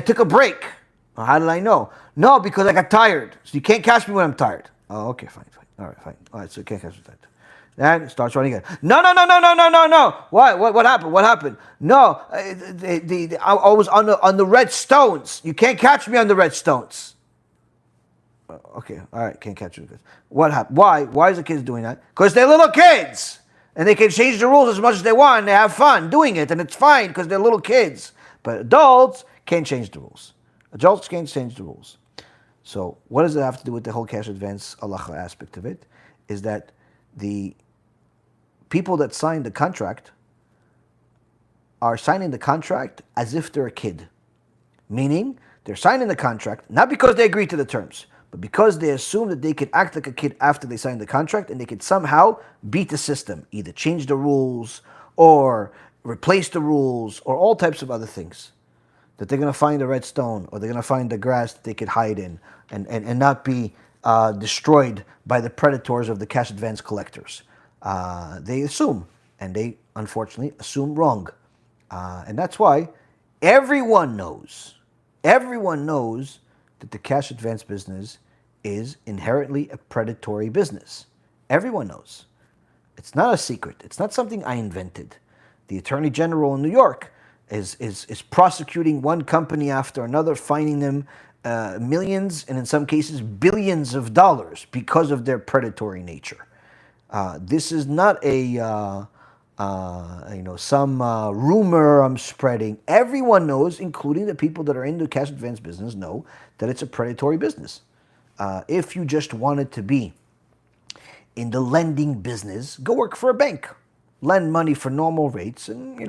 took a break. Well, how did I know? No, because I got tired. So you can't catch me when I'm tired. Oh, okay, fine. All right, fine. All right, so you can't catch me tired. Then starts running again. No. What happened? No, I was on the red stones. You can't catch me on the red stones. Okay, all right, can't catch you. What happened? Why is the kids doing that? Because they're little kids, and they can change the rules as much as they want, and they have fun doing it, and it's fine because they're little kids. But adults can't change the rules. Adults can't change the rules. So what does it have to do with the whole cash advance halacha aspect of it? Is that the people that sign the contract are signing the contract as if they're a kid. Meaning, they're signing the contract, not because they agree to the terms, but because they assume that they could act like a kid after they sign the contract and they could somehow beat the system, either change the rules or replace the rules or all types of other things. That they're going to find a red stone or they're going to find the grass that they could hide in and not be destroyed by the predators of the cash advance collectors. They assume, and they unfortunately assume wrong. And that's why everyone knows that the cash advance business is inherently a predatory business. Everyone knows. It's not a secret. It's not something I invented. The Attorney General in New York is prosecuting one company after another, fining them millions and in some cases billions of dollars because of their predatory nature. This is not some rumor I'm spreading. Everyone knows, including the people that are in the cash advance business, know that it's a predatory business. If you just wanted to be in the lending business, go work for a bank. Lend money for normal rates and,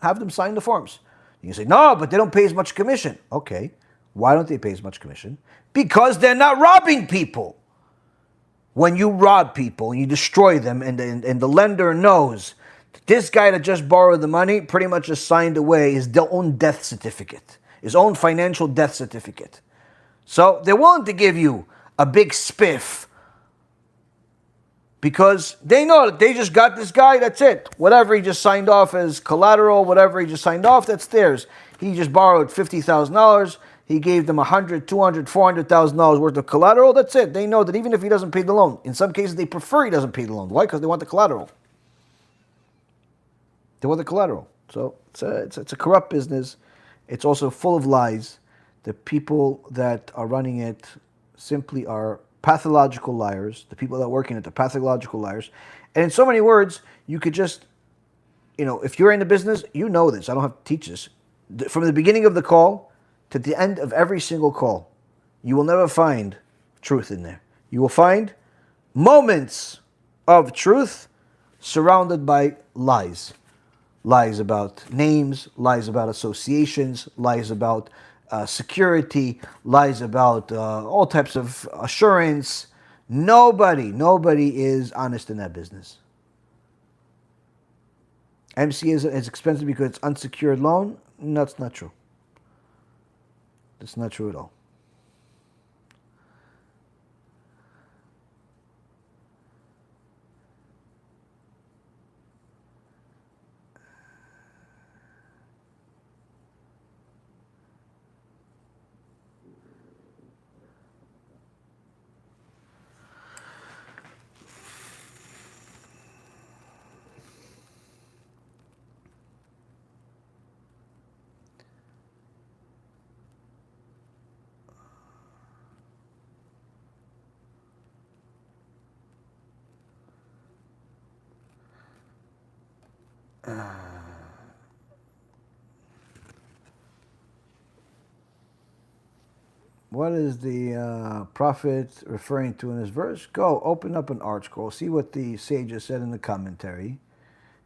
have them sign the forms. You say, no, but they don't pay as much commission. Okay, why don't they pay as much commission? Because they're not robbing people. When you rob people and you destroy them and the lender knows that this guy that just borrowed the money pretty much just signed away his own death certificate, his own financial death certificate. So they're willing to give you a big spiff because they know that they just got this guy, that's it. Whatever he just signed off as collateral, whatever he just signed off, that's theirs. He just borrowed $50,000. He gave them $100,000, $200,000, $400,000 worth of collateral. That's it. They know that even if he doesn't pay the loan, in some cases they prefer he doesn't pay the loan. Why? Because they want the collateral. They want the collateral. So it's a corrupt business. It's also full of lies. The people that are running it simply are pathological liars. The people that work in it are pathological liars. And in so many words, you could just, if you're in the business, you know this. I don't have to teach this. From the beginning of the call to the end of every single call, you will never find truth in there. You will find moments of truth surrounded by lies. Lies about names, lies about associations, lies about security, lies about all types of assurance, Nobody is honest in that business. MC is expensive because it's unsecured loan. No, that's not true. That's not true at all. What is the prophet referring to in this verse? Go open up an art scroll, see what the sages said in the commentary,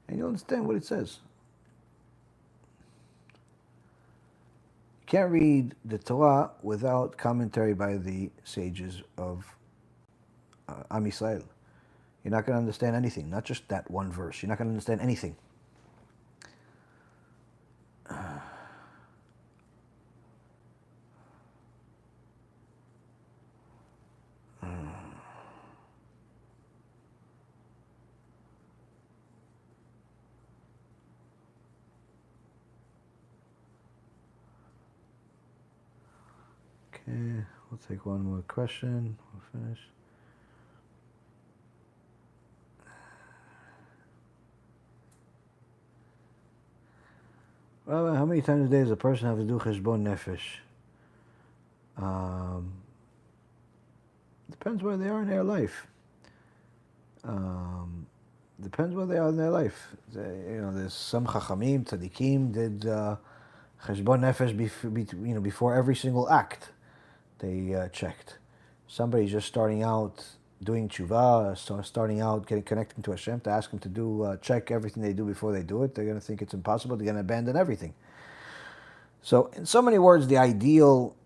and you'll understand what it says. You can't read the Torah without commentary by the sages of Am Yisrael. You're not going to understand anything, not just that one verse. You're not going to understand anything. Okay, we'll take one more question. We'll finish. Well, how many times a day does a person have to do cheshbon nefesh? Depends where they are in their life. Depends where they are in their life. There's some chachamim, tzaddikim did cheshbon nefesh before every single act. They checked. Somebody's just starting out doing tshuva, starting out connecting to Shem, to ask them to do check everything they do before they do it. They're going to think it's impossible. They're going to abandon everything. So, in so many words, the ideal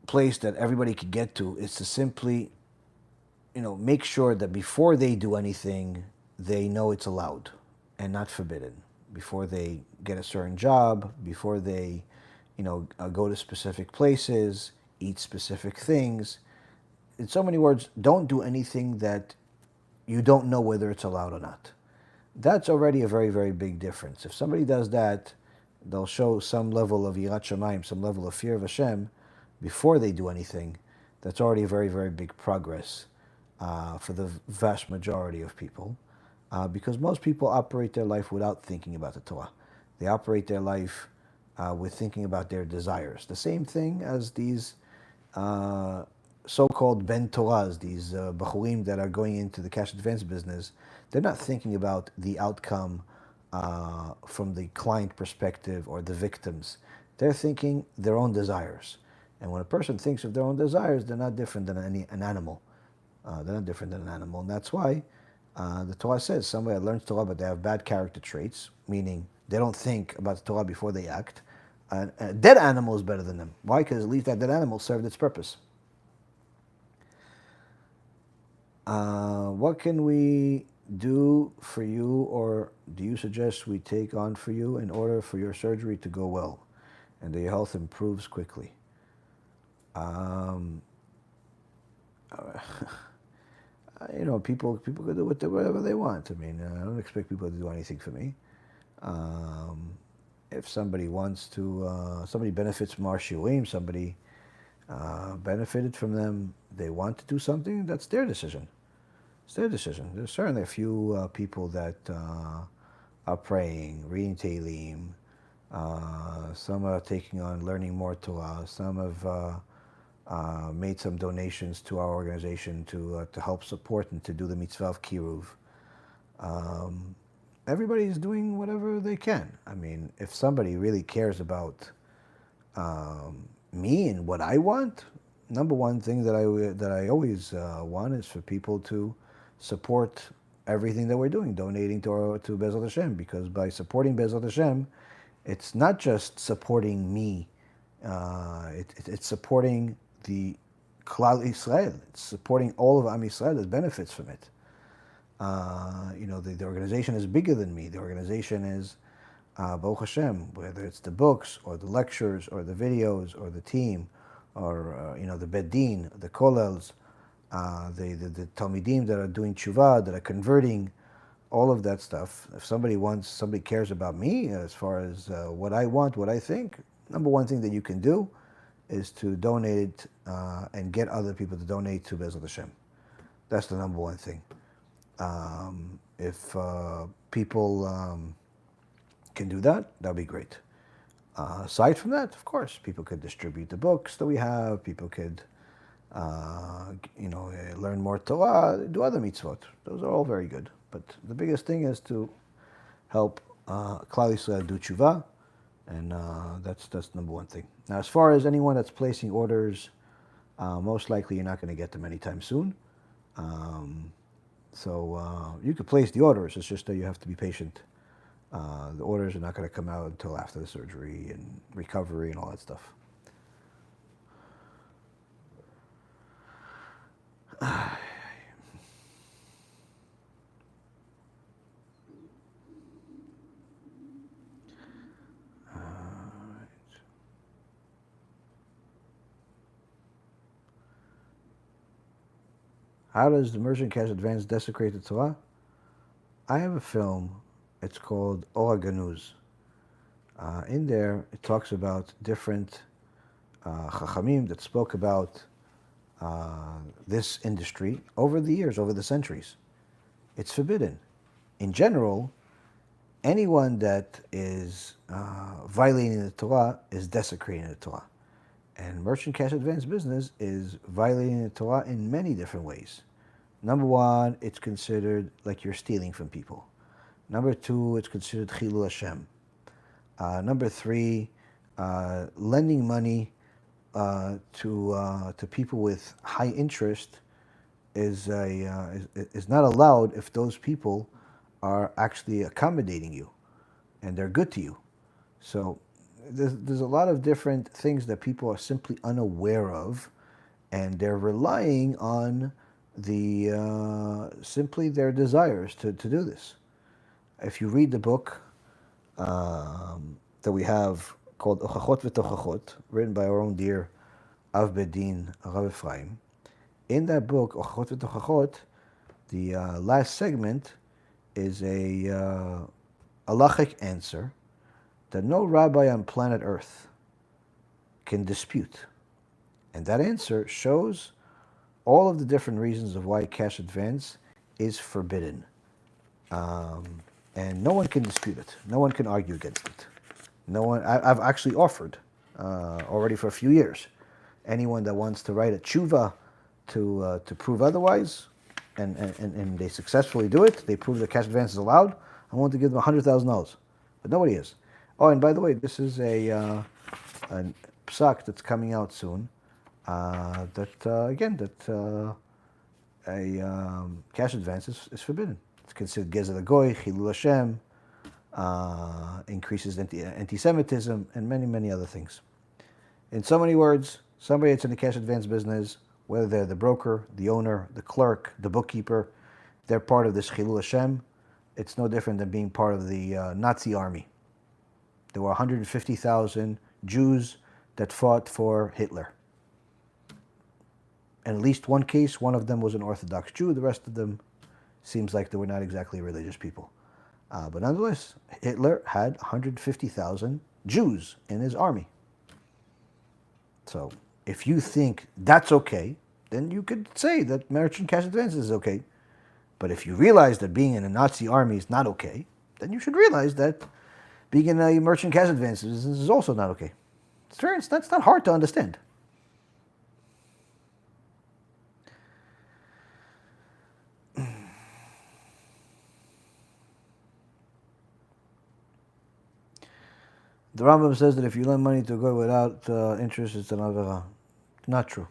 place that everybody could get to is to simply make sure that before they do anything, they know it's allowed and not forbidden. Before they get a certain job, before they go to specific places, eat specific things. In so many words, don't do anything that you don't know whether it's allowed or not. That's already a very, very big difference. If somebody does that, they'll show some level of yirat shamayim, some level of fear of Hashem before they do anything. That's already a very, very big progress for the vast majority of people, because most people operate their life without thinking about the Torah. They operate their life with thinking about their desires. The same thing as these so-called ben Torahs, these bachurim that are going into the cash advance business. They're not thinking about the outcome from the client perspective or the victims. They're thinking their own desires. And when a person thinks of their own desires, they're not different than an animal. They're not different than an animal. And that's why the Torah says somebody that learns Torah but they have bad character traits, meaning they don't think about the Torah before they act. A dead animal is better than them. Why? Because at least that dead animal served its purpose. What can we do for you, or do you suggest we take on for you in order for your surgery to go well and that your health improves quickly? People can do whatever they want. I mean, I don't expect people to do anything for me. If somebody wants to, somebody benefits from our shiurim, somebody benefited from them, they want to do something, that's their decision. It's their decision. There's certainly a few people that are praying, reading Tehillim. Some are taking on learning more Torah. Some have made some donations to our organization to help support and to do the mitzvah of kiruv. Everybody is doing whatever they can. I mean, if somebody really cares about me and what I want, number one thing that I always want is for people to support everything that we're doing, donating to Bezat Hashem, because by supporting Bezat Hashem, it's not just supporting me, it's supporting the Klal Israel. It's supporting all of Am Yisrael that benefits from it. The organization is bigger than me. The organization is Baruch Hashem, whether it's the books or the lectures or the videos or the team or the Beddin, the Kollels, the Talmidim that are doing tshuva, that are converting, all of that stuff. If somebody cares about me as far as what I want, what I think, number one thing that you can do is to donate and get other people to donate to Bezrat Hashem. That's the number one thing. If people can do that, that'd be great. Aside from that, of course, people could distribute the books that we have. People could, learn more Torah, do other mitzvot. Those are all very good. But the biggest thing is to help Klal Yisrael do tshuva, and that's number one thing. Now, as far as anyone that's placing orders, most likely you're not going to get them anytime soon. So you could place the orders. It's just that you have to be patient. The orders are not going to come out until after the surgery and recovery and all that stuff. How does the merchant cash advance desecrate the Torah? I have a film. It's called Orthodox. In there, it talks about different chachamim that spoke about this industry over the years, over the centuries. It's forbidden. In general, anyone that is violating the Torah is desecrating the Torah. And merchant cash advance business is violating the Torah in many different ways. Number one, it's considered like you're stealing from people. Number two, it's considered chilul Hashem. Number three, lending money to people with high interest is not allowed if those people are actually accommodating you and they're good to you. So there's a lot of different things that people are simply unaware of, and they're relying on simply their desires to do this. If you read the book that we have called Ochachot V'Tochachot, written by our own dear Av Bedin, Rav Ephraim, in that book, Ochachot V'Tochachot, the last segment is a halachic answer that no rabbi on planet Earth can dispute. And that answer shows all of the different reasons of why cash advance is forbidden. And no one can dispute it. No one can argue against it. No one. I've actually offered already for a few years. Anyone that wants to write a tshuva to prove otherwise, and they successfully do it, they prove that cash advance is allowed, I want to give them $100,000. But nobody is. Oh, and by the way, this is a psak that's coming out soon. Cash advance is forbidden. It's considered gezer goy, chilul Hashem, increases anti-Semitism, and many, many other things. In so many words, somebody that's in the cash advance business, whether they're the broker, the owner, the clerk, the bookkeeper, they're part of this chilul Hashem. It's no different than being part of the Nazi army. There were 150,000 Jews that fought for Hitler. In at least one case, one of them was an Orthodox Jew. The rest of them seems like they were not exactly religious people. But nonetheless, Hitler had 150,000 Jews in his army. So if you think that's okay, then you could say that merchant cash advances is okay. But if you realize that being in a Nazi army is not okay, then you should realize that being in a merchant cash advances is also not okay. That's not hard to understand. The Rambam says that if you lend money to go without interest, it's an avera. Not true.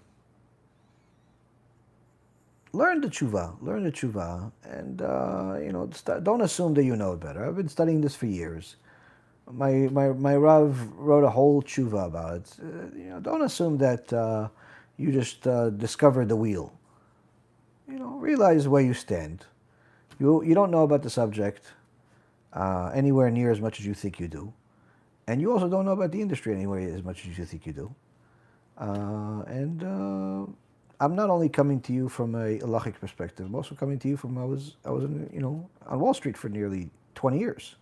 Learn the tshuva, and don't assume that you know it better. I've been studying this for years. My Rav wrote a whole tshuva about it. Don't assume that you just discovered the wheel. Realize where you stand. You don't know about the subject anywhere near as much as you think you do. And you also don't know about the industry anywhere as much as you think you do. And I'm not only coming to you from a halachic perspective, I'm also coming to you from I was on Wall Street for nearly 20 years.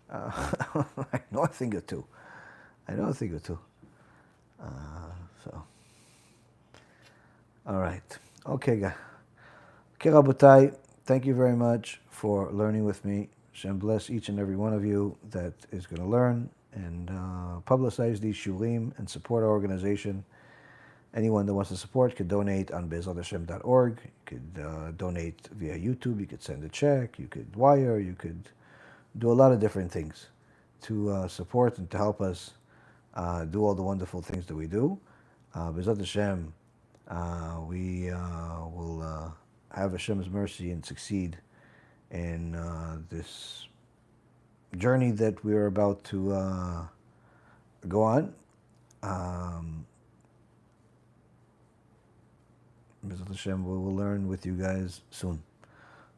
I know a thing or two. So, all right. Okay, guys. Okay, Rabotai, thank you very much for learning with me. Shem bless each and every one of you that is going to learn and publicize these shurim and support our organization. Anyone that wants to support could donate on bezrathashem.org. You could donate via YouTube. You could send a check. You could wire. You could do a lot of different things to support and to help us do all the wonderful things that we do. Bezrat Hashem, we will have Hashem's mercy and succeed in this journey that we're about to go on. Bezrat Hashem, we will learn with you guys soon.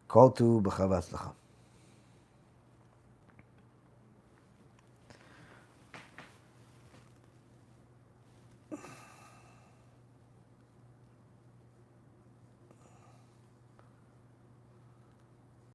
Kol tu b'chava tzlacha.